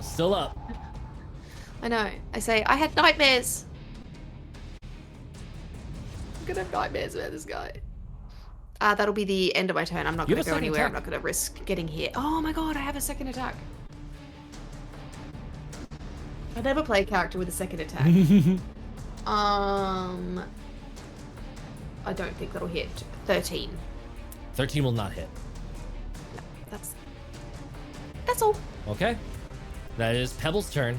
Still up. I know. I say I had nightmares. I'm gonna have nightmares about this guy. That'll be the end of my turn. I'm not You gonna have a go second anywhere. attack. I'm not gonna risk getting hit. Oh my god, I have a second attack. I never play a character with a second attack. I don't think that'll hit. 13. 13 will not hit. No, that's all. Okay. That is Pebble's turn.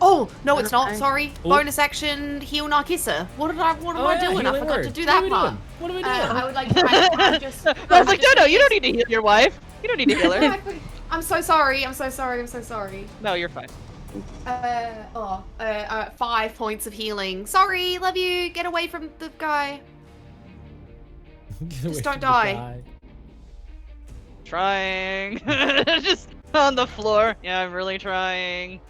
Oh no, it's not. Okay. Sorry. Oh. Bonus action, heal Narkissa. What am I doing? I healing forgot word. to do What are that we part. doing? What are we doing? I would like. I'm just. I was like, no, you don't need to heal your wife. You don't need to heal her. I'm so sorry. I'm so sorry. No, you're fine. 5 points of healing. Sorry, love you. Get away from the guy. Get away Just from don't the die. guy. Trying. Just on the floor. Yeah, I'm really trying.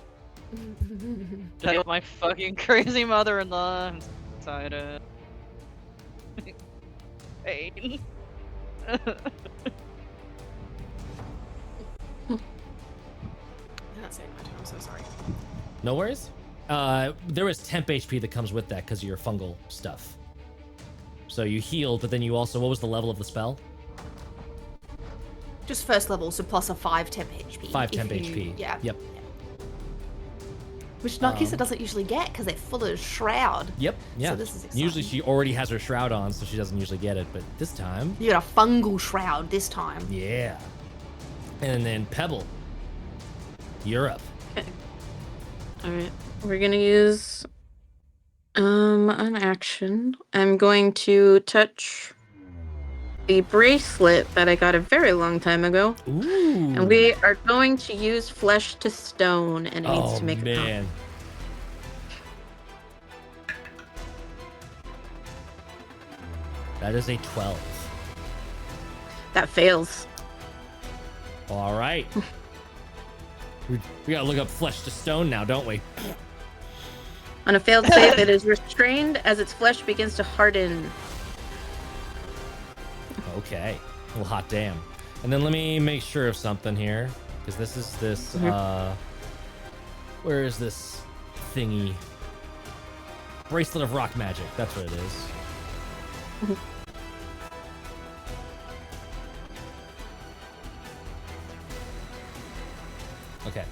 Tell my fucking crazy mother-in-law. I'm excited. Pain. That's it. I'm so sorry. No worries. There was temp HP that comes with that because of your fungal stuff. So you healed, but then you also, what was the level of the spell? Just first level, so plus a 5 temp HP. 5 temp if you- HP. Yeah. Yep. Which Narkissa doesn't usually get because they're full of shroud. Yep. Yeah. So this is exciting. Usually she already has her shroud on, so she doesn't usually get it. But this time, You got a fungal shroud this time. yeah. And then Pebble, you're up. Alright. We're gonna use an action. I'm going to touch the bracelet that I got a very long time ago. Ooh. And we are going to use flesh to stone, and it needs Oh to make a con. man. That is a 12. That fails. All right. we gotta look up flesh to stone now, don't we? On a failed save, it is restrained as its flesh begins to harden. Okay. Well, hot damn. And then let me make sure of something here, because this is this. Where is this thingy? Bracelet of rock magic. That's what it is. Okay.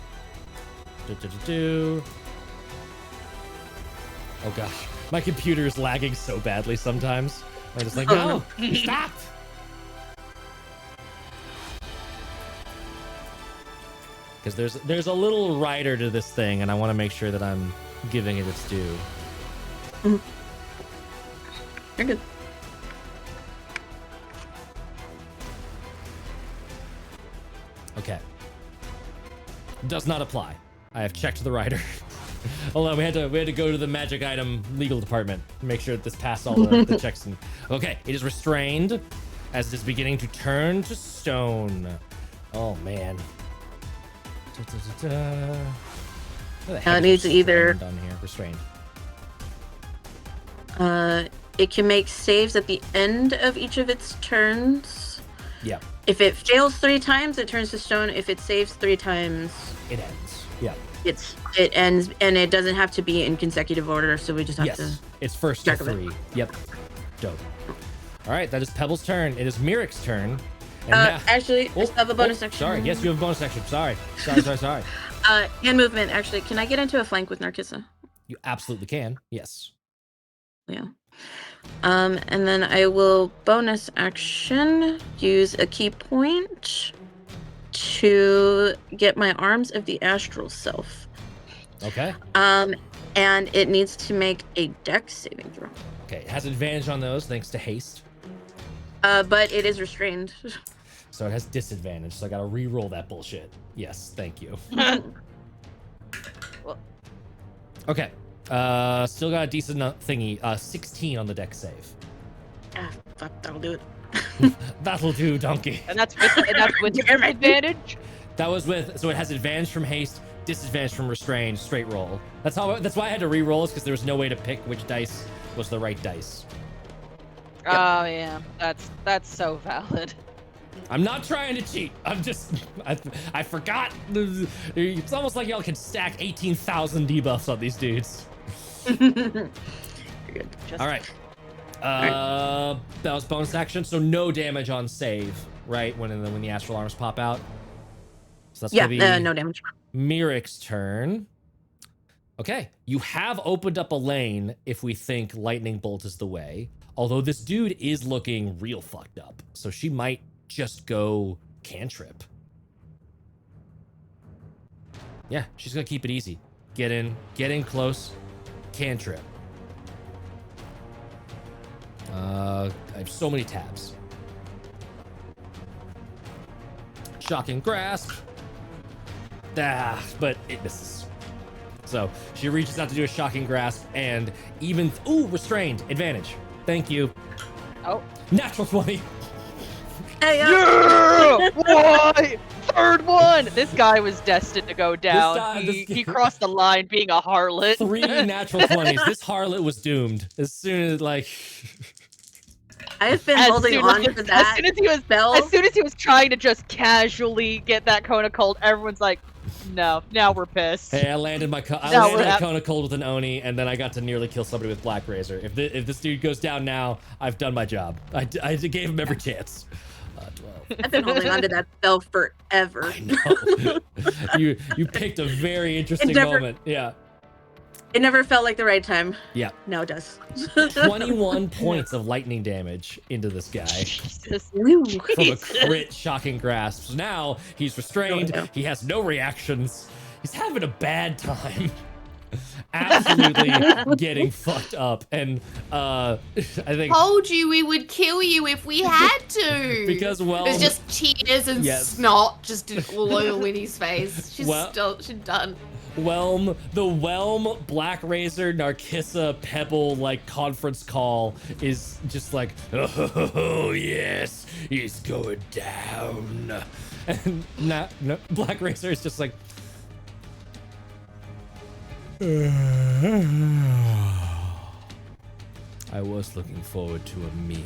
Oh gosh, my computer is lagging so badly sometimes. I'm just like, no, stop. Because there's a little rider to this thing, and I want to make sure that I'm giving it its due. You're good. Okay. Does not apply. I have checked the rider. Hold on, we had to go to the magic item legal department to make sure that this passed all the checks. Okay, it is restrained as it is beginning to turn to stone. Oh man. Where the heck Now it is needs either- restrained on here. Restrained. it can make saves at the end of each of its turns. Yeah. If it fails 3 times, it turns to stone. If it saves 3 times, It ends. Yeah. it ends, and it doesn't have to be in consecutive order. So we just have to. It's first to check of it. 3. Yep. Dope. All right, that is Pebble's turn. It is Myric's turn. And now... Actually, I still have a bonus action. Sorry. Yes, you have a bonus action. Sorry. Hand movement. Actually, can I get into a flank with Narcissa? You absolutely can. Yes. Yeah. And then I will bonus action use a key point to get my Arms of the Astral Self. Okay. And it needs to make a Dex saving throw. Okay. It has advantage on those thanks to haste. But it is restrained. So it has disadvantage. So I gotta re-roll that bullshit. Yes. Thank you. Okay. Still got a decent thingy. 16 on the deck save. Fuck, that'll do it. That'll do, donkey. And that's with disadvantage. That was with, so it has advantage from haste, disadvantage from restrained, straight roll. That's why I had to re-roll, is because there was no way to pick which dice was the right dice. Oh yeah, that's so valid. I'm not trying to cheat. I'm just, I forgot. It's almost like y'all can stack 18,000 debuffs on these dudes. You're good. All right. That was bonus action, so no damage on save, right? When the astral arms pop out. So that's gonna be no damage. Myric's turn. Okay, you have opened up a lane if we think lightning bolt is the way. Although this dude is looking real fucked up, so she might just go cantrip. Yeah, she's gonna keep it easy. Get in close, cantrip. I have so many tabs. Shocking grasp. But it misses. So she reaches out to do a shocking grasp and even, restrained, advantage. Thank you. Oh. Natural 20. Hey, Yeah! Why? Third one! This guy was destined to go down. He crossed the line being a harlot. 3 natural 20s. This harlot was doomed. As soon as, I've been holding on to that. As soon as he was trying to just casually get that cone of cold, everyone's like, no, now we're pissed. Hey, I landed my cone of cold with an Oni, and then I got to nearly kill somebody with Black Razor. If this dude goes down now, I've done my job. I gave him every chance. 12. I've been holding on to that spell forever. I know. you picked a very interesting moment. Yeah. It never felt like the right time. Yeah. Now it does. 21 points of lightning damage into this guy. Jesus. From a crit shocking grasp. So now he's restrained. Oh, no. He has no reactions. He's having a bad time. Absolutely getting fucked up. And I think Told you we would kill you if we had to. because There's just tears and snot just all over Winnie's face. She's done. the Whelm, Black Razor, Narcissa, Pebble conference call is just like, oh yes, he's going down. And Black Razor is just like, I was looking forward to a meal.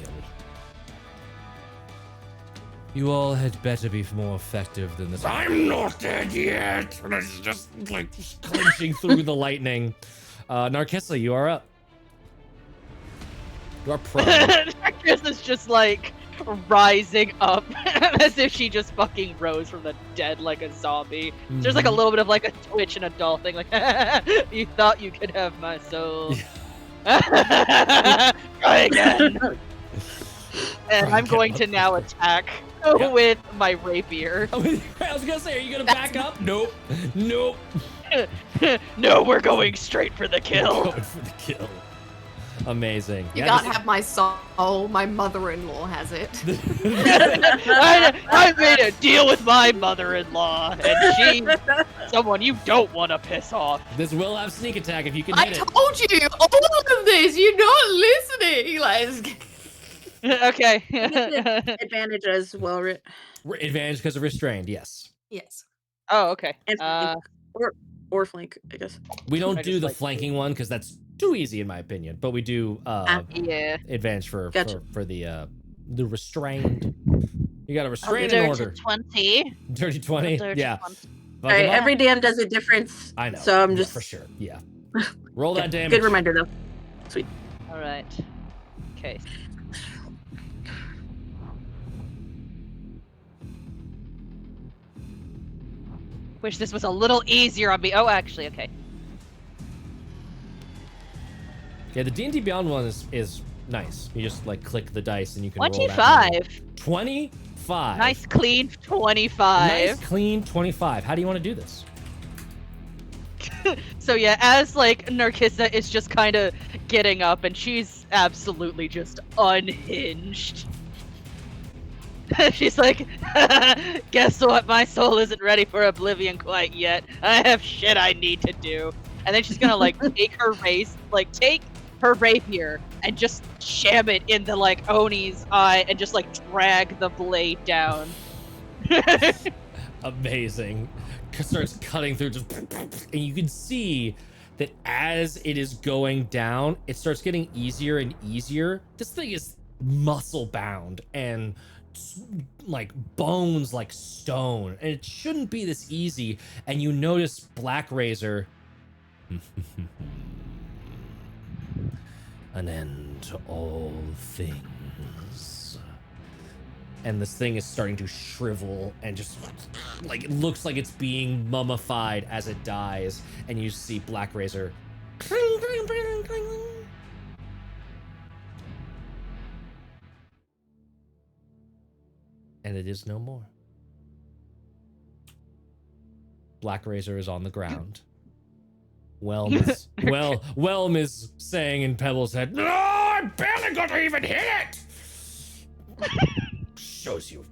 You all had better be more effective than this. I'm not dead yet! And it's just clinching through the lightning. Narcissa, you are up. You are prone. Narcissa's just rising up as if she just fucking rose from the dead like a zombie. Mm-hmm. There's a little bit of a twitch and a doll thing, you thought you could have my soul. Try again. And I'm going to now attack with my rapier. I was gonna say, are you gonna back up? Nope. Nope. No, we're going straight for the kill. Going for the kill. Amazing. You can't have my soul. My mother-in-law has it. I made a deal with my mother-in-law, and she's someone you don't want to piss off. This will have sneak attack if you can I hit it. told you all of this. You're not listening. Okay. Advantage as well. Advantage because of restrained, yes. Yes. Oh, okay. And or flank, I guess. We don't I do just the like- flanking one because that's too easy in my opinion, but we do Yeah. advantage for Gotcha. for the restrained. You got a A restraining dirty order. 20. Dirty A 20. dirty Yeah. 20. Fuck All right, 'em up. every DM does a difference. I know. So I'm Yeah, just for sure. Yeah. Roll that damage. Good reminder though. All right. Okay. Wish this was a little easier on me. Oh, actually, okay. Yeah, the D&D Beyond one is nice. You just like click the dice and you can roll that 25. 25. Nice, clean 25. Nice clean 25. How do you want to do this? So yeah, as like Narcissa is just kind of getting up, and she's absolutely just unhinged. She's like, guess what? My soul isn't ready for oblivion quite yet. I have shit I need to do. And then she's gonna like take her rapier and just jam it in the like Oni's eye and just like drag the blade down. Amazing. Starts cutting through, just, and you can see that as it is going down, it starts getting easier and easier. This thing is muscle bound and like bones like stone, and it shouldn't be this easy. And you notice Black Razor. An end to all things. And this thing is starting to shrivel and just like it looks like it's being mummified as it dies. And you see Black Razor. And it is no more. Black Razor is on the ground. Whelm is saying in Pebble's head, "No, I barely got to even hit it." Shows you.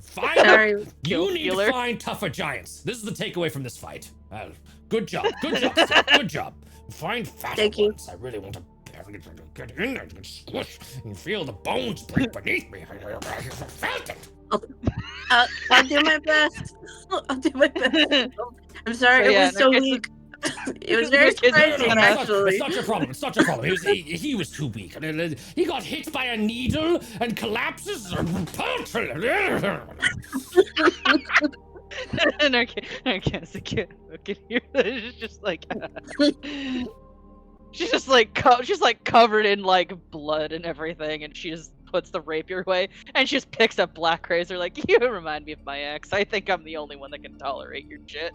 Fine. Sorry. You need to find tougher giants. This is the takeaway from this fight. Good job. Good job. Sir. Good job. Find faster Thank you. ones. I really want to get in there and squish and feel the bones break beneath me. I felt it. I'll do my best. I'll do my best. I'm sorry, So, it yeah, was so Narcissa- weak. It was very surprising, actually. It's not your problem. It's not your problem. He was too weak. He got hit by a needle and collapses. Narcissa can't fucking hear that. She's just like, she's like covered in like blood and everything, and she just puts the rapier away, and she just picks up Black Razor like, you remind me of my ex. I think I'm the only one that can tolerate your shit.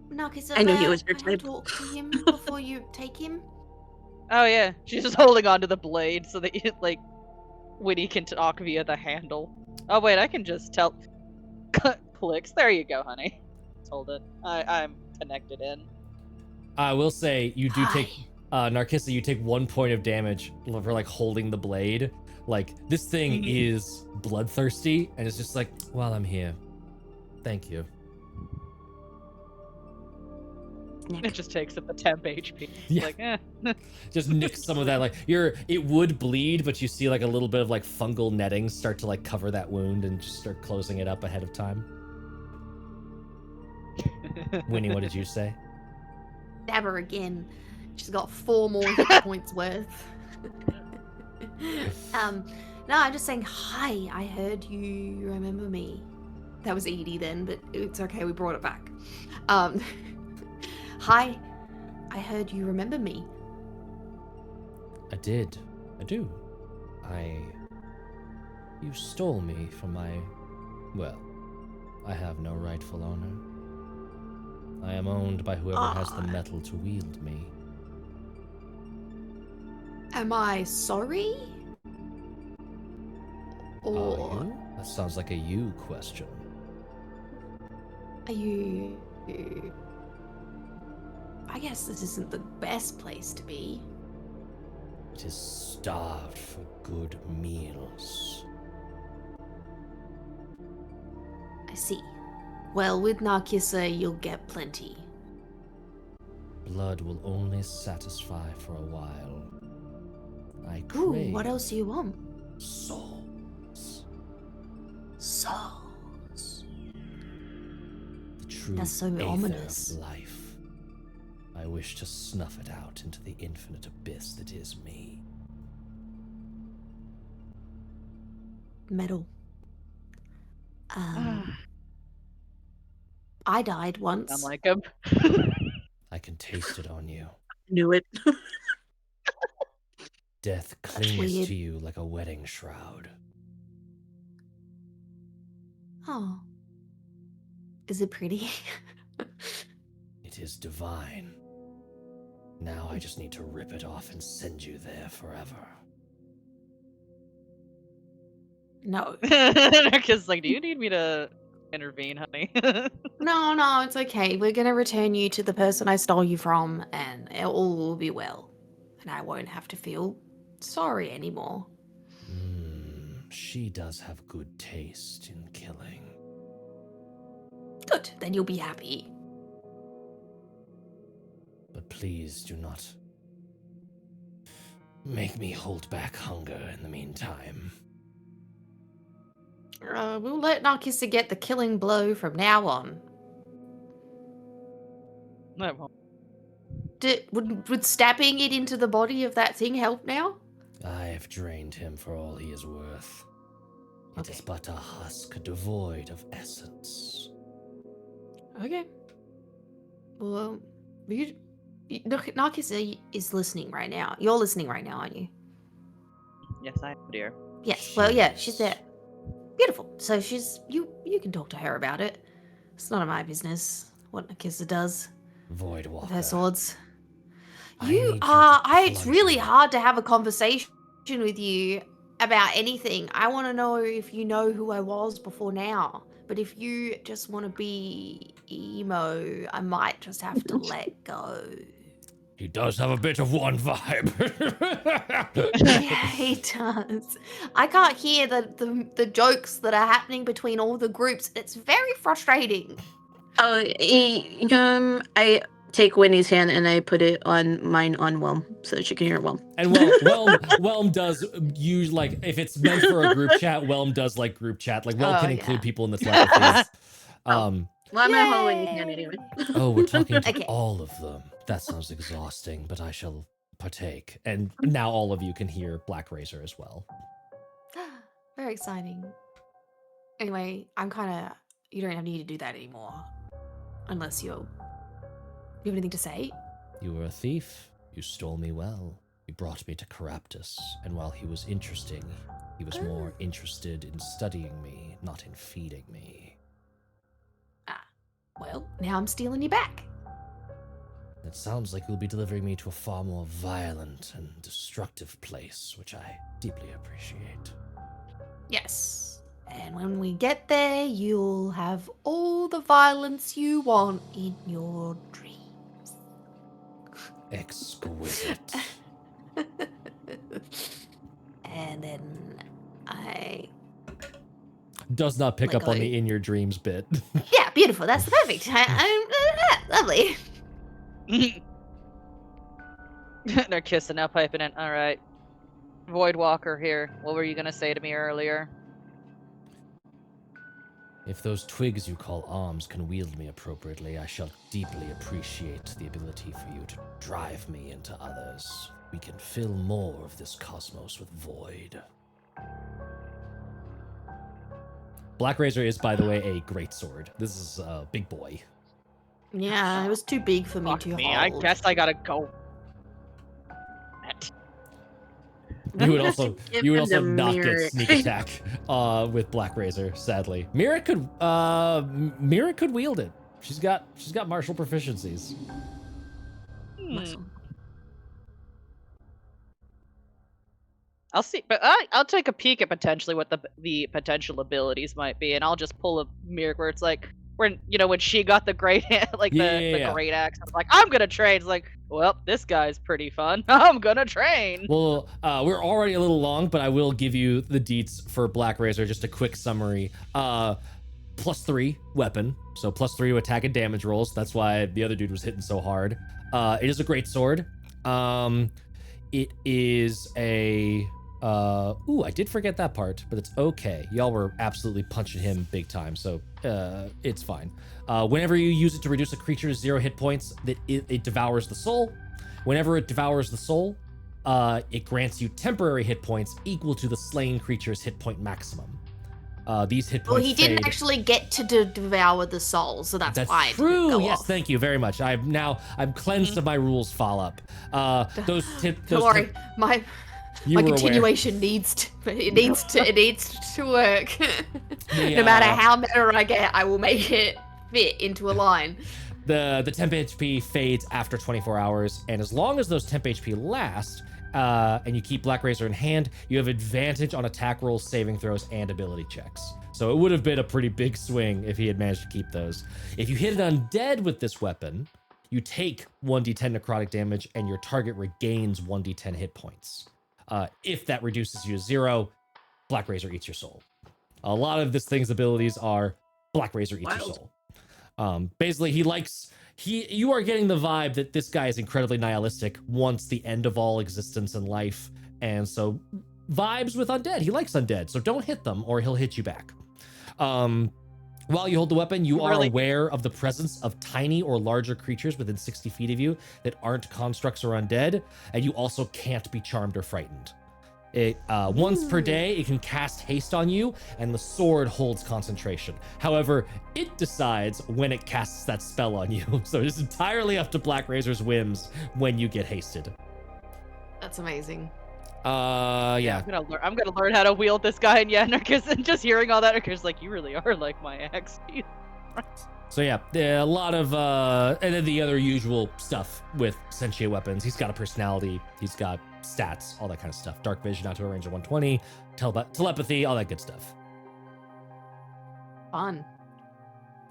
Narcissa, I knew he may was your may I type. talk to him before you take him? Oh yeah, she's just holding onto the blade so that like Winnie can talk via the handle. Oh wait, I can just tell. Clicks. There you go, honey. Hold it. I'm connected in. I will say you do take Hi. Narcissa, you take 1 point of damage for like holding the blade. Like this thing is bloodthirsty, and it's just like, well, I'm here. Thank you. It just takes up the temp HP. Yeah. Like, Just nick some of that. Like it would bleed, but you see like a little bit of like fungal netting start to like cover that wound and just start closing it up ahead of time. Winnie, what did you say? Stab her again. She's got 4 more hit points worth. No, I'm just saying, hi, I heard you remember me. That was Edie then, but it's okay, we brought it back. Hi, I heard you remember me. I did. I do. You stole me from my... Well, I have no rightful owner. I am owned by whoever has the metal to wield me. Am I sorry? Are Or you? That sounds like a you question. are you... I guess this isn't the best place to be. It is starved for good meals. I see. Well, with Narcissa, you'll get plenty. Blood will only satisfy for a while. I Ooh, crave what else do you want? souls. Souls. The true That's so aether ominous. of life. I wish to snuff it out into the infinite abyss that is me. Metal. I died once. I'm like him. I can taste it on you. Knew it. Death That's clings weird. to you like a wedding shroud. Oh. Is it pretty? It is divine. Now I just need to rip it off and send you there forever. No. Because, like, do you need me to intervene, honey? No, it's okay. We're gonna return you to the person I stole you from, and it all will be well. And I won't have to feel sorry anymore. She does have good taste in killing. Good, then you'll be happy. But please do not make me hold back hunger in the meantime. We'll let Narkissa get the killing blow from now on. No, it won't. Would stabbing it into the body of that thing help now? I have drained him for all he is worth. It Okay. is but a husk devoid of essence. Okay. Well, Narkissa is listening right now. You're listening right now, aren't you? Yes, I am, dear. Yes. Well, yeah, she's there. Beautiful. So she's you can talk to her about it. It's none of my business what Narkissa does Void with her Walker. swords. I need you to It's plunge really me. hard to have a conversation with you about anything. I want to know if you know who I was before now. But if you just want to be emo, I might just have to let go. He does have a bit of one vibe. Yeah, he does. I can't hear the jokes that are happening between all the groups. It's very frustrating. Oh, I take Winnie's hand and I put it on mine on Whelm so that she can hear Whelm. And Whelm does use, like, if it's meant for a group chat, Whelm does like group chat. Like, Whelm Oh, can yeah. include people in the telepathies. Well, I'm gonna hold Winnie's hand Yay! anyway. Oh, we're talking to Okay. all of them. That sounds exhausting, but I shall partake. And now all of you can hear Black Razor as well. Very exciting. Anyway, you don't need to do that anymore. Unless you have anything to say? You were a thief. You stole me well. You brought me to Caraptus, and while he was interesting, he was more interested in studying me, not in feeding me. Well, now I'm stealing you back. It sounds like you'll be delivering me to a far more violent and destructive place, which I deeply appreciate. Yes. And when we get there, you'll have all the violence you want in your dreams. Exquisite. And then Does not pick Let up on go. the in your dreams bit. yeah, beautiful. That's perfect. Lovely. They're kissing now, piping in. All right. Void Walker here. What were you gonna say to me earlier? If those twigs you call arms can wield me appropriately, I shall deeply appreciate the ability for you to drive me into others. We can fill more of this cosmos with void. Black Razor is, by the way, a great sword. This is a big boy. Yeah, it was too big for me Fuck to me. hold. I guess I gotta go. You would also Give you would him also the not mirror. get sneak attack with Black Razor, sadly. Mira could wield it. She's got martial proficiencies. I'll see, but I'll take a peek at potentially what the potential abilities might be, and I'll just pull a mirror where it's like when she got the great the Yeah. great axe. I was like, I'm gonna train. It's like, well, this guy's pretty fun. I'm gonna train. Well, we're already a little long, but I will give you the deets for Black Razor. Just a quick summary. +3 weapon, so +3 to attack and damage rolls. That's why the other dude was hitting so hard. It is a great sword. It is a Ooh, I did forget that part, but it's okay. Y'all were absolutely punching him big time, so it's fine. Whenever you use it to reduce a creature's 0 hit points, it devours the soul. Whenever it devours the soul, it grants you temporary hit points equal to the slain creature's hit point maximum. These hit points. Well, he didn't fade. actually get to devour the soul, so that's why it didn't true. go Yes, off. thank you very much. I'm cleansed of my rules follow-up. Don't worry, my continuation needs to work. No matter how meta I get, I will make it fit into a line. The temp HP fades after 24 hours, and as long as those temp HP last, and you keep Black Razor in hand, you have advantage on attack rolls, saving throws, and ability checks. So it would have been a pretty big swing if he had managed to keep those. If you hit an undead with this weapon, you take 1d10 necrotic damage, and your target regains 1d10 hit points. If that reduces you to 0, Black Razor eats your soul. A lot of this thing's abilities are Black Razor eats your soul. Basically, you are getting the vibe that this guy is incredibly nihilistic, wants the end of all existence and life, and so vibes with undead. He likes undead, so don't hit them or he'll hit you back. While you hold the weapon, you are aware of the presence of tiny or larger creatures within 60 feet of you that aren't constructs or undead, and you also can't be charmed or frightened. Once per day, it can cast haste on you, and the sword holds concentration. However, it decides when it casts that spell on you, so it is entirely up to Black Razor's whims when you get hasted. That's amazing. Yeah. I'm gonna learn how to wield this guy in Narcus, and just hearing all that, Narcus, like, you really are like my ex. So yeah, a lot of, and then the other usual stuff with sentient weapons. He's got a personality, he's got stats, all that kind of stuff. Dark vision out to a range of 120, telepathy, all that good stuff. Fun.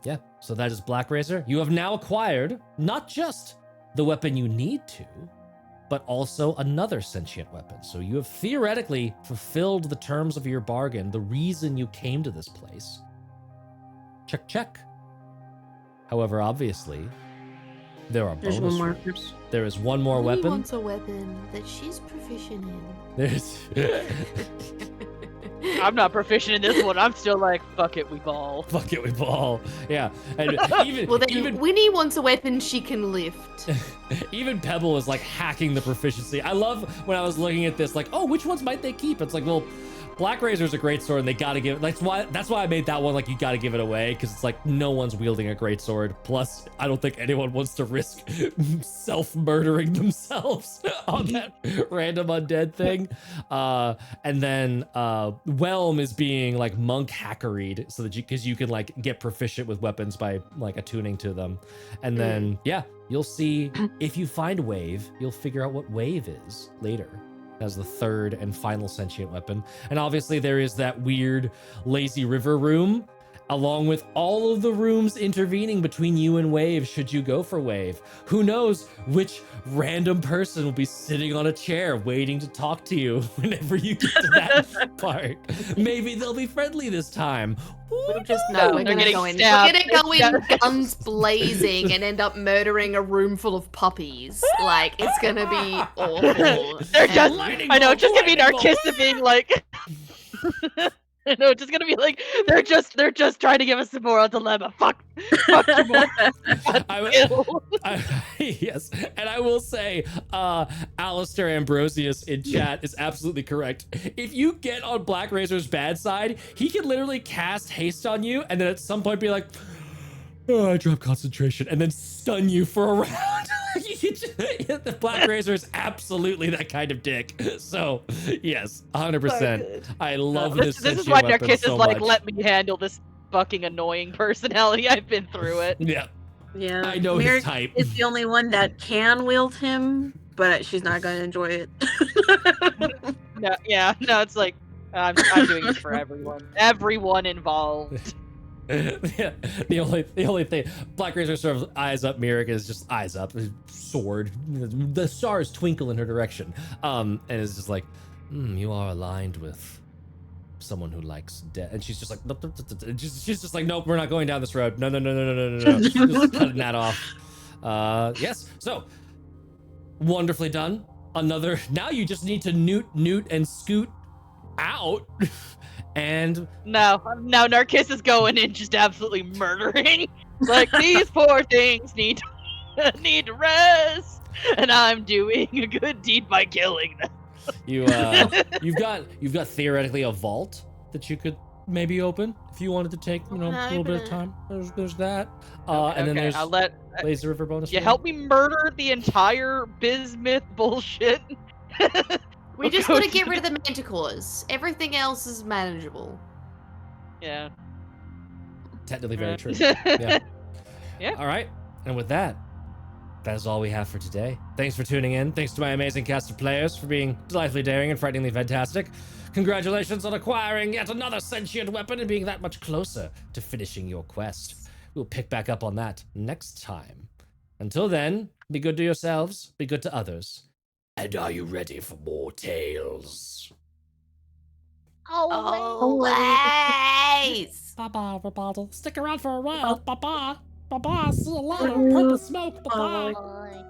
Yeah, so that is Black Razor. You have now acquired not just the weapon you need to, but also another sentient weapon. So you have theoretically fulfilled the terms of your bargain, the reason you came to this place. Check, check. However, obviously, there are bonus one more. rules. There is one more He weapon. wants a weapon that she's proficient in. There's I'm not proficient in this one. I'm still like, fuck it, we ball. fuck it, we ball. Yeah, and even Well, then even Winnie wants a weapon she can lift. even Pebble is like hacking the proficiency. I love when I was looking at this, like, oh, which ones might they keep? It's like, well, Black Razor's a great sword, and they gotta give. That's why I made that one like you gotta give it away, because it's like no one's wielding a great sword. Plus, I don't think anyone wants to risk self-murdering themselves on that random undead thing. And then Whelm is being like monk hackeried, so that because you can like get proficient with weapons by like attuning to them, and then you'll see if you find Wave, you'll figure out what Wave is later. As the third and final sentient weapon. And obviously there is that weird lazy river room, along with all of the rooms intervening between you and Wave should you go for Wave. Who knows which random person will be sitting on a chair waiting to talk to you whenever you get to that part. Maybe they'll be friendly this time. We'll just know we're They're gonna getting go in. stabbed. We're gonna go in guns blazing and end up murdering a room full of puppies. Like, it's gonna be awful. They're just, Lightning I know, bolt, it's just gonna be lightning bolt. Narcissa being like, I know, it's just gonna be like, they're just trying to give us some moral dilemma. Fuck you more. Yes, and I will say, Alistair Ambrosius in chat is absolutely correct. If you get on Black Razor's bad side, he can literally cast haste on you, and then at some point be like, oh, I drop concentration, and then stun you for a round. The Black Razor is absolutely that kind of dick. So, yes, 100%. I love this. This is sentient why weapon Narcissa so is like, much. let me handle this fucking annoying personality. I've been through it. Yeah, Yeah, I know Merrick his type. is the only one that can wield him, but she's not going to enjoy it. No, it's like, I'm doing this for everyone involved. The only thing, Black Razor sort of eyes up Merrick is just eyes up, sword, the stars twinkle in her direction, and is just like, you are aligned with someone who likes death, and she's just like, nope, she's just like, nope, we're not going down this road, no, just cutting that off. Yes, so wonderfully done. Now you just need to Noot and Scoot out, and No, now Narkiss is going in just absolutely murdering. Like, these poor things need to rest, and I'm doing a good deed by killing them. you've got theoretically a vault that you could maybe open if you wanted to take a little bit of time. There's that. And then there's I'll let Laser River bonus. you round. help me murder the entire bismuth bullshit. We just Go gotta to get the- rid of the manticores. Everything else is manageable. Yeah. Technically very true. Yeah. All right. And with that, that is all we have for today. Thanks for tuning in. Thanks to my amazing cast of players for being delightfully daring and frighteningly fantastic. Congratulations on acquiring yet another sentient weapon and being that much closer to finishing your quest. We'll pick back up on that next time. Until then, be good to yourselves, be good to others. And are you ready for more tales? Always. Bye-bye, everybody. Stick around for a while. Bye-bye. Bye-bye. See you later. Purple smoke. Bye-bye. Bye.